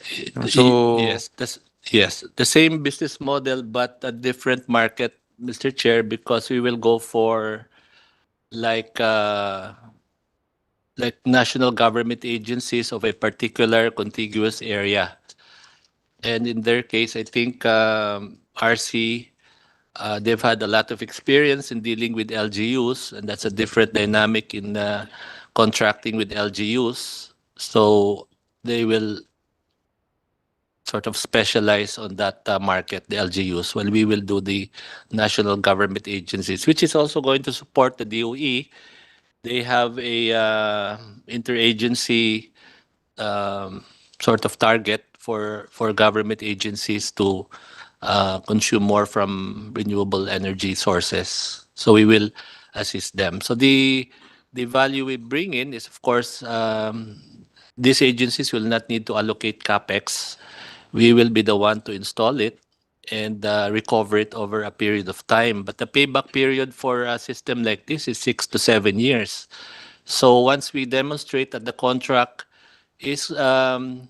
So Yes, the same business model, but a different market, Mr. Chair, because we will go for like, like national government agencies of a particular contiguous area. And in their case, I think RC, they've had a lot of experience in dealing with LGUs, and that's a different dynamic in contracting with LGUs. So they will sort of specialize on that market, the LGUs, while we will do the national government agencies, which is also going to support the DOE. They have a interagency sort of target for government agencies to consume more from renewable energy sources. So we will assist them. So the value we bring in is, of course, these agencies will not need to allocate capex. We will be the one to install it and recover it over a period of time. But the payback period for a system like this is 6 to 7 years. So once we demonstrate that the contract is well,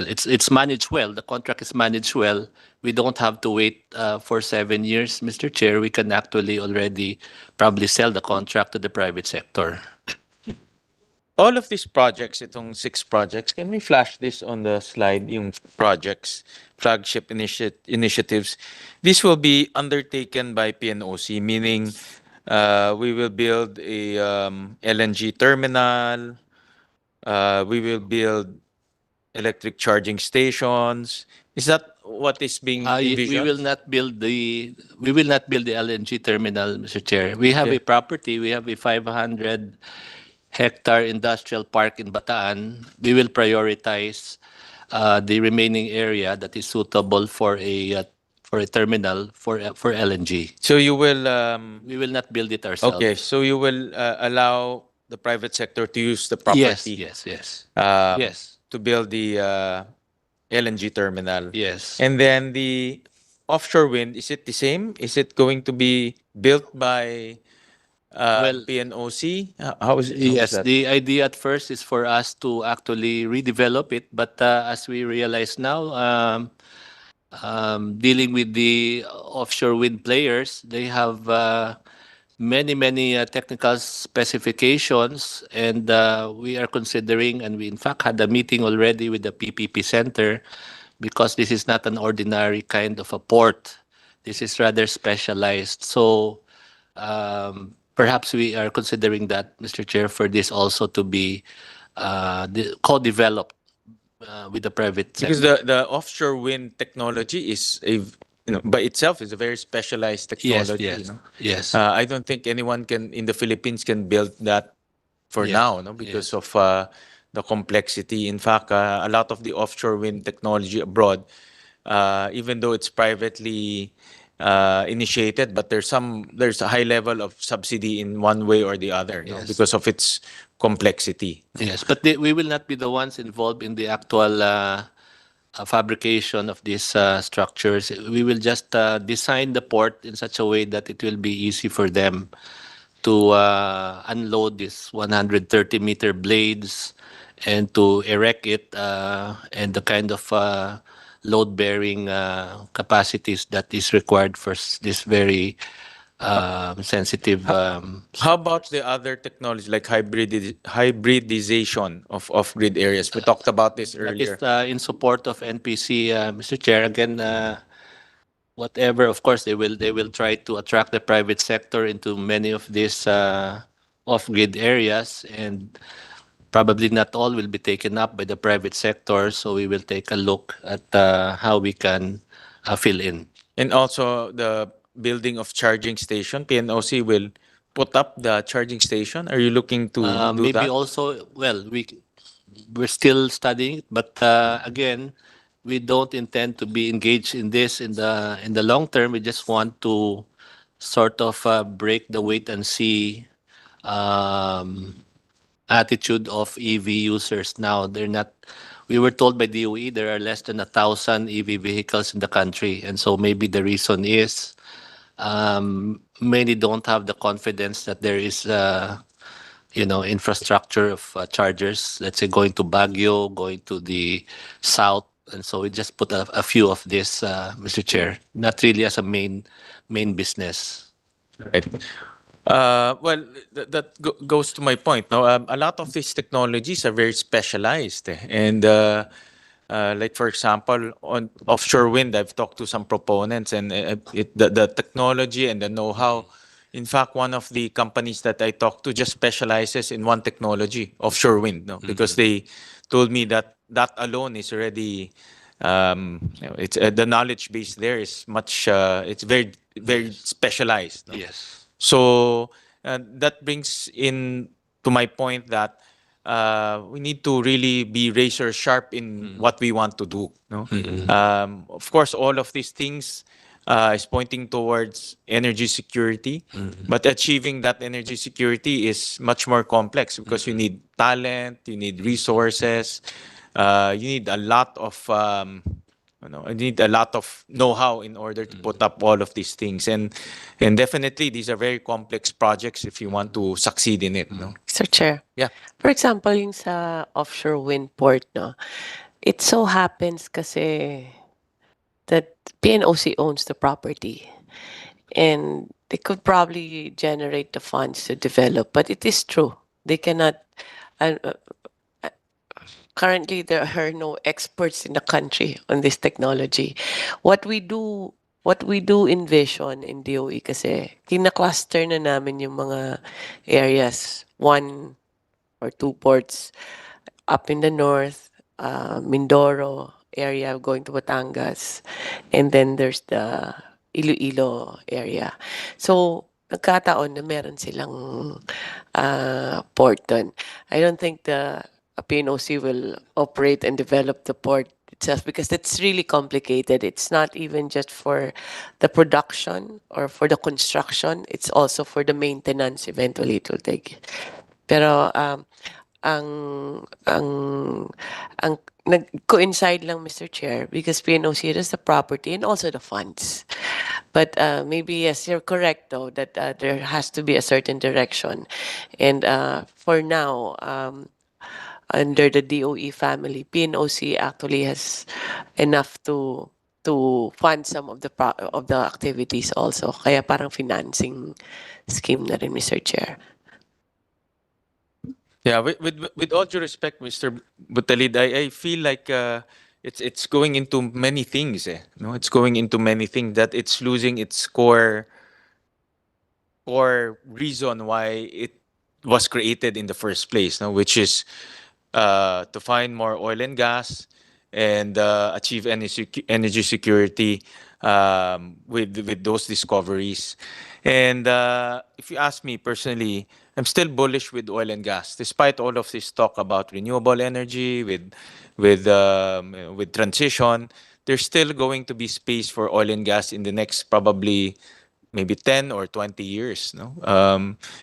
it's managed well. The contract is managed well. We don't have to wait for 7 years, Mr. Chair. We can actually already probably sell the contract to the private sector. all of these projects, itong 6 projects, can we flash this on the slide, yung projects, flagship initiatives? This will be undertaken by PNOC, meaning we will build a LNG terminal, we will build electric charging stations. Is that what is being envisioned? We will not build the LNG terminal, Mr. Chair. We have Okay. a property. We have a 500-hectare industrial park in Bataan. We will prioritize the remaining area that is suitable for a terminal for LNG. So you will We will not build it ourselves. okay, so you will allow the private sector to use the Yes, property yes, yes, um, yes, to build the LNG terminal. yes. And then the offshore wind, is it the same? Is it going to be built by Well, PNOC? How is it? Yes, the idea at first is for us to actually redevelop it, but as we realize now, dealing with the offshore wind players, they have many technical specifications, and we are considering, and we in fact had a meeting already with the PPP Center, because this is not an ordinary kind of a port. This is rather specialized. So perhaps we are considering that, Mr. Chair, for this also to be co-developed with the private sector. Because the offshore wind technology is by itself is a very specialized technology. Yes, yes. I don't think anyone in the Philippines can build that for Yes, now, no, because of the complexity. In fact, a lot of the offshore wind technology abroad, even though it's privately initiated, but there's a high level of subsidy in one way or the other, no, Yes. because of its complexity. Yes, but we will not be the ones involved in the actual fabrication of these structures. We will just design the port in such a way that it will be easy for them to unload these 130-meter blades and to erect it and the kind of load-bearing capacities that is required for this very sensitive. How about the other technology like hybridization of off-grid areas? We talked about this That earlier. is in support of NPC, Mr. Chair. Again, whatever, of course, they will try to attract the private sector into many of these off-grid areas, and probably not all will be taken up by the private sector. So we will take a look at how we can fill in. And also the building of charging station, PNOC will put up the charging station. Are you looking to do Maybe that? also, well, we're still studying it, but again, we don't intend to be engaged in this in the long term. We just want to sort of break the wait and see um, attitude of EV users now. They're not. We were told by DOE there are less than 1,000 EV vehicles in the country, and so maybe the reason is many don't have the confidence that there is infrastructure of chargers, let's say going to Baguio, going to the south. And so we just put a few of this, Mr. Chair, not really as a main business. Right. Well, that goes to my point. Now, a lot of these technologies are very specialized, and like for example, on offshore wind, I've talked to some proponents, and the technology and the know-how. In fact, one of the companies that I talked to just specializes in one technology, offshore wind, no? Because they told me that that alone is already, it's the knowledge base there is much, it's very specialized. No? Yes. So that brings in to my point that we need to really be razor sharp in what we want to do. No? Of course, all of these things is pointing towards energy security, but achieving that energy security is much more complex because you need talent, you need resources, you need a lot of you need a lot of know-how in order to put up all of these things, and definitely these are very complex projects if you want to succeed in it. No? Mr. Chair. Yeah. For example, yung sa offshore wind port, no, it so happens kasi that PNOC owns the property and they could probably generate the funds to develop, but it is true. They cannot, currently there are no experts in the country on this technology. What we do envision in DOE kasi kina-cluster na namin yung mga areas, 1 or 2 ports up in the north, Mindoro area going to Batangas, and then there's the Iloilo area. So, nagkataon na meron silang port dun. I don't think the PNOC will operate and develop the port itself because it's really complicated. It's not even just for the production or for the construction. It's also for the maintenance. Eventually, it will take. Pero ang nag-coincide lang, Mr. Chair, because PNOC has the property and also the funds. But maybe, yes, you're correct, though, that there has to be a certain direction. And for now, under the DOE family, PNOC actually has enough to fund some of the activities also. Kaya parang financing scheme na rin, Mr. Chair. Yeah, with all due respect, Mr. Butalid, I feel like it's going into many things. No, it's going into many things that it's losing its core reason why it was created in the first place. No, which is to find more oil and gas and achieve energy security with those discoveries. And if you ask me personally, I'm still bullish with oil and gas, despite all of this talk about renewable energy with transition. There's still going to be space for oil and gas in the next probably maybe 10 or 20 years. No,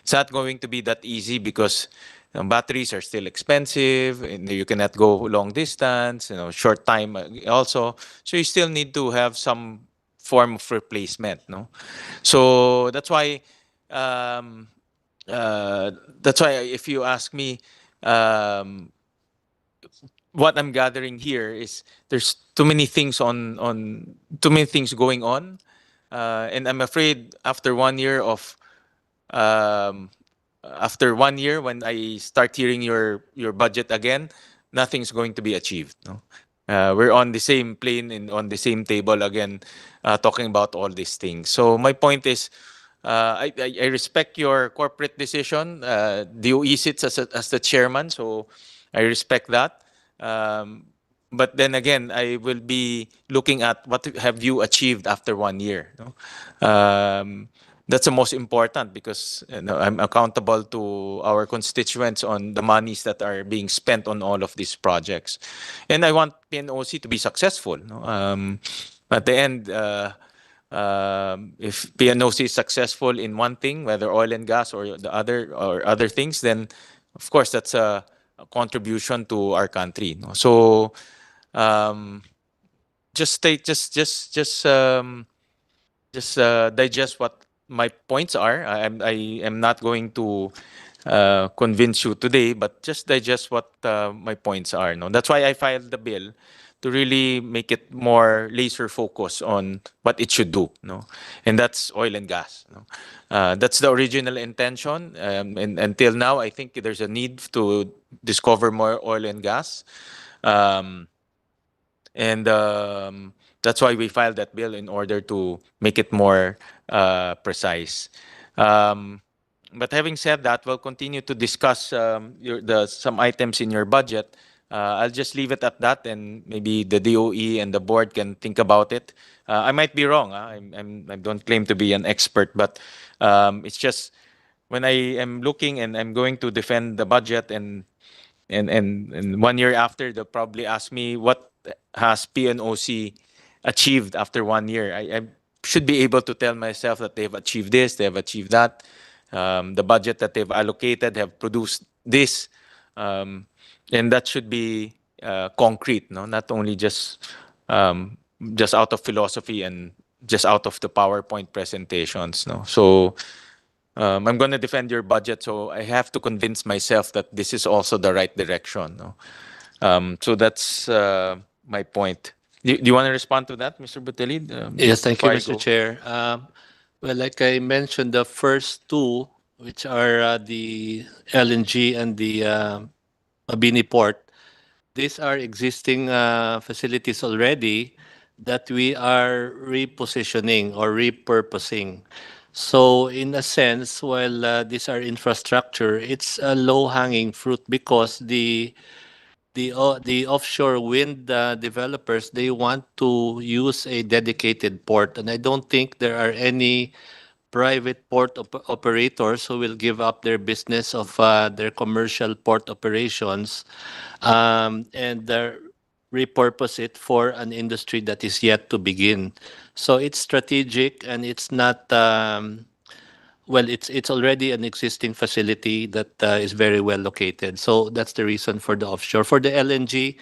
it's not going to be that easy because batteries are still expensive, and you cannot go long distance. Short time also. So you still need to have some form of replacement. No, so that's why. That's why, if you ask me, what I'm gathering here is there's too many things too many things going on, and I'm afraid after 1 year when I start hearing your budget again, nothing's going to be achieved. No? We're on the same plane and on the same table again, talking about all these things. So my point is, I respect your corporate decision. DOE sits as the chairman, so I respect that. But then again, I will be looking at what have you achieved after 1 year. No? that's the most important because I'm accountable to our constituents on the monies that are being spent on all of these projects. And I want PNOC to be successful. No? At the end, if PNOC is successful in one thing, whether oil and gas or the other things, then of course that's a contribution to our country. No? So just digest what my points are. I am not going to convince you today, but just digest what my points are. No, that's why I filed the bill to really make it more laser focus on what it should do. No, and that's oil and gas. No? That's the original intention, and until now, I think there's a need to discover more oil and gas. And that's why we filed that bill in order to make it more precise. But having said that, we'll continue to discuss some items in your budget. I'll just leave it at that, and maybe the DOE and the board can think about it. I might be wrong. I don't claim to be an expert, but it's just when I am looking and I'm going to defend the budget, and 1 year after, they'll probably ask me what has PNOC achieved after 1 year. I should be able to tell myself that they've achieved this, they have achieved that. The budget that they've allocated have produced this, and that should be concrete, no, not only just out of philosophy and just out of the PowerPoint presentations, no. So I'm going to defend your budget, so I have to convince myself that this is also the right direction, no. So that's my point. Do you want to respond to that, Mr. Butelid? Yes, thank you, before I Mr. go? Chair. Well, like I mentioned, the first two, which are the LNG and the Mabini Port, these are existing facilities already that we are repositioning or repurposing. So in a sense, while these are infrastructure, it's a low-hanging fruit because the offshore wind developers, they want to use a dedicated port, and I don't think there are any private port operators who will give up their business of their commercial port operations and repurpose it for an industry that is yet to begin. So it's strategic, and it's not. Well, it's already an existing facility that is very well located. So that's the reason for the offshore. For the LNG,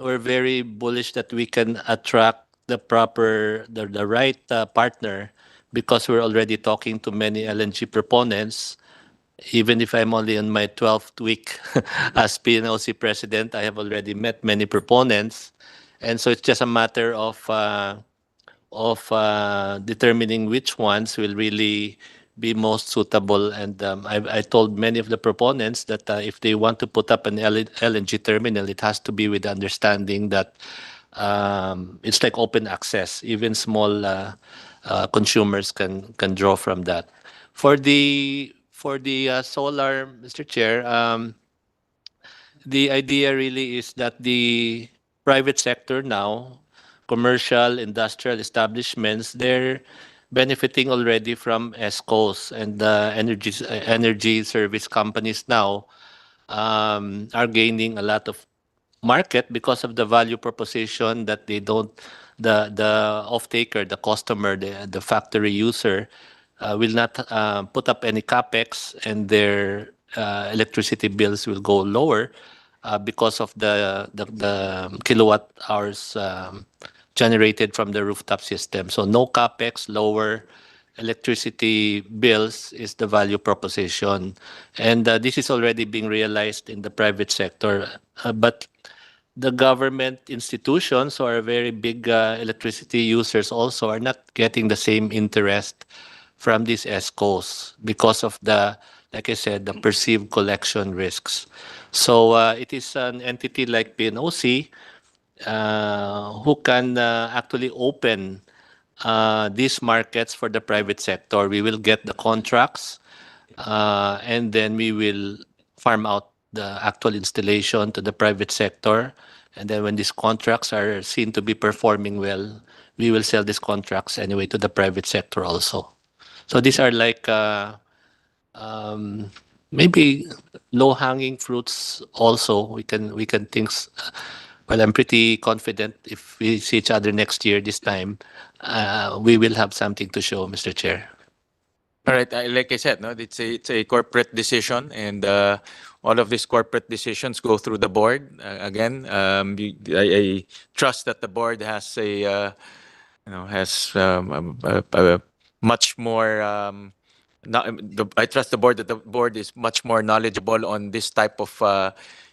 we're very bullish that we can attract the right partner because we're already talking to many LNG proponents. Even if I'm only on my 12th week as PNOC president, I have already met many proponents. And so it's just a matter of determining which ones will really be most suitable. And I told many of the proponents that if they want to put up an LNG terminal, it has to be with the understanding that it's like open access. Even small consumers can draw from that. For the solar, Mr. Chair, the idea really is that the private sector now, commercial, industrial establishments, they're benefiting already from ESCOs, and the energy service companies now are gaining a lot of market because of the value proposition that they don't, the off-taker, the customer, the factory user will not put up any capex, and their electricity bills will go lower because of the kilowatt hours generated from the rooftop system. So no capex, lower electricity bills is the value proposition. And this is already being realized in the private sector. But the government institutions, who are very big electricity users also, are not getting the same interest from these ESCOs because of the, like I said, the perceived collection risks. So it is an entity like PNOC who can actually open these markets for the private sector. We will get the contracts, and then we will farm out the actual installation to the private sector. And then when these contracts are seen to be performing well, we will sell these contracts anyway to the private sector also. So these are like maybe low-hanging fruits also. We can think, well, I'm pretty confident if we see each other next year this time, we will have something to show, Mr. Chair. All right, like I said, no, it's a corporate decision, and all of these corporate decisions go through the board. Again, I trust that the board has a much more. I trust the board that the board is much more knowledgeable on this type of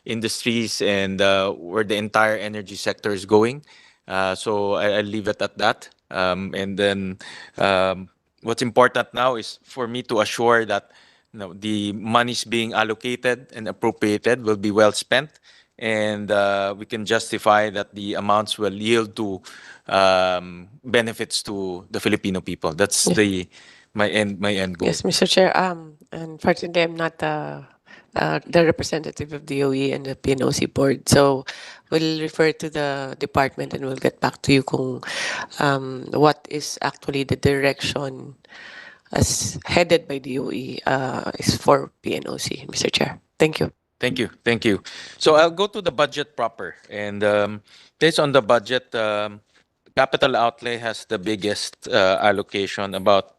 industries and where the entire energy sector is going. So I'll leave it at that. And then what's important now is for me to assure that the monies being allocated and appropriated will be well spent, and we can justify that the amounts will yield to benefits to the Filipino people. That's my end goal. Yes, Mr. Chair. Unfortunately, I'm not the representative of DOE and the PNOC board. So we'll refer to the department and we'll get back to you kung what is actually the direction as headed by DOE is for PNOC, Mr. Chair. Thank you. Thank you. Thank you. So I'll go to the budget proper. And based on the budget, capital outlay has the biggest allocation, about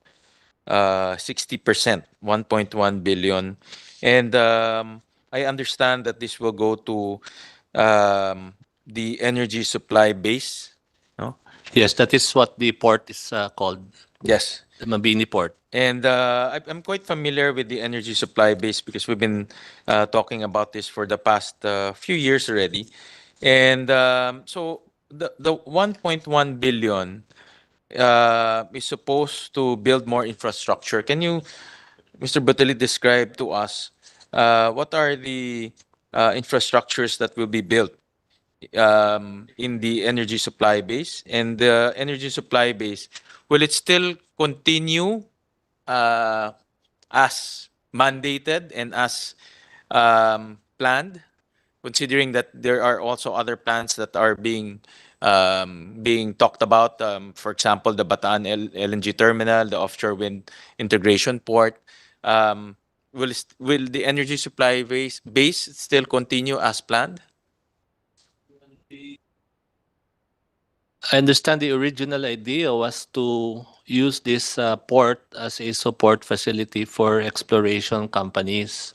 60%, 1.1 billion. And I understand that this will go to the energy supply base. No? Yes, that is what the port is called, Yes. the Mabini port. And I'm quite familiar with the energy supply base because we've been talking about this for the past few years already. And so the 1.1 billion is supposed to build more infrastructure. Can you, Mr. Butali, describe to us what are the infrastructures that will be built in the energy supply base? And the energy supply base, will it still continue as mandated and as planned, considering that there are also other plans that are being talked about? For example, the Bataan LNG terminal, the offshore wind integration port. Will the energy supply base still continue as planned? I understand the original idea was to use this port as a support facility for exploration companies.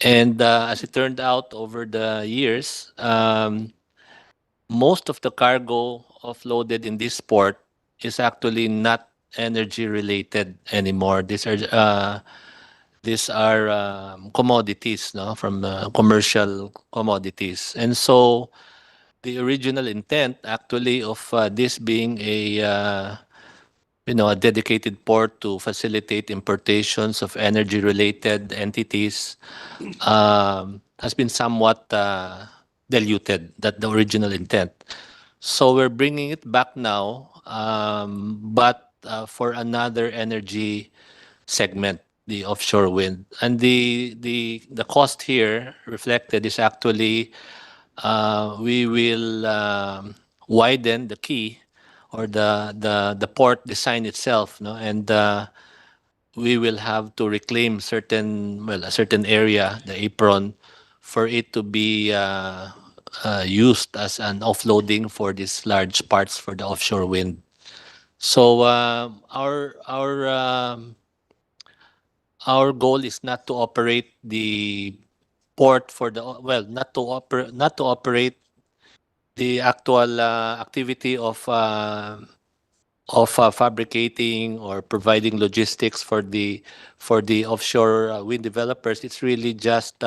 And as it turned out over the years, most of the cargo offloaded in this port is actually not energy related anymore. These are commodities, no, from commercial commodities. And so the original intent actually of this being a dedicated port to facilitate importations of energy related entities has been somewhat diluted, that the original intent. So we're bringing it back now, but for another energy segment, the offshore wind. And the cost here reflected is actually we will widen the quay or the port design itself, no? And we will have to reclaim a certain area, the apron, for it to be used as an offloading for these large parts for the offshore wind. So our goal is not to operate the port for the not to operate the actual activity of fabricating or providing logistics for the offshore wind developers. It's really just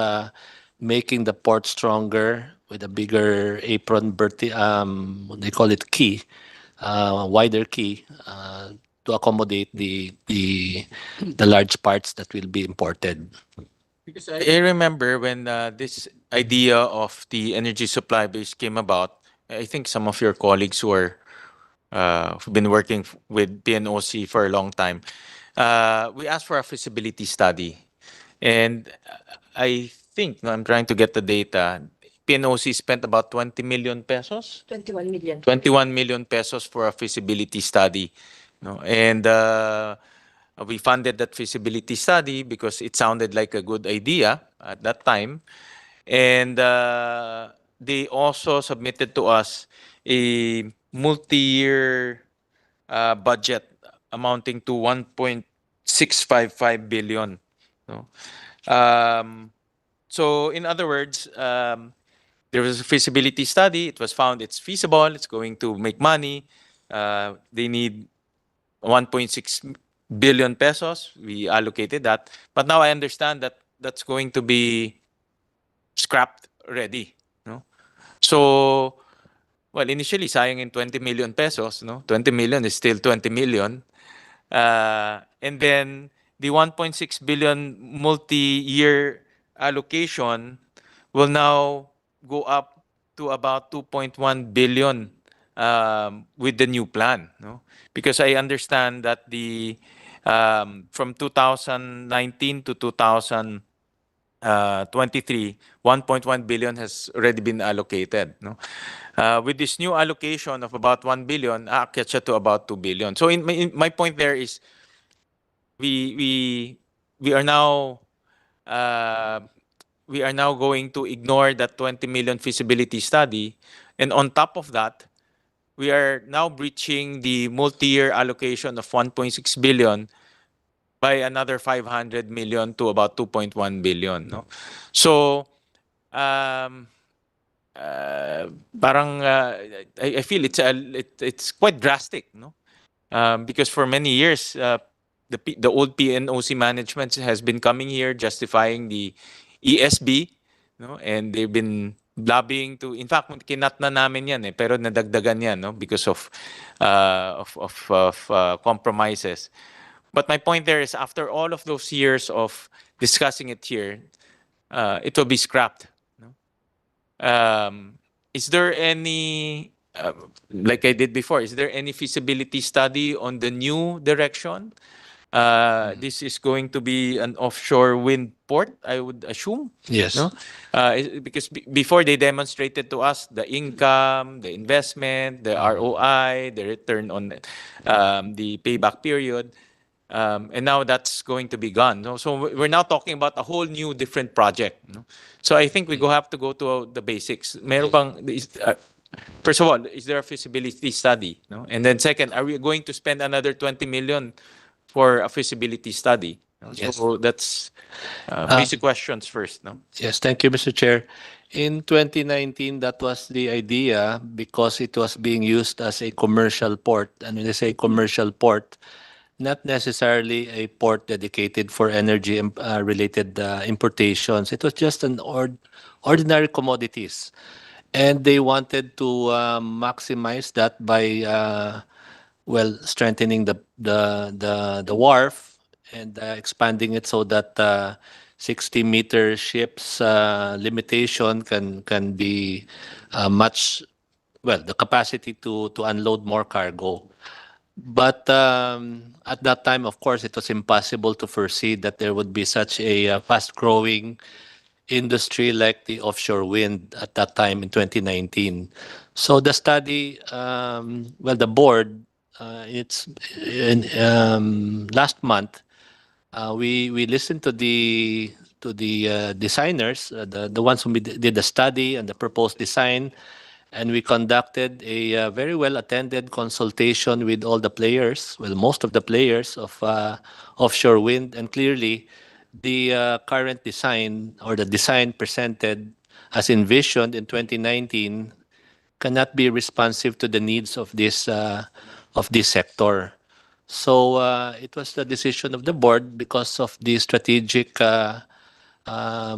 making the port stronger with a bigger apron, what they call it, quay, wider quay, to accommodate the large parts that will be imported. Because I remember when this idea of the energy supply base came about, I think some of your colleagues who've been working with PNOC for a long time, we asked for a feasibility study. And I think, no, I'm trying to get the data, PNOC spent about 20 million pesos? 21 million. 21 million pesos for a feasibility study. No? And We funded that feasibility study because it sounded like a good idea at that time. And they also submitted to us a multi-year budget amounting to 1.655 billion. No? So in other words, there was a feasibility study. It was found it's feasible. It's going to make money. They need 1.6 billion pesos. We allocated that. But now I understand that that's going to be scrapped already. No? So, well, initially, sayang in 20 million pesos. No? 20 million is still 20 million. And then the 1.6 billion multi-year allocation will now go up to about 2.1 billion with the new plan. No? Because I understand that the from 2019 to 2023, 1.1 billion has already been allocated. No? With this new allocation of about 1 billion, aakyat siya to about 2 billion. So in my point there is we are now going to ignore that 20 million feasibility study, and on top of that, we are now breaching the multi-year allocation of 1.6 billion by another 500 million to about 2.1 billion. No? So, parang I feel it's quite drastic, no? Because for many years, the old PNOC management has been coming here justifying the ESB, no? And they've been lobbying to, in fact, kinat na namin yan pero nadagdagan yan, no? Because of compromises. But my point there is, after all of those years of discussing it here, it will be scrapped. No? Is there any, like I did before, is there any feasibility study on the new direction? This is going to be an offshore wind port, I would assume. Yes. No? Because before they demonstrated to us the income, the investment, the ROI, the return on the payback period. And now that's going to be gone. No? So we're now talking about a whole new different project. No? So I think we have to go to the basics. Meron bang, first of all, is there a feasibility study? No? And then second, are we going to spend another 20 million for a feasibility study? No? Yes. So that's basic questions first. No? Yes, thank you, Mr. Chair. In 2019, that was the idea because it was being used as a commercial port. And when I say commercial port, not necessarily a port dedicated for energy related importations. It was just an ordinary commodities. And they wanted to maximize that by strengthening the wharf and expanding it so that 60-meter ships limitation can be the capacity to unload more cargo. But at that time, of course, it was impossible to foresee that there would be such a fast-growing industry like the offshore wind at that time in 2019. So the study, the board, last month, we listened to the designers, the ones who did the study and the proposed design, and we conducted a very well attended consultation with all the players, most of the players of offshore wind, and clearly the current design or the design presented as envisioned in 2019 cannot be responsive to the needs of this sector. So it was the decision of the board because of the strategic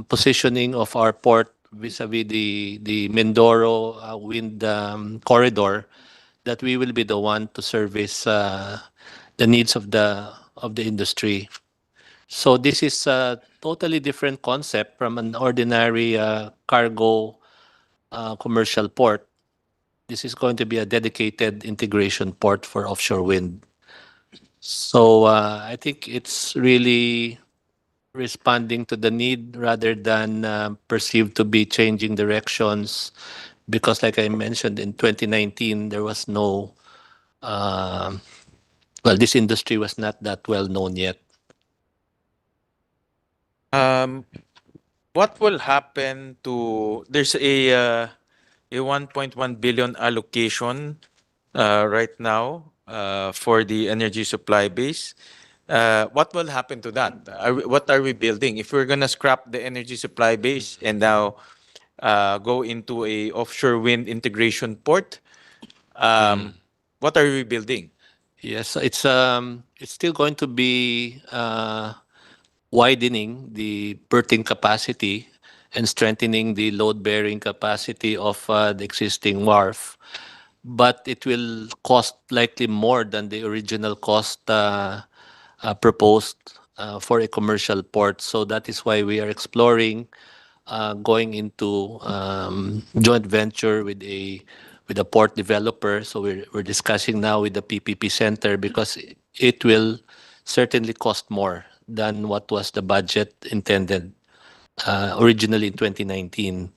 positioning of our port vis-a-vis the Mindoro wind corridor that we will be the one to service the needs of the industry. So this is a totally different concept from an ordinary cargo commercial port. This is going to be a dedicated integration port for offshore wind. So I think it's really responding to the need rather than perceived to be changing directions, because like I mentioned in 2019 there was no well, this industry was not that well known yet. What will happen to, there's a 1.1 billion allocation right now for the energy supply base. What will happen to that? What are we building? If we're gonna scrap the energy supply base and now go into a offshore wind integration port, what are we building? Yes, it's still going to be widening the berthing capacity and strengthening the load-bearing capacity of the existing wharf. But it will cost likely more than the original cost proposed for a commercial port. So that is why we are exploring going into joint venture with a port developer. So we're discussing now with the PPP Center because it will certainly cost more than what was the budget intended originally in 2019.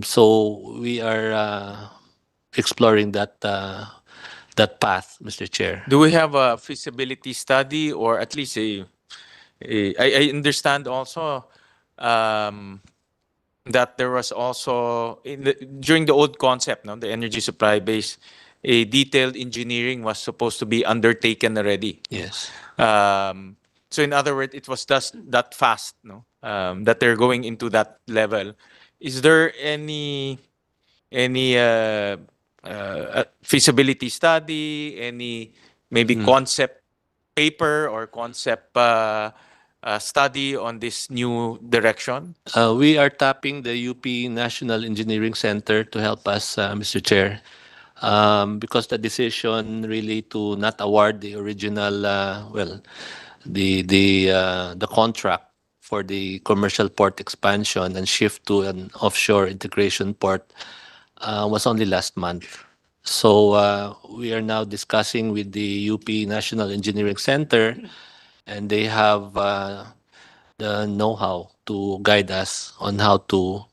So we are exploring that path, Mr. Chair. Do we have a feasibility study or at least I understand also that there was also during the old concept, no, the energy supply base, a detailed engineering was supposed to be undertaken already. Yes. So in other words, it was just that fast, no, that they're going into that level. Is there any feasibility study, any maybe concept paper or concept study on this new direction? We are tapping the UP National Engineering Center to help us, Mr. Chair, because the decision really to not award the original, the contract for the commercial port expansion and shift to an offshore integration port was only last month. So we are now discussing with the UP National Engineering Center, and they have the know-how to guide us on how to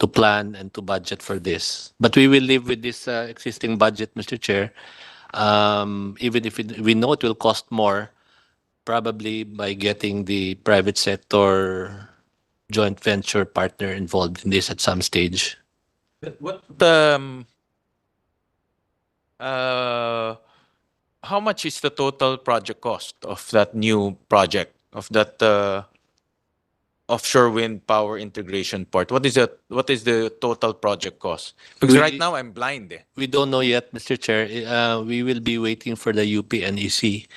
plan and to budget for this. But we will live with this existing budget, Mr. Chair. Even if we know it will cost more, probably by getting the private sector joint venture partner involved in this at some stage. What how much is the total project cost of that new project of that offshore wind power integration part? What is the total project cost? Because right now I'm blind. We don't know yet, Mr. Chair. We will be waiting for the UP and EC.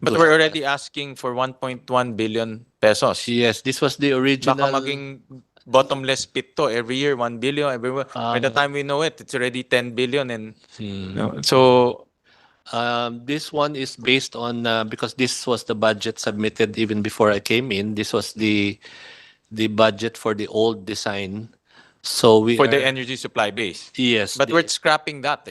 But we're already asking for 1.1 billion pesos. Yes, this was the original. Baka maging bottomless pit to every year, 1 billion. By the time we know it, it's already 10 billion. And so this one is based on because this was the budget submitted even before I came in. This was the budget for the old design. So we for the energy supply base. Yes, But we're scrapping that.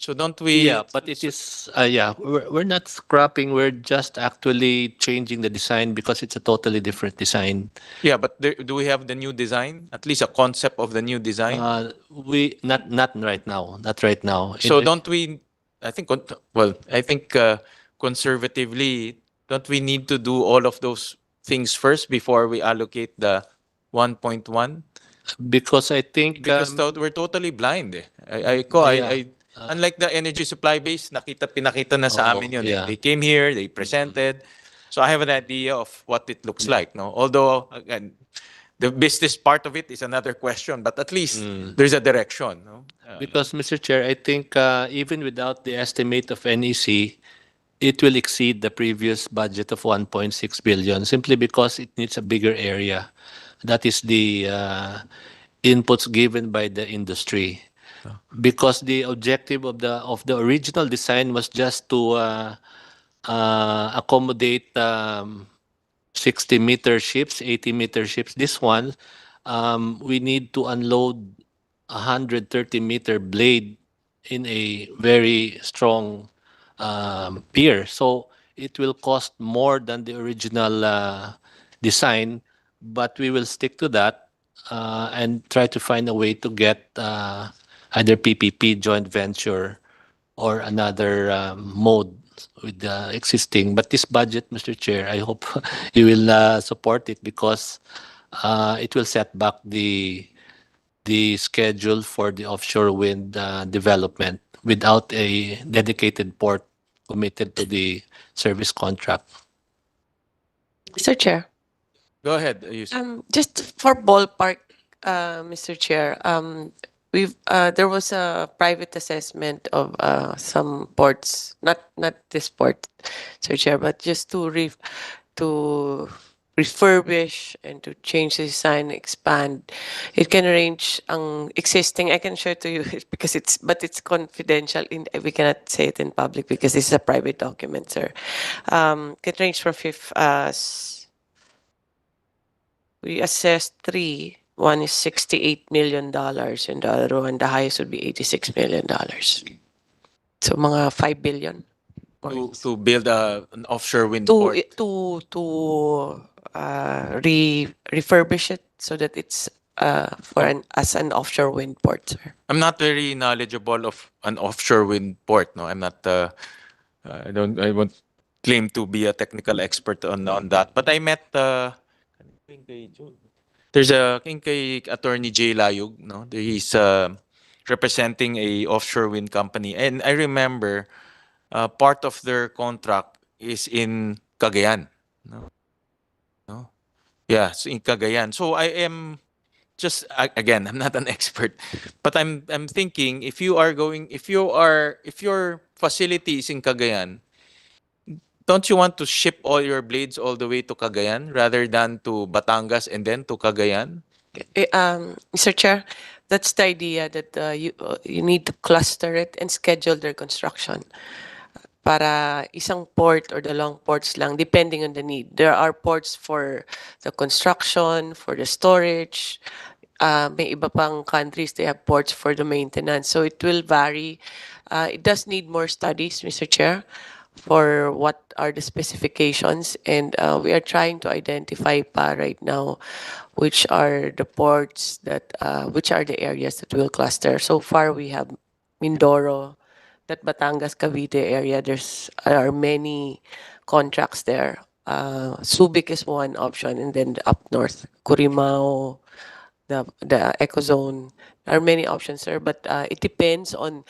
So don't we? Yeah, but it is we're not scrapping. We're just actually changing the design because it's a totally different design. Yeah, but do we have the new design? At least a concept of the new design? We not right now. Not right now. So don't we? I think conservatively, don't we need to do all of those things first before we allocate the 1.1? Because I think Because we're totally blind. Unlike the energy supply base, pinakita na sa amin yun. yeah. They came here, they presented. So I have an idea of what it looks like. No, although again, the business part of it is another question, but at least there's a direction. No? Because Mr. Chair, I think even without the estimate of NEC, it will exceed the previous budget of 1.6 billion simply because it needs a bigger area. That is the inputs given by the industry. Because the objective of the original design was just to accommodate 60-meter ships, 80-meter ships. This one, we need to unload 130-meter blade in a very strong pier. So it will cost more than the original design, but we will stick to that and try to find a way to get either PPP joint venture or another mode with the existing. But this budget, Mr. Chair, I hope you will support it because it will set back the schedule for the offshore wind development without a dedicated port committed to the service contract. Mr. Chair. Go ahead, Yusuf. Just for ballpark, Mr. Chair, there was a private assessment of some ports, not this port, Mr. Chair, but just to refurbish and to change the design, expand. It can range ang existing. I can share to you because it's confidential. We cannot say it in public because this is a private document, sir. Can range from we assessed three. One is $68 million and the other one, the highest would be $86 million. So mga 5 billion. To build an offshore wind To port. refurbish it so that it's as an offshore wind port, sir. I'm not very knowledgeable of an offshore wind port. No, I'm not. I won't claim to be a technical expert on that. But I met. There's a kay Attorney Jay Layug. No, he's representing a offshore wind company, and I remember part of their contract is in Cagayan. No, yeah, so in Cagayan. So I am. Just again, I'm not an expert, but I'm thinking if your facility is in Cagayan, don't you want to ship all your blades all the way to Cagayan rather than to Batangas and then to Cagayan? Mr. Chair, that's the idea that you need to cluster it and schedule their construction. Para isang port or dalawang ports lang, depending on the need. There are ports for the construction, for the storage. May iba pang countries, they have ports for the maintenance. So it will vary. It does need more studies, Mr. Chair, for what are the specifications. And we are trying to identify pa right now which are the ports that, which are the areas that will cluster. So far, we have Mindoro, that Batangas, Cavite area. Are many contracts there. Subic is one option, and then up north, Curimao, the Ecozone. There are many options, sir, but it depends on.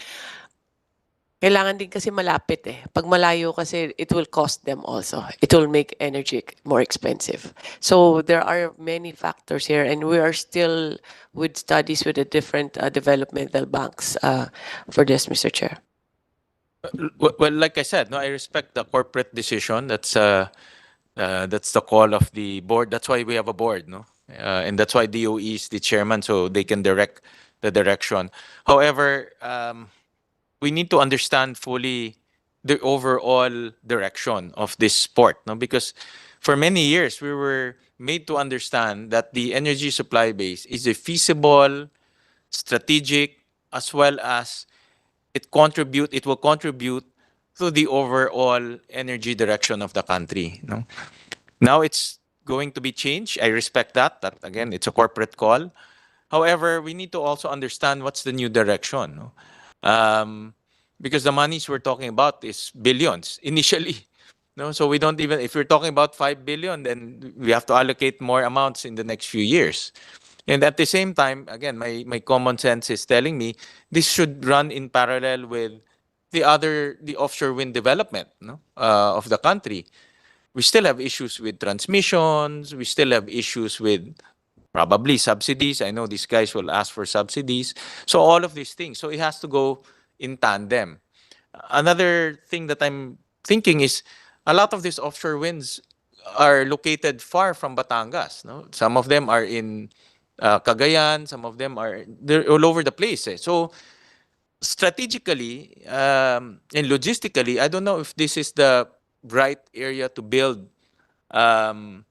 Kailangan din kasi malapit eh. Pag malayo kasi, it will cost them also. It will make energy more expensive. So there are many factors here, and we are still with studies with the different developmental banks for this, Mr. Chair. Well, like I said, no, I respect the corporate decision. That's the call of the board. That's why we have a board, no, and that's why DOE is the chairman, so they can direct the direction. However, we need to understand fully the overall direction of this sport, no, because for many years we were made to understand that the energy supply base is a feasible, strategic, as well as it will contribute to the overall energy direction of the country. No? Now it's going to be changed. I respect that. That again, it's a corporate call. However, we need to also understand what's the new direction. No? Because the monies we're talking about is billions initially. No? So we don't even, if we're talking about 5 billion, then we have to allocate more amounts in the next few years. And at the same time, again, my common sense is telling me this should run in parallel with the offshore wind development, no, of the country. We still have issues with transmissions. We still have issues with probably subsidies. I know these guys will ask for subsidies. So all of these things. So it has to go in tandem. Another thing that I'm thinking is a lot of these offshore winds are located far from Batangas. No? Some of them are in Cagayan, some of them they're all over the place. Eh. So strategically and logistically, I don't know if this is the right area to build a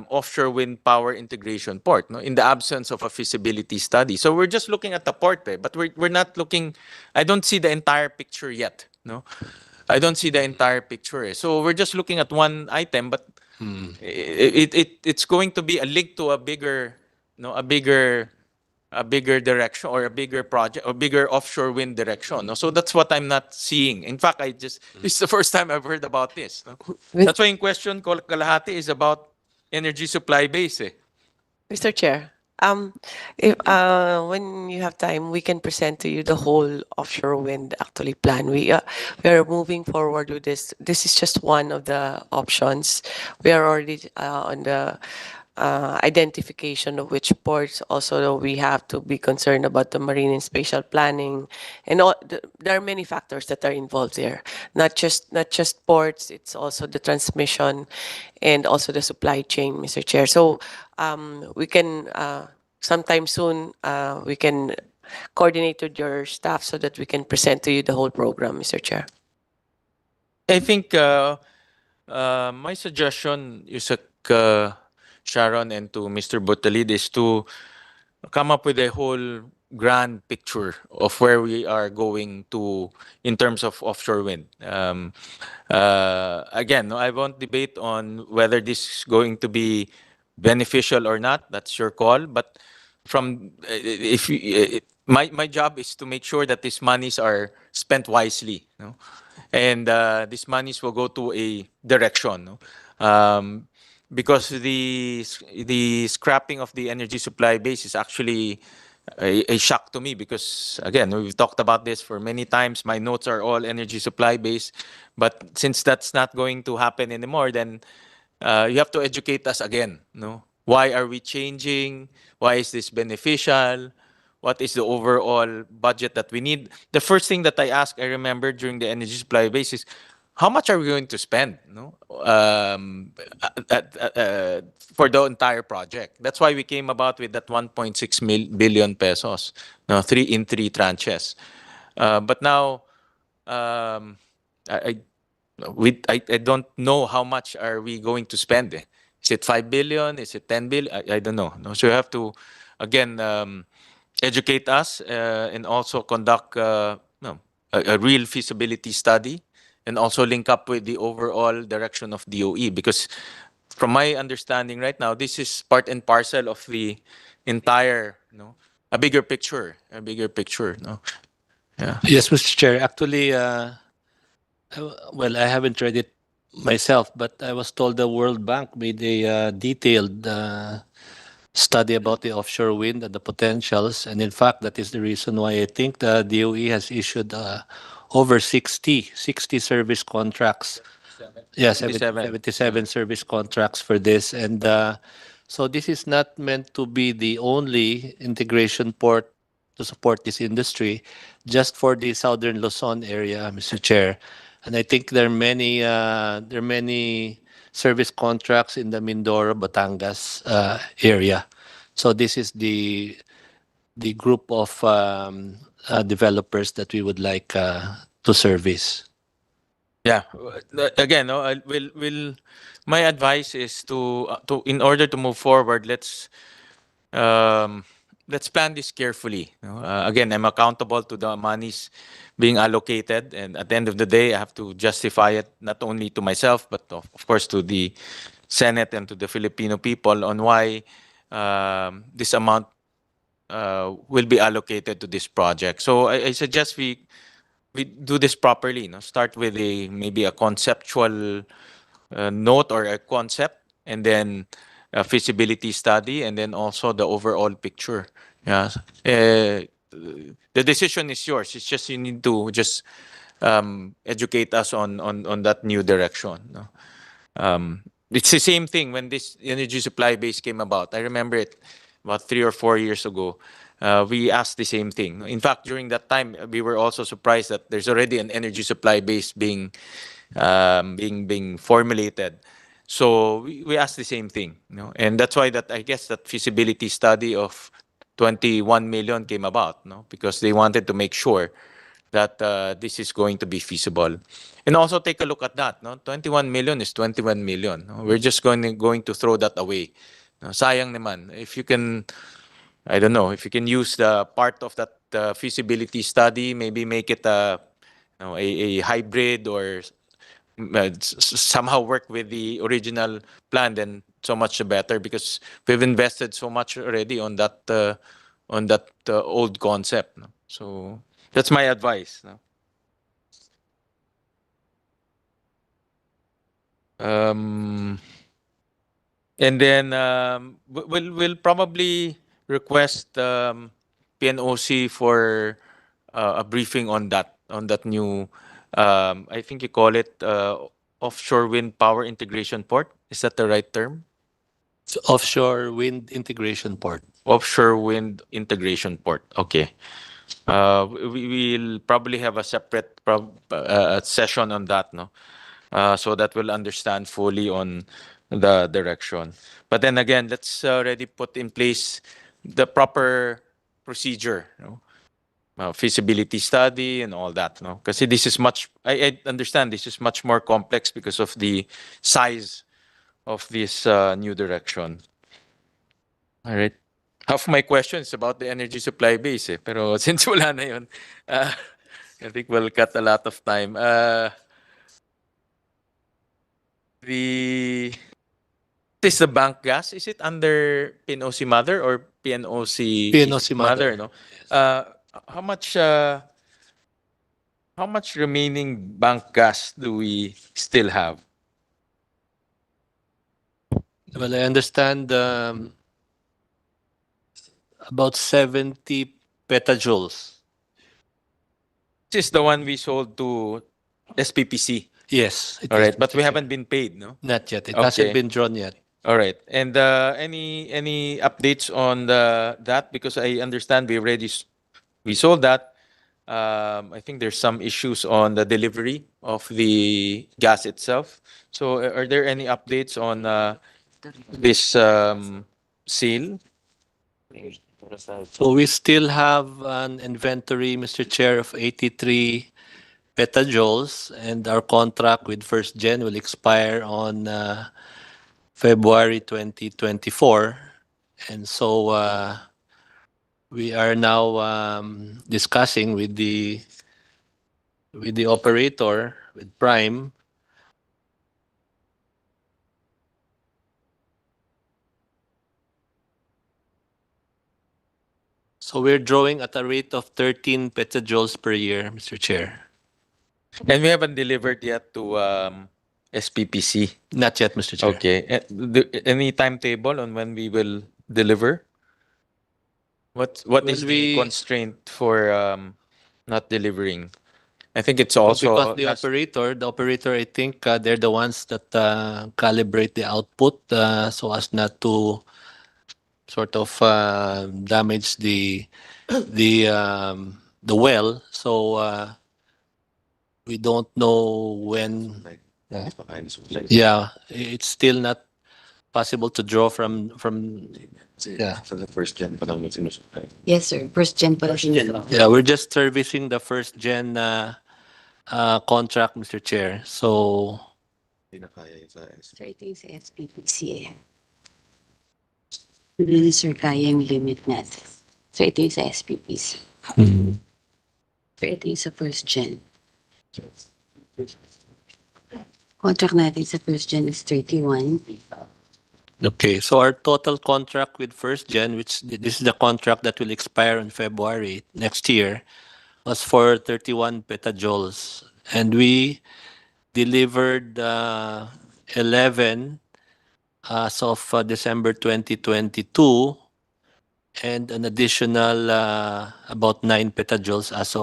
offshore wind power integration port, no, in the absence of a feasibility study. So we're just looking at the port, eh, but we're not looking. I don't see the entire picture yet. No, I don't see the entire picture. Eh. So we're just looking at one item, but it's going to be a link to a bigger, no, a bigger a bigger direction or a bigger project or bigger offshore wind direction. No? So that's what I'm not seeing. In fact, this is the first time I've heard about this. No? That's why in question ko kalahati is about energy supply base. Eh. Mr. Chair, if when you have time, we can present to you the whole offshore wind actually plan. We are moving forward with this. This is just one of the options. We are already on the identification of which ports. Also, we have to be concerned about the marine and spatial planning, and there are many factors that are involved there. Not just ports. It's also the transmission, and also the supply chain, Mr. Chair. So we can sometime soon we can coordinate with your staff so that we can present to you the whole program, Mr. Chair. I think my suggestion is Sharon and to Mr. Butalid is to come up with a whole grand picture of where we are going to in terms of offshore wind. Again, no, I won't debate on whether this is going to be beneficial or not. That's your call. But from if you, my job is to make sure that these monies are spent wisely. No? And these monies will go to a direction. No? Because the scrapping of the energy supply base is actually a shock to me because again we've talked about this for many times. My notes are all energy supply based, but since that's not going to happen anymore, then you have to educate us again. No, why are we changing? Why is this beneficial? What is the overall budget that we need? The first thing that I remember during the energy supply base is how much are we going to spend? No, for the entire project. That's why we came about with that 1.6 billion pesos. No, three tranches. But now, I, I don't know how much are we going to spend. Eh. Is it 5 billion? Is it 10 billion? I don't know. No, so you have to, again, educate us and also conduct no, a real feasibility study and also link up with the overall direction of DOE because from my understanding right now, this is part and parcel of the entire, a bigger picture, no? Yeah. Yes, Mr. Chair. Actually, well, I haven't read it myself, but I was told the World Bank made a detailed study about the offshore wind and the potentials. And in fact, that is the reason why I think the DOE has issued over 60 service contracts. Yeah, 77 service contracts for this. And so this is not meant to be the only integration port to support this industry, just for the southern Luzon area, Mr. Chair. And I think there are many service contracts in the Mindoro, Batangas area. So this is the group of developers that we would like to service. Yeah. Again, no, my advice is to in order to move forward, let's plan this carefully. Again, I'm accountable to the monies being allocated, and at the end of the day, I have to justify it not only to myself but of course to the Senate and to the Filipino people on why this amount will be allocated to this project. So I suggest we do this properly. No? Start with maybe a conceptual note or a concept, and then a feasibility study, and then also the overall picture. Yeah. The decision is yours. It's just you need to just educate us on that new direction. No? It's the same thing when this energy supply base came about. I remember it about 3 or 4 years ago. We asked the same thing. In fact, during that time, we were also surprised that there's already an energy supply base being formulated. So we asked the same thing, and that's why I guess that feasibility study of 21 million came about, because they wanted to make sure that this is going to be feasible. And also take a look at that. 21 million is 21 million. We're just going to throw that away. Sayang naman. If you can, I don't know, if you can use the part of that feasibility study, maybe make it a hybrid or somehow work with the original plan, then so much better because we've invested so much already on that on that old concept. No? So that's my advice. No? And then we'll probably request PNOC for a briefing on that new I think you call it offshore wind power integration port. Is that the right term? Offshore wind integration port. Offshore wind integration port. Okay. We'll probably have a separate session on that, no? So that we'll understand fully on the direction. But then again, let's already put in place the proper procedure, you know? Feasibility study and all that, no? Because this is I understand this is much more complex because of the size of this new direction. All right. Half my question is about the energy supply base, eh. Pero since wala na yun, I think we'll cut a lot of time. Is the bank gas, is it under PNOC Mother or PNOC PNOC Mother. no? How much remaining bank gas do we still have? Well, I understand about 70 petajoules. This is the one we sold to SPPC. Yes. it All is, right, but Mr. we Chair. haven't been paid, no? Not yet. It Okay. hasn't been drawn yet. All right. And any updates on that? Because I understand we sold that. I think there's some issues on the delivery of the gas itself. So are there any updates on this sale? So we still have an inventory, Mr. Chair, of 83 petajoules, and our contract with First Gen will expire on February 2024. And so we are now discussing with the operator, with Prime, so we're drawing at a rate of 13 petajoules per year, Mr. Chair. And we haven't delivered yet to SPPC. Not yet, Mr. Chair. Okay. Any timetable on when we will deliver? What is Well, the we- constraint for not delivering? I think it's also because the operator, I think they're the ones that calibrate the output so as not to sort of damage the well. So we don't know when. Yeah, it's still not possible to draw from. Yeah. So the first gen pa lang yung sinusupply. Yes, sir. First gen pa lang. Yeah, we're just servicing the First Gen contract, Mr. Chair. So Hindi na kaya yung sa Sir, ito yung sa SPPC eh. Hindi, sir, kaya yung limit natin. So, ito yung sa SPPC. So, ito yung sa first gen. Contract natin sa first gen is 31. okay, so our total contract with First Gen, which this is the contract that will expire in February next year, was for 31 petajoules. And we delivered 11 as of December 2022, and an additional about 9 petajoules as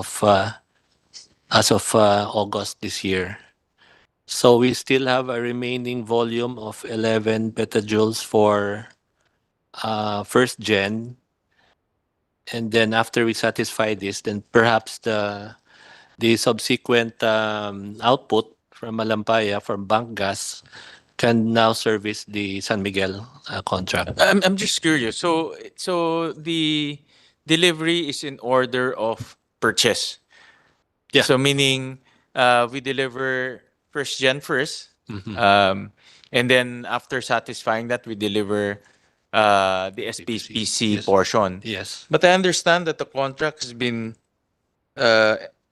of August this year. So we still have a remaining volume of 11 petajoules for First Gen. And then after we satisfy this, then perhaps the subsequent output from Malampaya, from Bank Gas, can now service the San Miguel contract. I'm just curious. So the delivery is in order of purchase. Yeah. So meaning we deliver first gen first, Mhm. and then after satisfying that, we deliver the SPPC Yes. portion. Yes. But I understand that the contract has been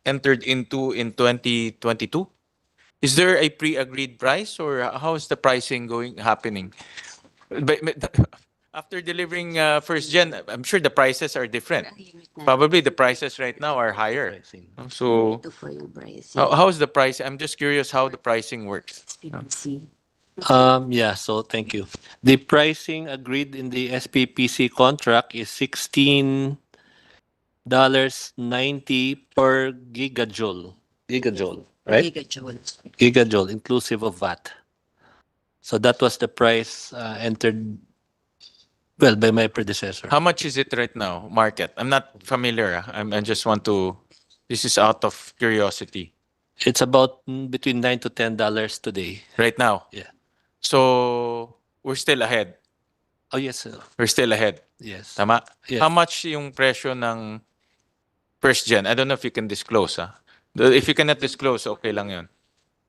entered into in 2022. Is there a pre-agreed price, or how is the pricing happening? But After delivering first gen, I'm sure the prices are different. Probably the prices right now are higher. So Ito po yung pricing. how's the price? I'm just curious how the pricing works. SPPC. Yeah, so thank you. The pricing agreed in the SPPC contract is $16.90 per gigajoule. Gigajoule, right? Gigajoule. Gigajoule, inclusive of VAT. So that was the price entered, well, by my predecessor. How much is it right now, market? I'm not familiar. I just want to, this is out of curiosity. It's about between $9 to $10 today. Right now? Yeah. So, we're still ahead. Oh, yes, sir. We're still ahead. Yes. Tama? Yes. How much yung presyo ng first gen? I don't know if you can disclose. If you cannot disclose, okay lang yun.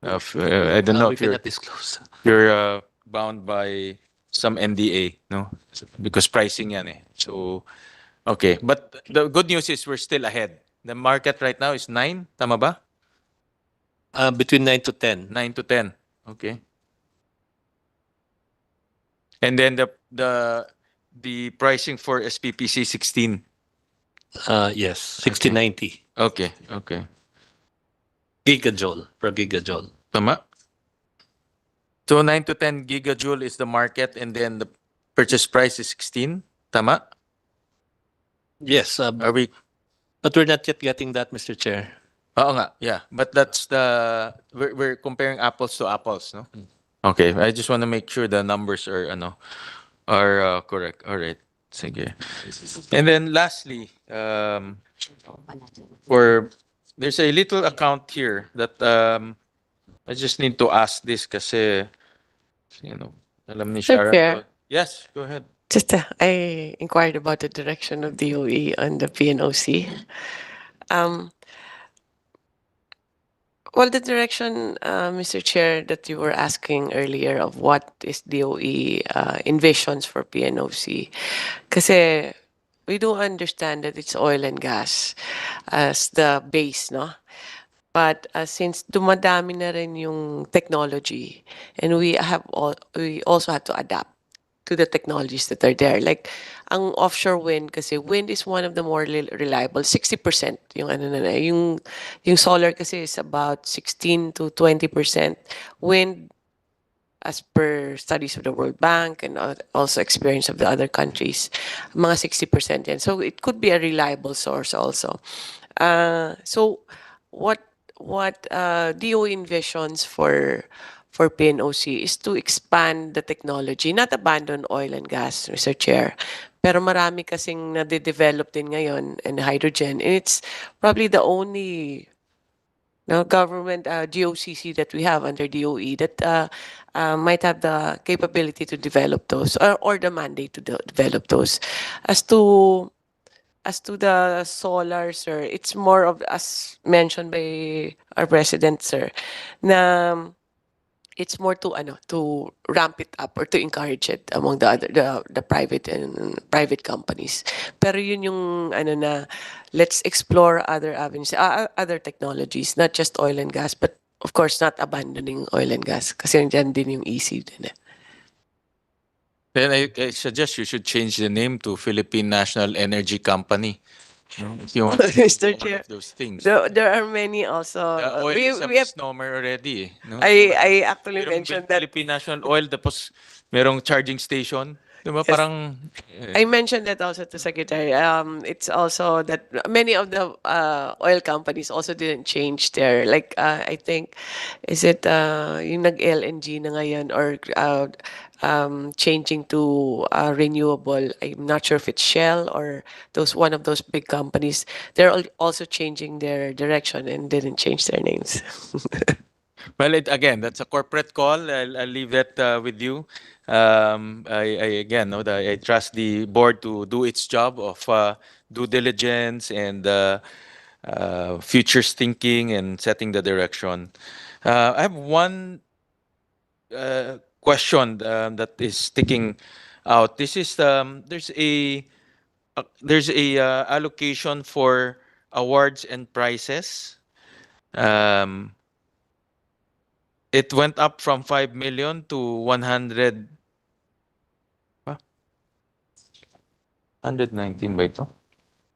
I don't know We if you're, cannot disclose. you're bound by some NDA, no? Because pricing yan eh. So, okay. But the good news is we're still ahead. The market right now is 9, tama ba? Between 9 to 10. 9 to 10. Okay. And then the pricing for SPPC 16. Yes, 6090 Okay, okay. gigajoule per gigajoule. Tama? So 9 to 10 gigajoule is the market and then the purchase price is 16. Tama? Yes, Are we? but we're not yet getting that, Mr. Chair. Oo nga, yeah. But that's we're comparing apples to apples, no? Okay, I just want to make sure the numbers are correct. All right. Sige. And then lastly, there's a little account here that I just need to ask this kasi alam ni Sir Shara. Chair. Yes, go ahead. Just, I inquired about the direction of DOE on the PNOC. Well, the direction, Mr. Chair, that you were asking earlier of what is DOE envisions for PNOC. Kasi we do understand that it's oil and gas as the base, no? But since dumadami na rin yung technology, and we also have to adapt to the technologies that are there. Like, ang offshore wind, kasi wind is one of the more reliable. 60% yung yung solar kasi is about 16 to 20%. Wind, as per studies of the World Bank and also experience of the other countries, mga 60% yan. So it could be a reliable source also. So what DOE envisions for PNOC is to expand the technology, not abandon oil and gas, Mr. Chair. Pero marami kasing nade-develop din ngayon in hydrogen, and it's probably the only government GOCC that we have under DOE that might have the capability to develop those or the mandate to develop those. As to the solar, sir, it's more of, as mentioned by our president, sir, na it's more to ramp it up or to encourage it among the private and private companies. Pero yun yung na let's explore other avenues, other technologies, not just oil and gas, but of course not abandoning oil and gas kasi dyan din yung EC din. Then I suggest you should change the name to Philippine National Energy Company. If you want to do Mr. one Chair, of those things. There are many also. Oil is a We have, misnomer already. No? I actually Merong mentioned that. Philippine National Oil, tapos merong charging station. Diba? Yes. Parang... I mentioned that also to Secretary. It's also that many of the oil companies also didn't change their, like, I think, is it yung nag-LNG na ngayon or changing to renewable. I'm not sure if it's Shell or one of those big companies. They're also changing their direction and didn't change their names. Well, again, that's a corporate call. I'll leave that with you. I trust the board to do its job of due diligence and futures thinking and setting the direction. I have one question that is sticking out. This is there's a allocation for awards and prizes. It went up from 5 million to 100. 119 ba ito?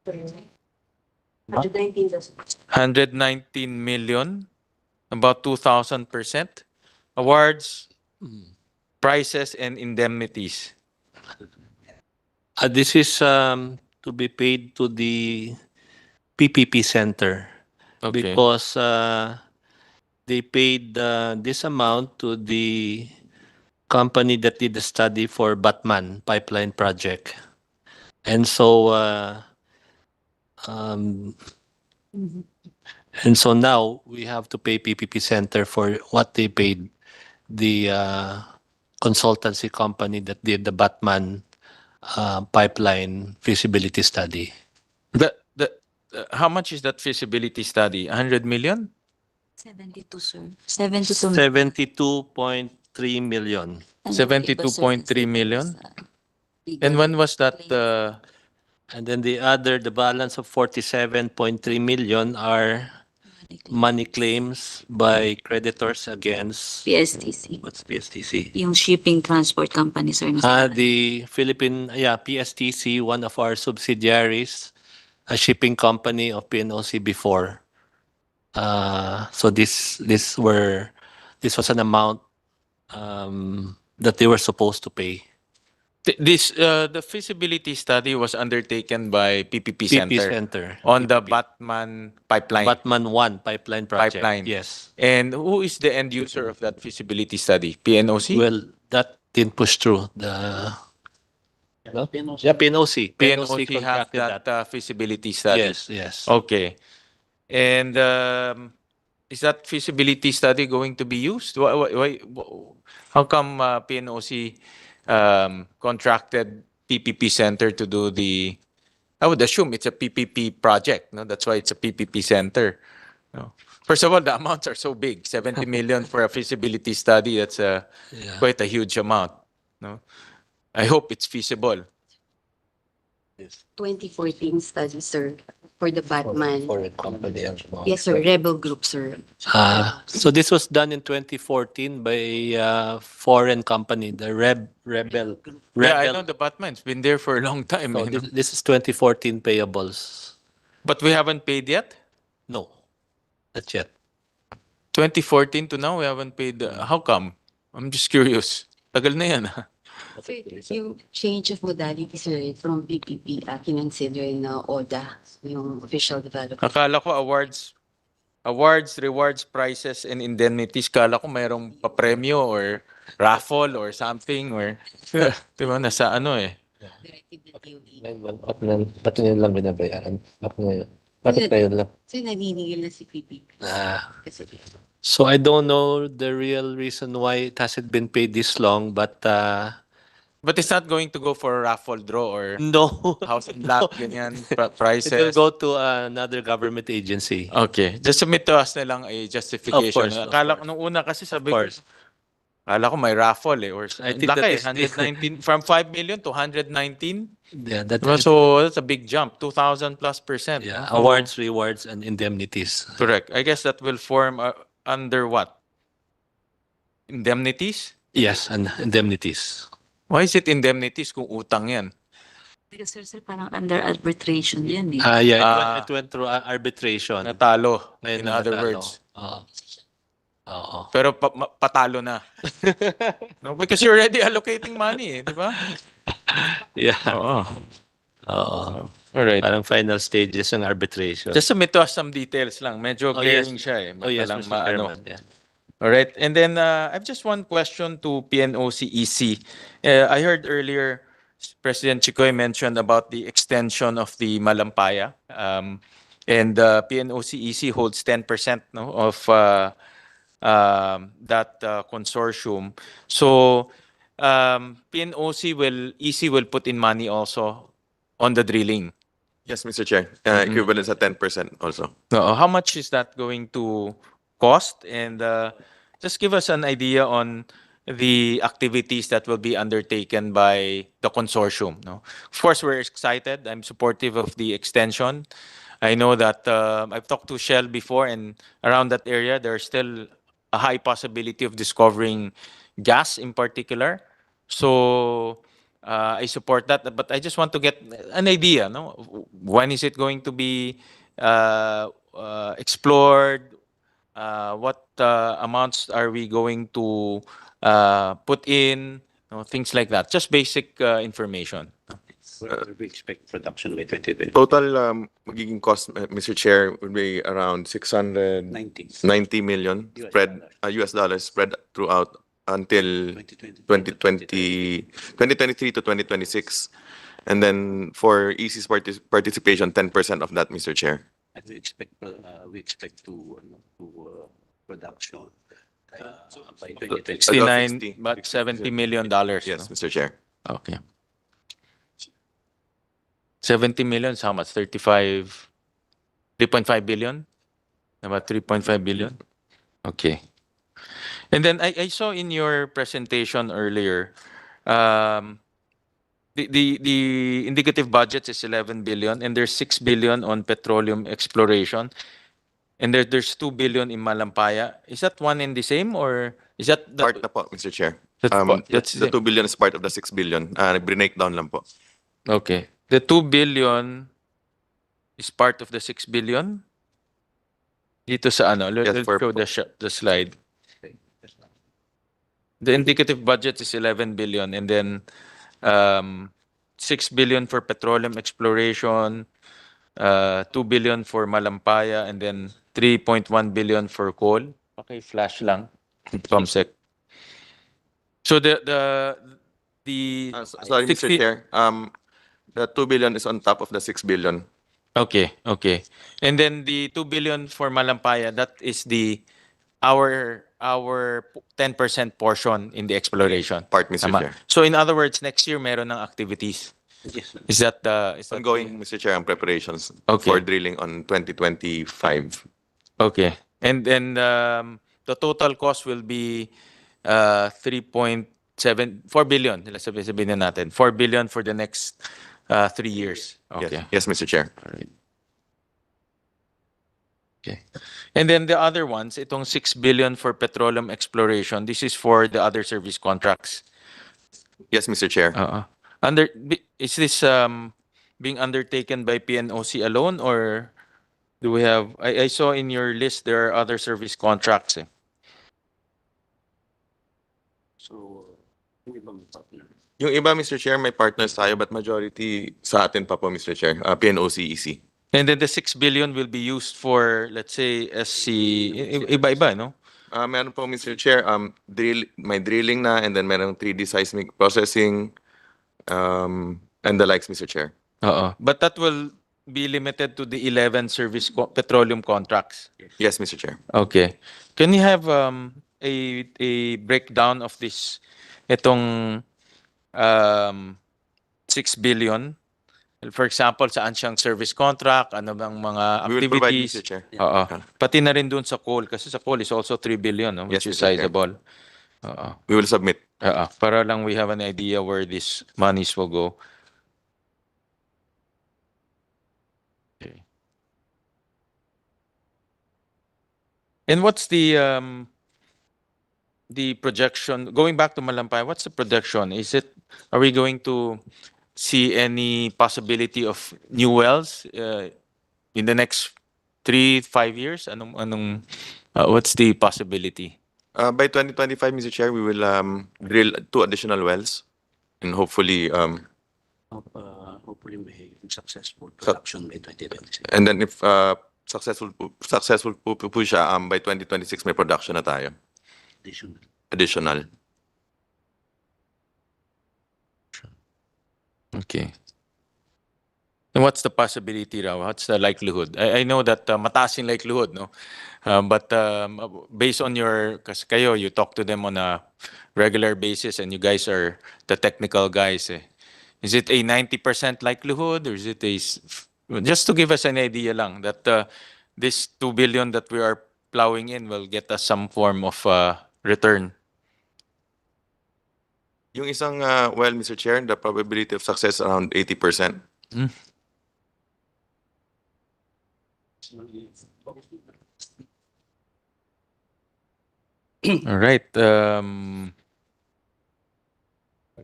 119 does. 119 million, about 2,000%. Awards, prices, and indemnities. This is to be paid to the PPP Center Okay. because they paid this amount to the company that did the study for Batman pipeline project. And so um, and so now we have to pay PPP Center for what they paid the consultancy company that did the Batman pipeline feasibility study. How much is that feasibility study? 100 million? 72, sir. 72. 72.3 million. 72.3 million? And when was that? And then the balance of 47.3 million are money claims by creditors against, PSTC. what's PSTC? Yung shipping transport company, sir. The Philippine, PSTC, one of our subsidiaries, a shipping company of PNOC before. So this was an amount that they were supposed to pay. The feasibility study was undertaken by PPP Center Center. on the Batman pipeline. Batman 1 pipeline project. Pipeline. Yes. And who is the end user of that feasibility study? PNOC? Well, that didn't push through. The PNOC. PNOC has contracted that feasibility study. Yes. Okay. And is that feasibility study going to be used? How come PNOC contracted PPP Center to do the? I would assume it's a PPP project. No, that's why it's a PPP Center. No. First of all, the amounts are so big. 70 million for a feasibility study. That's quite a huge amount. No, I hope it's feasible. 2014 study, sir, for the Batman. Foreign company. Yes, sir. Rebel Group, sir. So this was done in 2014 by a foreign company, the Rebel. Yeah, I know the Batman's been there for a long time. So you know. this is 2014 payables. But we haven't paid yet? No, not yet. 2014 to now, we haven't paid. How come? I'm just curious. Tagal na yan. Yung change of modality, sir, from PPP, kinonsider na ODA, yung official development. Akala ko awards, rewards, prizes, and indemnities. Kala ko mayroong papremyo or raffle or something or diba nasa ano eh. Ba't nyo lang binabayaran? Bakit ngayon lang? So, naniningil na si PPP. Kasi, So I don't know the real reason why it hasn't been paid this long, but But it's not going to go for a raffle draw or no. house and lot, ganyan, It will prices. go to another government agency. Okay. Just submit to us na lang a justification. Of course, of Akala ko course. nung una kasi Of sabi ko, course. akala ko may raffle eh. Or, I think laki, that is 119, from 5 million to 119. Yeah, that Diba? So that's a big jump, 2,000+%. yeah, no? awards, rewards, and indemnities. Correct. I guess that will form under what? Indemnities? Yes, and indemnities. Why is it indemnities kung utang yan? because sir, parang under arbitration yan eh. Yeah, it went through arbitration. Natalo, Ngayon in na other natalo. words. Oo. Pero patalo na. No, because you're already allocating money, di ba? Yeah. Oo. Oo. Alright. Parang final stages ng arbitration. Just submit to us some details lang. Medyo glaring yes. siya eh. Oh yes, Lang Mr. maano. Chairman. Yeah. All right. And then I have just one question to PNOC-EC. I heard earlier President Chicoy mentioned about the extension of the Malampaya. And PNOC-EC holds 10% no, of that consortium. So EC will put in money also on the drilling. Yes, Mr. Chair. Equivalent sa 10% also. How much is that going to cost? And just give us an idea on the activities that will be undertaken by the consortium. No? Of course, we're excited. I'm supportive of the extension. I know that I've talked to Shell before, and around that area, there's still a high possibility of discovering gas in particular. So I support that, but I just want to get an idea, no? When is it going to be explored? What amounts are we going to put in? Things like that. Just basic information. We expect production by 2020. Total magiging cost, Mr. Chair, would be around 690 million spread US dollars spread throughout until 2023 to 2026. And then for EC's participation, 10% of that, Mr. Chair. And we expect to production by 2020. 69, but $70 million. Yes, no? Mr. Chair. Okay. 70 million is how much? 3.5 billion? About 3.5 billion? Okay. And then I saw in your presentation earlier, the indicative budget is 11 billion and there's 6 billion on petroleum exploration. And there's 2 billion in Malampaya. Is that one and the same or is that the, Part na po, Mr. Chair. that's The 2 billion is part of the 6 billion. Break down lang po. okay. The 2 billion is part of the 6 billion? Dito sa ano? Yes, Let's for- show the slide. The indicative budget is 11 billion and then 6 billion for petroleum exploration, 2 billion for Malampaya, and then 3.1 billion for coal. Okay, flash lang. Comsec. So the Sorry, Mr. 60 Chair. The 2 billion is on top of the 6 billion. Okay. And then the 2 billion for Malampaya, that is our 10% portion in the exploration. Part, Mr. Tama. Chair. So in other words, next year meron ng activities. Yes. Is that Ongoing, Mr. Chair, ang preparations Okay. for drilling on 2025. Okay. And then the total cost will be 4 billion. Sabihin na natin. 4 billion for the next 3 years. Okay. Yes, Mr. Chair. Okay. And then the other ones, itong 6 billion for petroleum exploration, this is for the other service contracts. Yes, Mr. Chair. Is this being undertaken by PNOC alone or do we have, I saw in your list there are other service contracts. So, yung ibang partner. Yung iba, Mr. Chair, may partners tayo but majority sa atin pa po, Mr. Chair. PNOC-EC. And then the 6 billion will be used for, let's say, SC, iba-iba, no? Meron po, Mr. Chair, may drilling na and then meron 3D seismic processing and the likes, Mr. Chair. But that will be limited to the 11 service petroleum contracts. Yes, Mr. Chair. Okay. Can you have a breakdown of this, itong 6 billion? For example, saan siyang service contract, ano bang mga We will provide, activities? Mr. Chair. Oo. Pati na rin dun sa coal, kasi sa coal is also 3 billion, no? Which Yes, is Mr. Chair. sizable. We will submit. Para lang we have an idea where these monies will go. Okay. And what's the projection, going back to Malampay, what's the projection? Are we going to see any possibility of new wells in the next 3-5 years? What's the possibility? By 2025, Mr. Chair, we will drill 2 additional wells and hopefully Hopefully may successful production by 2026. and then if successful po siya, by 2026 may production na tayo. Additional. Okay. And what's the possibility raw? What's the likelihood? I know that mataas yung likelihood, no? But based on kasi kayo, you talk to them on a regular basis and you guys are the technical guys. Is it a 90% likelihood or is it just to give us an idea lang that this 2 billion that we are plowing in will get us some form of return? Yung isang well, Mr. Chair, the probability of success around 80%. All right.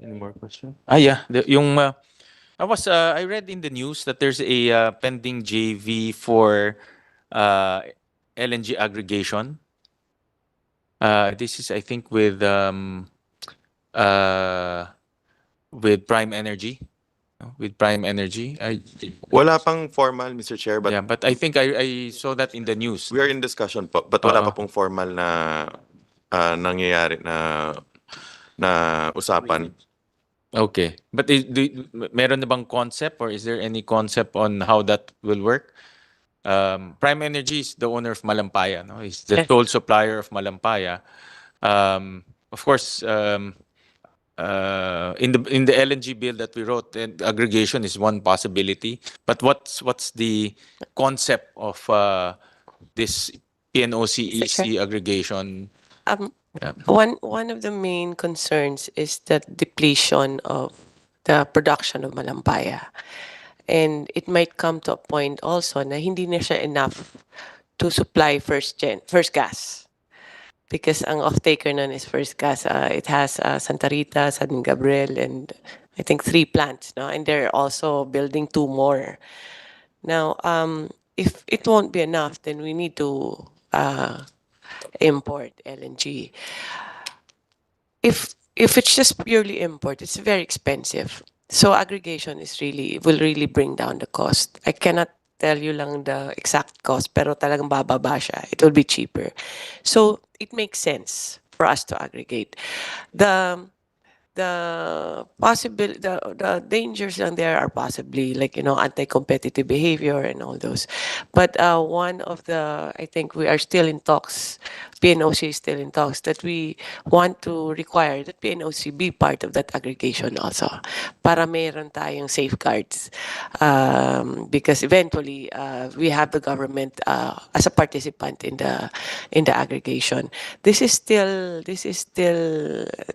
Any more questions? Yeah. I read in the news that there's a pending JV for LNG aggregation. This is, I think, with Prime Energy. No? With Prime Energy. Wala pang formal, Mr. Chair, but Yeah, but I think I saw that in the news. we are in discussion po. But wala Oo. pa pong formal na nangyayari na usapan. Okay. But meron na bang concept, or is there any concept on how that will work? Prime Energy is the owner of Malampaya, no? He's the Yeah. sole supplier of Malampaya. Of course, in the LNG bill that we wrote, aggregation is one possibility. But what's the concept of this PNOC-EC aggregation? Yeah. One of the main concerns is the depletion of the production of Malampaya. And it might come to a point also na hindi na siya enough to supply first gas. Because ang off-taker nun is first gas. It has Santa Rita, San Gabriel, and I think 3 plants. No? And they're also building 2 more. Now, if it won't be enough, then we need to import LNG. If it's just purely import, it's very expensive. So aggregation will really bring down the cost. I cannot tell you lang the exact cost, pero talagang bababa siya. It will be cheaper. So it makes sense for us to aggregate. The dangers on there are possibly like, anti-competitive behavior and all those. But one of the, I think we are still in talks, PNOC is still in talks, that we want to require that PNOC be part of that aggregation also, para meron tayong safeguards. Because eventually we have the government as a participant in the aggregation. This is still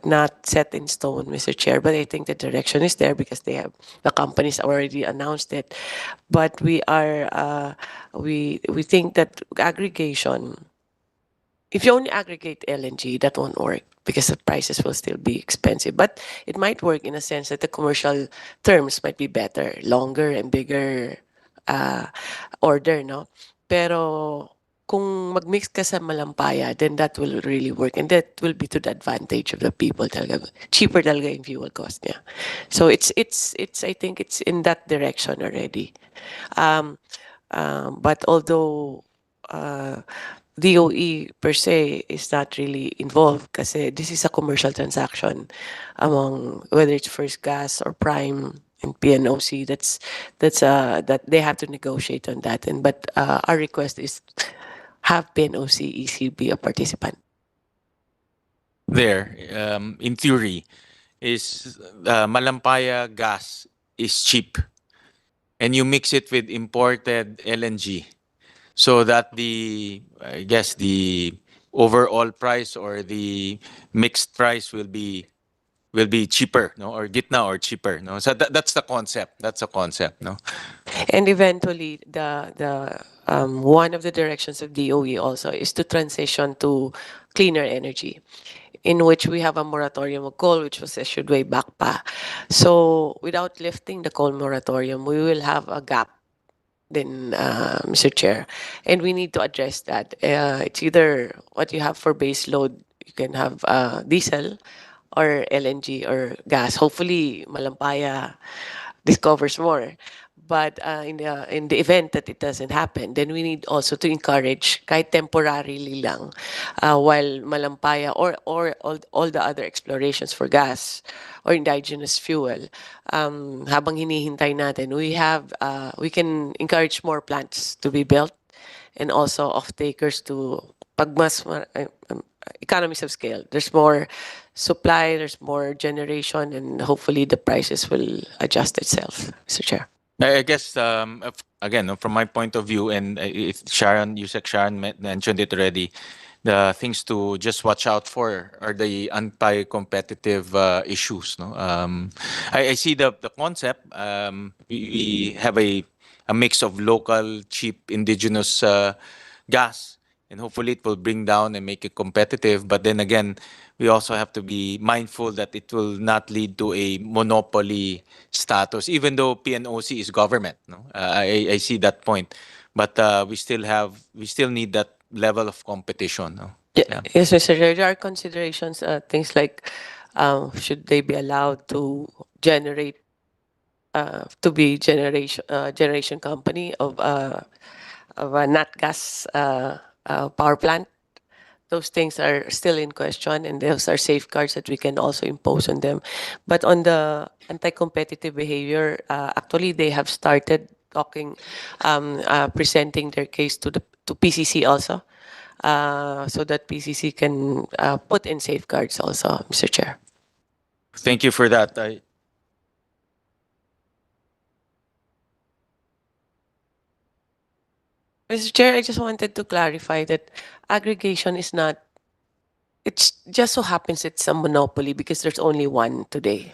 not set in stone, Mr. Chair, but I think the direction is there because the companies already announced it. But we think that aggregation, if you only aggregate LNG, that won't work because the prices will still be expensive. But it might work in a sense that the commercial terms might be better, longer and bigger order, no? Pero kung mag-mix ka sa Malampaya, then that will really work, and that will be to the advantage of the people talaga. Cheaper talaga yung fuel cost niya. So it's I think it's in that direction already. But although DOE per se is not really involved kasi this is a commercial transaction among whether it's First Gas or Prime and PNOC. That they have to negotiate on that. But our request is have PNOC-EC be a participant. There, in theory, is Malampaya gas is cheap, and you mix it with imported LNG, so that the overall price or the mixed price will be cheaper, no, or gitna or cheaper, no. So that's the concept. That's a concept, no. And eventually, the one of the directions of DOE also is to transition to cleaner energy, in which we have a moratorium of coal, which was issued way back pa. So without lifting the coal moratorium, we will have a gap then, Mr. Chair, and we need to address that. It's either what you have for base load, you can have diesel or LNG or gas. Hopefully, Malampaya discovers more. But in the event that it doesn't happen, then we need also to encourage kahit temporarily lang while Malampaya or all the other explorations for gas or indigenous fuel, habang hinihintay natin, we can encourage more plants to be built and also off-takers to economies of scale. There's more supply, there's more generation, and hopefully the prices will adjust itself, Mr. Chair. I guess again, from my point of view, and if Sharon mentioned it already, the things to just watch out for are the anti-competitive issues. No, I see the concept. We have a mix of local, cheap, indigenous gas, and hopefully it will bring down and make it competitive. But then again, we also have to be mindful that it will not lead to a monopoly status, even though PNOC is government. No, I see that point, but we still need that level of competition. No? Yeah. Yes, Mr. Chair, there are considerations, things like should they be allowed to generate, to be generation company of a nat gas power plant. Those things are still in question, and those are safeguards that we can also impose on them. But on the anti-competitive behavior, actually they have started talking, presenting their case to PCC also, so that PCC can put in safeguards also, Mr. Chair. Thank you for that. Mr. Chair, I just wanted to clarify that aggregation is not, it's just so happens it's a monopoly because there's only one today.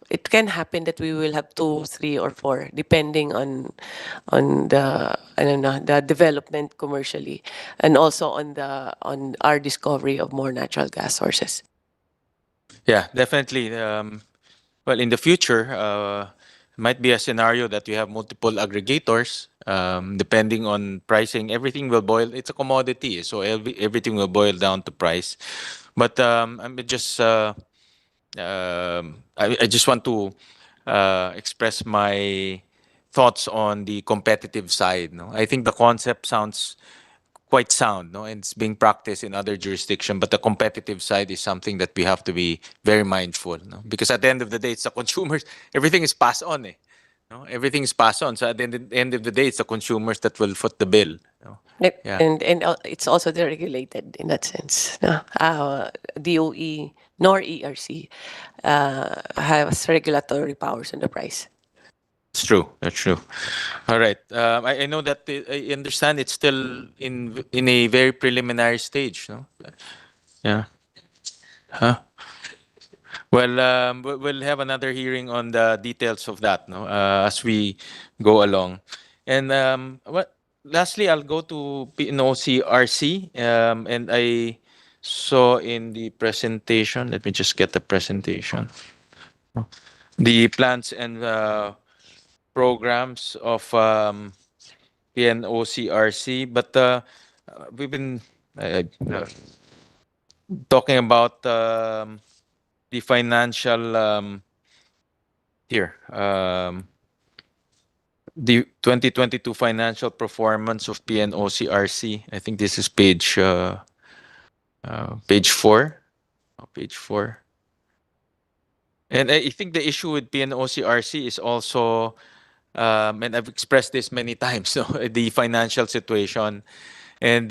It can happen that we will have 2, 3, or 4, depending on the, I don't know, the development commercially, and also on our discovery of more natural gas sources. Yeah, definitely. Well, in the future, might be a scenario that you have multiple aggregators. Depending on pricing, everything will boil. It's a commodity, so everything will boil down to price. But I'm just I just want to express my thoughts on the competitive side. No, I think the concept sounds quite sound, no, and it's being practiced in other jurisdictions. But the competitive side is something that we have to be very mindful, no, because at the end of the day, it's the consumers. Everything is passed on, eh. No, everything is passed on. So at the end of the day, it's the consumers that will foot the bill. No? Yep. Yeah. And it's also deregulated in that sense. No? DOE nor ERC has regulatory powers on the price. That's true. That's true. All right. I know that I understand it's still in a very preliminary stage. No. Yeah. Huh. Well, we'll have another hearing on the details of that, no, as we go along. And what? Lastly, I'll go to PNOCRC. And I saw in the presentation. Let me just get the presentation. The plans and programs of PNOCRC, but we've been talking about the financial here. The 2022 financial performance of PNOCRC. I think this is page 4. Page 4. And I think the issue with PNOCRC is also, and I've expressed this many times, so the financial situation. And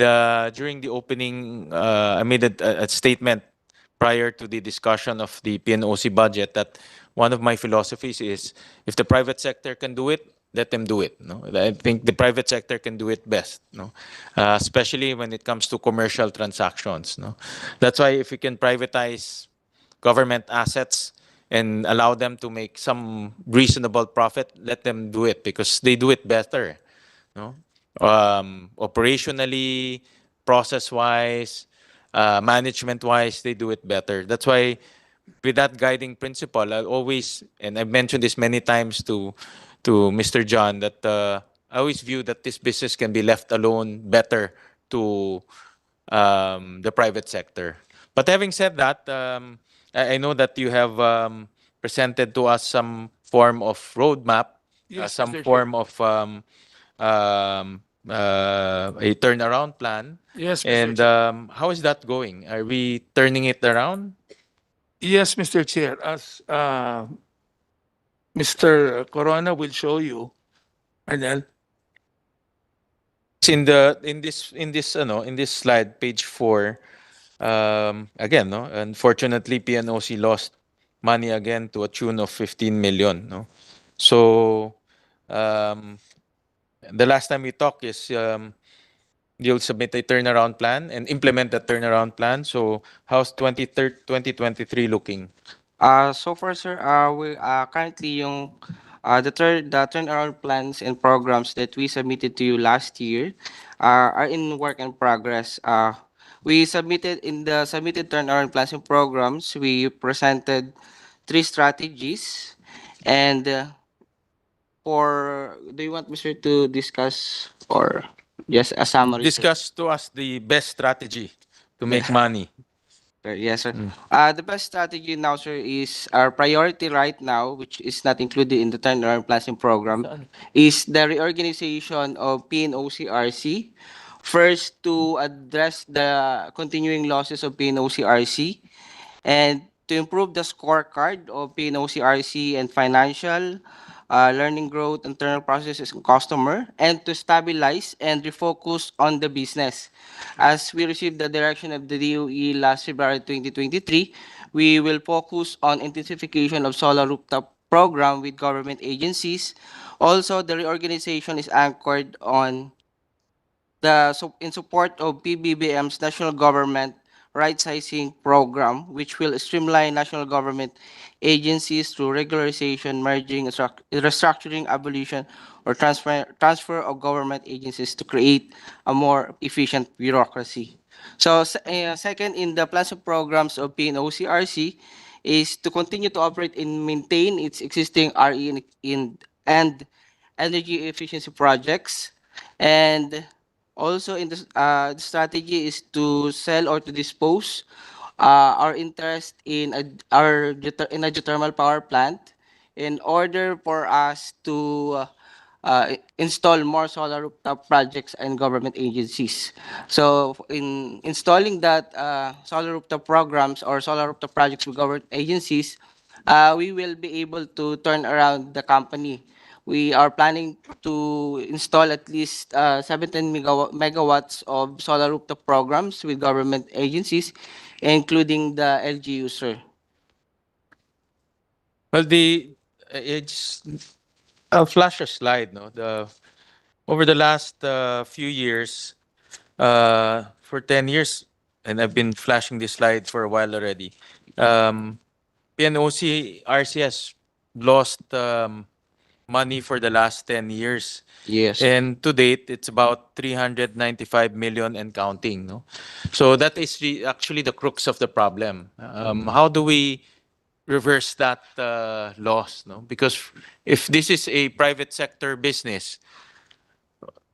during the opening, I made a statement prior to the discussion of the PNOC budget that one of my philosophies is if the private sector can do it, let them do it. No, I think the private sector can do it best. No, especially when it comes to commercial transactions. No, that's why if we can privatize government assets and allow them to make some reasonable profit, let them do it because they do it better. No, operationally, process-wise, management-wise, they do it better. That's why, with that guiding principle, I'll always, and I've mentioned this many times to Mr. John, that I always view that this business can be left alone better to the private sector. But having said that, I know that you have presented to us some form of roadmap, Yes, some Mr. Chair. form of a turnaround plan. Yes, Mr. And Chair. how is that going? Are we turning it around? Yes, Mr. Chair, as Mr. Corona will show you, Arnel. In this slide, page 4, again, no, unfortunately, PNOC lost money again to a tune of 15 million. No, so the last time we talked is you'll submit a turnaround plan and implement the turnaround plan. So how's 2023 looking? So far, sir, we currently yung the turnaround plans and programs that we submitted to you last year are in work in progress. We submitted in the submitted turnaround plans and programs, we presented three strategies. And do you want Mr. to discuss or just a summary? Sir? Discuss to us the best strategy to make money. Yes, sir. Mm. The best strategy now, sir, is our priority right now, which is not included in the turnaround plans and program, is the reorganization of PNOCRC. First, to address the continuing losses of PNOCRC and to improve the scorecard of PNOCRC and financial, learning growth, internal processes, and customer, and to stabilize and refocus on the business. As we received the direction of the DOE last February 2023, we will focus on intensification of solar rooftop program with government agencies. Also, the reorganization is anchored on in support of PBBM's national government right-sizing program, which will streamline national government agencies through regularization, merging, restructuring, abolition, or transfer of government agencies to create a more efficient bureaucracy. So, second, in the plans and programs of PNOCRC is to continue to operate and maintain its existing RE and energy efficiency projects. And also, the strategy is to sell or to dispose our interest in in a geothermal power plant in order for us to install more solar rooftop projects and government agencies. So, in installing that solar rooftop programs or solar rooftop projects with government agencies, we will be able to turn around the company. We are planning to install at least 17 megawatts of solar rooftop programs with government agencies, including the LGU, sir. Well, it's I'll flash a slide. No, over the last few years, for 10 years, and I've been flashing this slide for a while already. PNOC RC has lost money for the last 10 years. Yes. And to date, it's about 395 million and counting. No? So that is actually the crux of the problem. How do we reverse that loss? No? Because if this is a private sector business,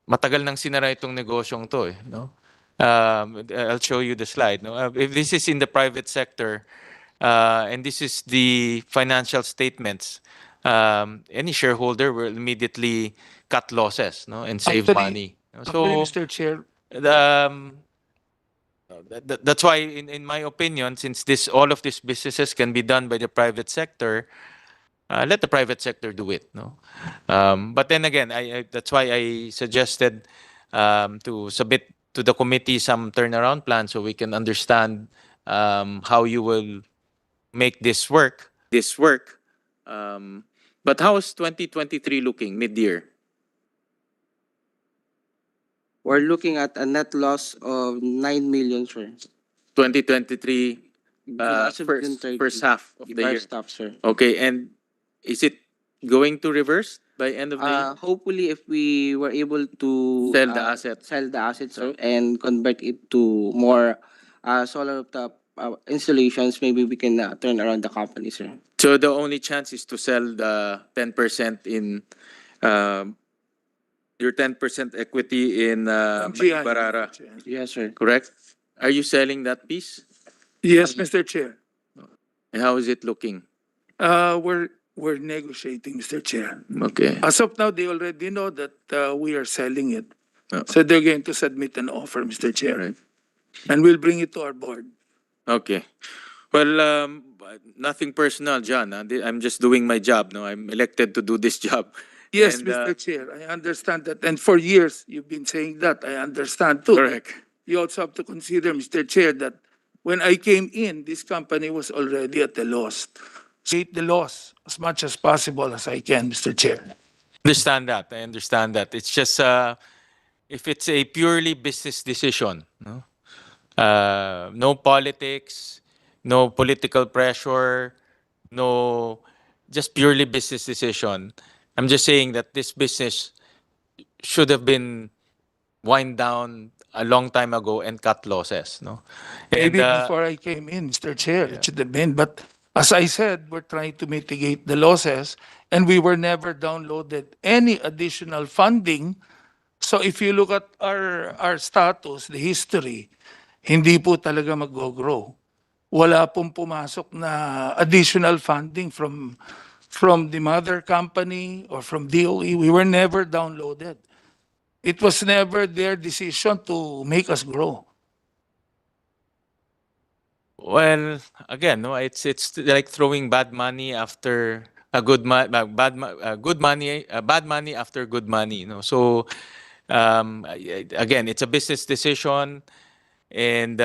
matagal nang sinara itong negosyong to. No? I'll show you the slide. No? If this is in the private sector, and this is the financial statements, any shareholder will immediately cut losses, no, and save money. So, Mr. Chair, um, that's why, in my opinion, since all of these businesses can be done by the private sector, let the private sector do it. No, but then again, that's why I suggested to submit to the committee some turnaround plan so we can understand how you will make this work. But how is 2023 looking mid-year? We're looking at a net loss of 9 million, sir. 2023 As of June 30. first half of the year. First half, sir. Okay, and is it going to reverse by end of the year? Hopefully, if we were able to Sell the assets. sell the assets, sir, and convert it to more solar rooftop installations, maybe we can turn around the company, sir. So the only chance is to sell the 10% in your 10% equity in GI. Barara, Yes, sir. correct? Are you selling that piece? Yes, Mr. Chair. And how is it looking? We're negotiating, Mr. Chair. Okay. As of now, they already know that we are selling it. Oh. So they're going to submit an offer, Mr. Chair. Right. And we'll bring it to our board. Okay. Well, nothing personal, John. I'm just doing my job. No, I'm elected to do this job. Yes, And, Mr. Chair, I understand that. And for years, you've been saying that. I understand too. Correct. You also have to consider, Mr. Chair, that when I came in, this company was already at a loss. Create the loss as much as possible as I can, Mr. Chair. I understand that. It's just if it's a purely business decision, no, no politics, no political pressure, no, just purely business decision. I'm just saying that this business should have been wind down a long time ago and cut losses. No, Maybe and before I came in, Mr. Chair, it should have been. But as I said, we're trying to mitigate the losses, and we were never downloaded any additional funding. So if you look at our status, the history, hindi po talaga mag-grow. Wala pong pumasok na additional funding from the mother company or from DOE. We were never downloaded. It was never their decision to make us grow. well, again, no, it's like throwing bad money after a good good money, bad money after good money. You know, so again, it's a business decision, and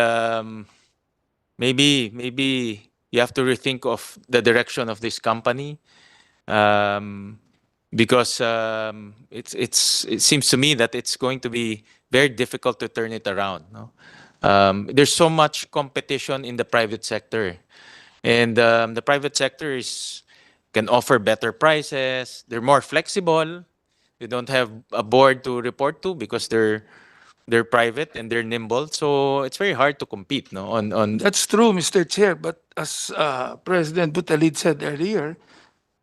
maybe you have to rethink of the direction of this company, because it seems to me that it's going to be very difficult to turn it around. No? There's so much competition in the private sector, and the private sector can offer better prices. They're more flexible. They don't have a board to report to because they're private and they're nimble. So it's very hard to compete. No, on That's true, Mr. Chair, but as President Butalid said earlier,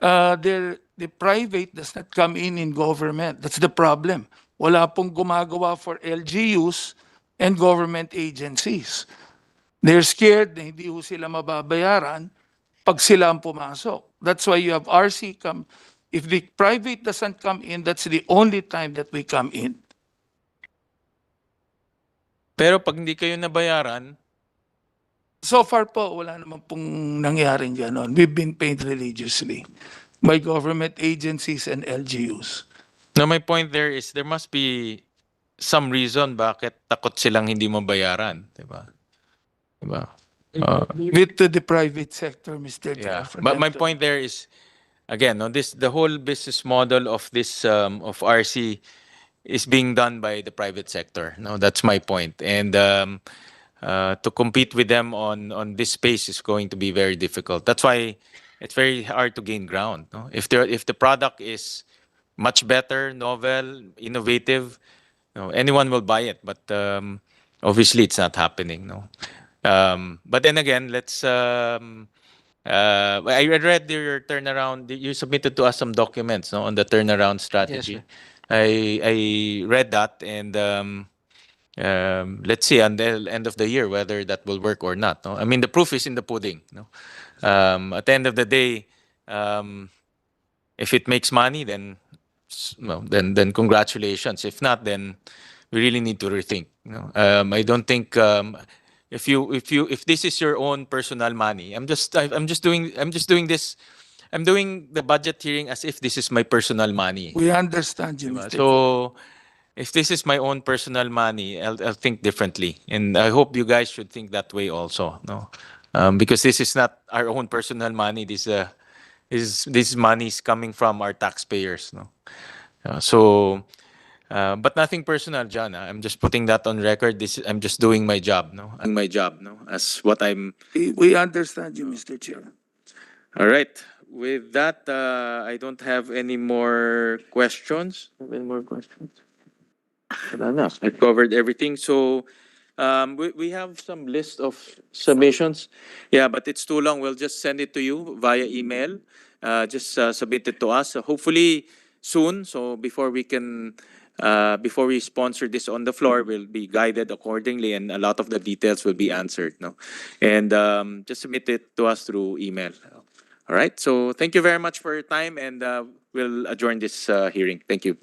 the private does not come in government. That's the problem. Wala pong gumagawa for LGUs and government agencies. They're scared na hindi ho sila mababayaran pag sila ang pumasok. That's why you have RC come. If the private doesn't come in, that's the only time that we come in. pero pag hindi kayo nabayaran, So far po, wala naman pong nangyaring gano'n. We've been paid religiously by government agencies and LGUs. no, my point there is there must be some reason bakit takot silang hindi mabayaran, 'di ba? 'Di ba? With the private sector, Mr. Chair. Yeah. for But them my to- point there is again, no, the whole business model of this of RC is being done by the private sector. No, that's my point. And to compete with them on this space is going to be very difficult. That's why it's very hard to gain ground. No? If the product is much better, novel, innovative, anyone will buy it. But obviously, it's not happening. No. But then again, let's. I read your turnaround. You submitted to us some documents, no, on the turnaround strategy. I read that, and let's see until end of the year whether that will work or not. No? I mean, the proof is in the pudding. No? At the end of the day, if it makes money, then then congratulations. If not, then we really need to rethink. I don't think if this is your own personal money, I'm just doing this. I'm doing the budget hearing as if this is my personal money. We understand you, Mr. Chair. So if this is my own personal money, I'll think differently, and I hope you guys should think that way also. No, because this is not our own personal money. This money is coming from our taxpayers. No, but nothing personal, John. I'm just putting that on record. I'm just doing my job. No, as what I'm. We understand you, Mr. Chair. All right. With that, I don't have any more questions. Any more questions? I covered everything. So we have some list of submissions. Yeah, but it's too long. We'll just send it to you via email. Just submit it to us. Hopefully soon. So before we sponsor this on the floor, we'll be guided accordingly, and a lot of the details will be answered. No, and just submit it to us through email. All right. So thank you very much for your time, and we'll adjourn this hearing. Thank you.